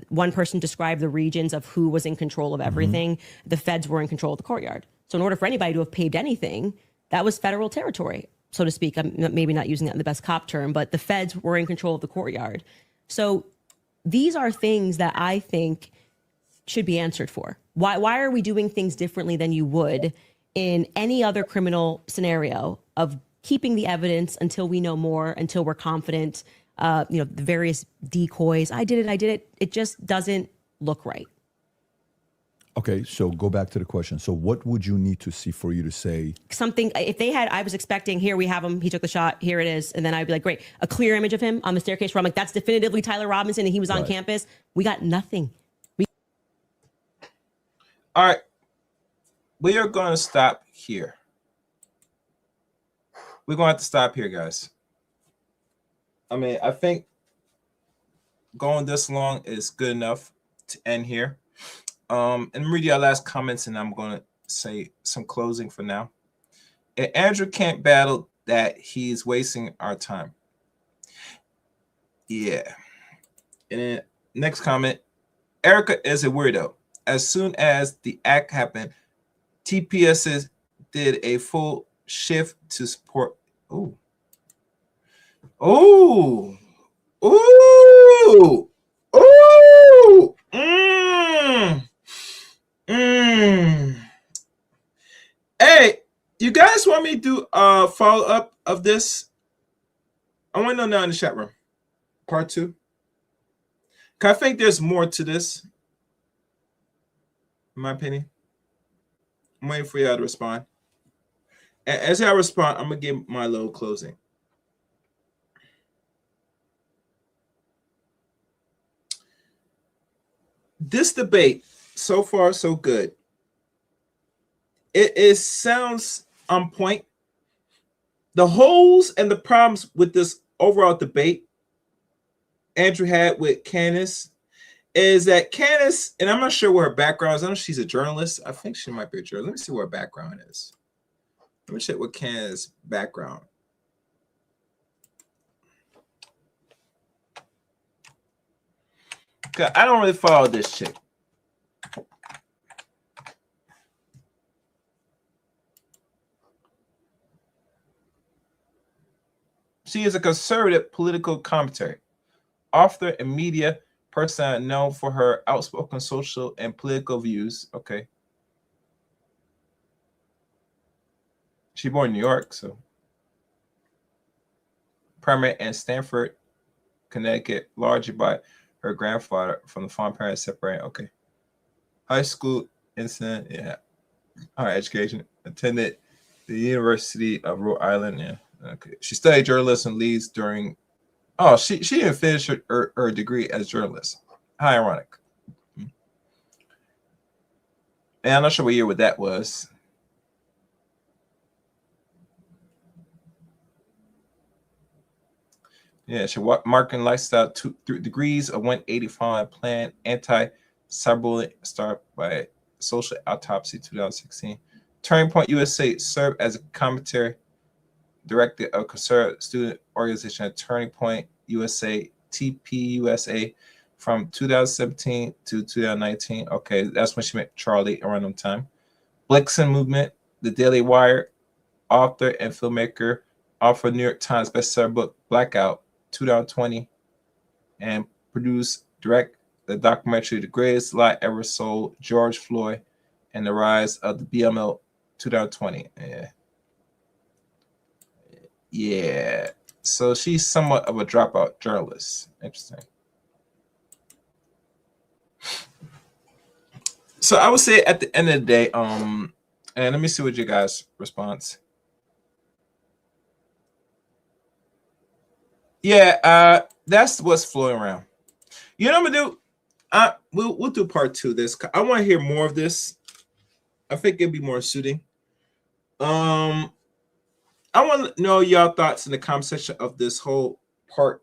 one person described the regions of who was in control of everything. The feds were in control of the courtyard. So in order for anybody to have paved anything, that was federal territory, so to speak. I'm maybe not using that in the best cop term, but the feds were in control of the courtyard. So these are things that I think should be answered for. Why are we doing things differently than you would in any other criminal scenario of keeping the evidence until we know more, until we're confident, the various decoys. I did it. It just doesn't look right. Okay, so go back to the question. So what would you need to see for you to say? Something, if they had, I was expecting, here we have him, he took the shot, here it is. And then I'd be like, great, a clear image of him on the staircase where I'm like, that's definitively Tyler Robinson and he was on campus. We got nothing. All right, we are going to stop here. We're going to have to stop here, guys. I mean, I think going this long is good enough to end here. And read your last comments, and I'm going to say some closing for now. And Andrew can't battle that he's wasting our time. Yeah. And then next comment, Erica is a weirdo. As soon as the act happened, TPS did a full shift to support. Ooh. Ooh. Ooh. Ooh. Hey, you guys want me to do a follow-up of this? I want to know now in the chat room. Part 2. Because I think there's more to this. In my opinion. I'm waiting for y'all to respond. And as y'all respond, I'm going to give my little closing. This debate, so far, so good. It sounds on point. The holes and the problems with this overall debate Andrew had with Candace is that Candace, and I'm not sure where her background is. I know she's a journalist. I think she might be a journalist. Let me see where her background is. Let me check what Candace's background. I don't really follow this chick. She is a conservative political commentary, author and media person known for her outspoken social and political views. Okay. She born in New York, so. Permanent in Stamford, Connecticut, largely by her grandfather from the farm parents separated. Okay. High school incident, yeah. Higher education, attended the University of Rhode Island, yeah. Okay. She studied journalism leads during. Oh, she didn't finish her degree as journalist. How ironic. And I'm not sure what year that was. Yeah, she marketing lifestyle 2 degrees of 185 plan anti-cyberbullying start by social autopsy 2016. Turning Point USA served as a commentary director of conservative student organization at Turning Point USA, TPUSA, from 2017 to 2019. Okay, that's when she met Charlie around that time. Blixen Movement, The Daily Wire, author and filmmaker, author New York Times bestseller book Blackout 2020, and direct the documentary The Greatest Lie Ever Sold, George Floyd and the Rise of the BML 2020. Yeah. So she's somewhat of a dropout journalist. Interesting. So I would say at the end of the day, and let me see what you guys' response. Yeah, that's what's flowing around. You know what I'm gonna do? We'll do part 2 of this. I want to hear more of this. I think it'd be more suiting. I want to know y'all thoughts in the comment section of this whole part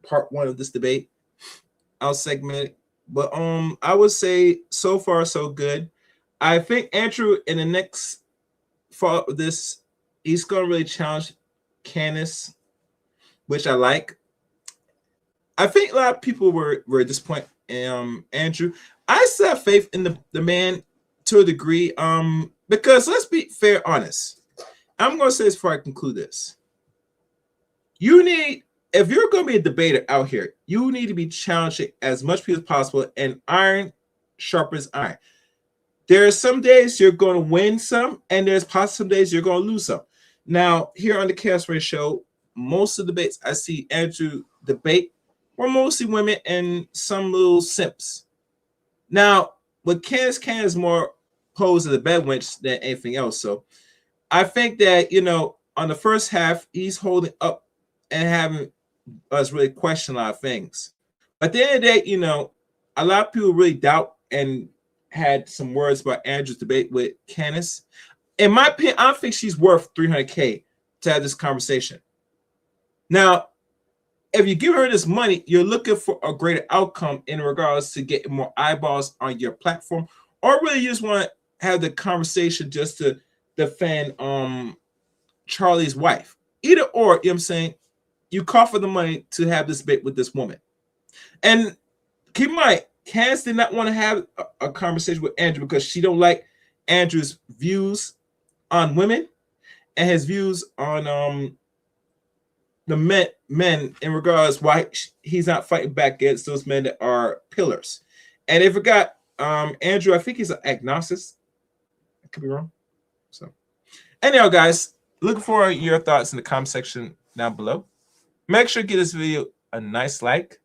1 of this debate. I'll segment it. But I would say so far so good. I think Andrew in the next fall of this, he's gonna really challenge Candace, which I like. I think a lot of people were disappointed in Andrew. I still have faith in the man to a degree. Because let's be fair, honest. I'm gonna say this before I conclude this. If you're going to be a debater out here, you need to be challenging as much people as possible, and iron sharpens iron. There are some days you're going to win some, and there's possibly some days you're going to lose some. Now, here on the Chaos Radio Show, most of the debates I see Andrew debate were mostly women and some little simps. Now, with Candace more posed as a bed wench than anything else. So I think that, on the first half, he's holding up and having us really question a lot of things. But at the end of the day, a lot of people really doubt and had some words about Andrew's debate with Candace. In my opinion, I don't think she's worth $300K to have this conversation. Now, if you give her this money, you're looking for a greater outcome in regards to getting more eyeballs on your platform, or really you just want to have the conversation just to defend Charlie's wife. Either or, you know what I'm saying? You call for the money to have this debate with this woman. And keep in mind, Candace did not want to have a conversation with Andrew because she don't like Andrew's views on women and his views on the men in regards why he's not fighting back against those men that are pillars. And they forgot Andrew, I think he's an agnostic. I could be wrong. So anyhow, guys, looking for your thoughts in the comment section down below. Make sure to give this video a nice like.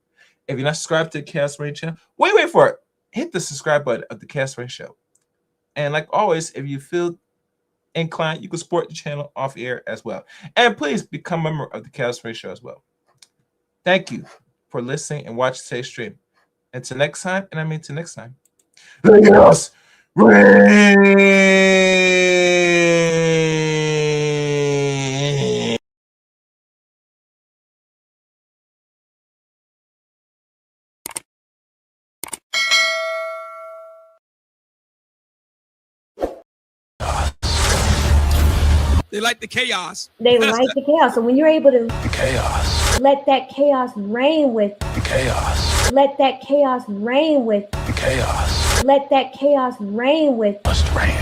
If you're not subscribed to the Chaos Radio channel, wait for it. Hit the subscribe button of the Chaos Radio Show. And like always, if you feel inclined, you can support the channel off air as well. And please become a member of the Chaos Radio Show as well. Thank you for listening and watching today's stream. Until next time, and I mean till next time. The Chaos They like the chaos. They like the chaos. So when you're able to The chaos. let that chaos reign with, The chaos. let that chaos reign with, The chaos. let that chaos reign with, Must reign.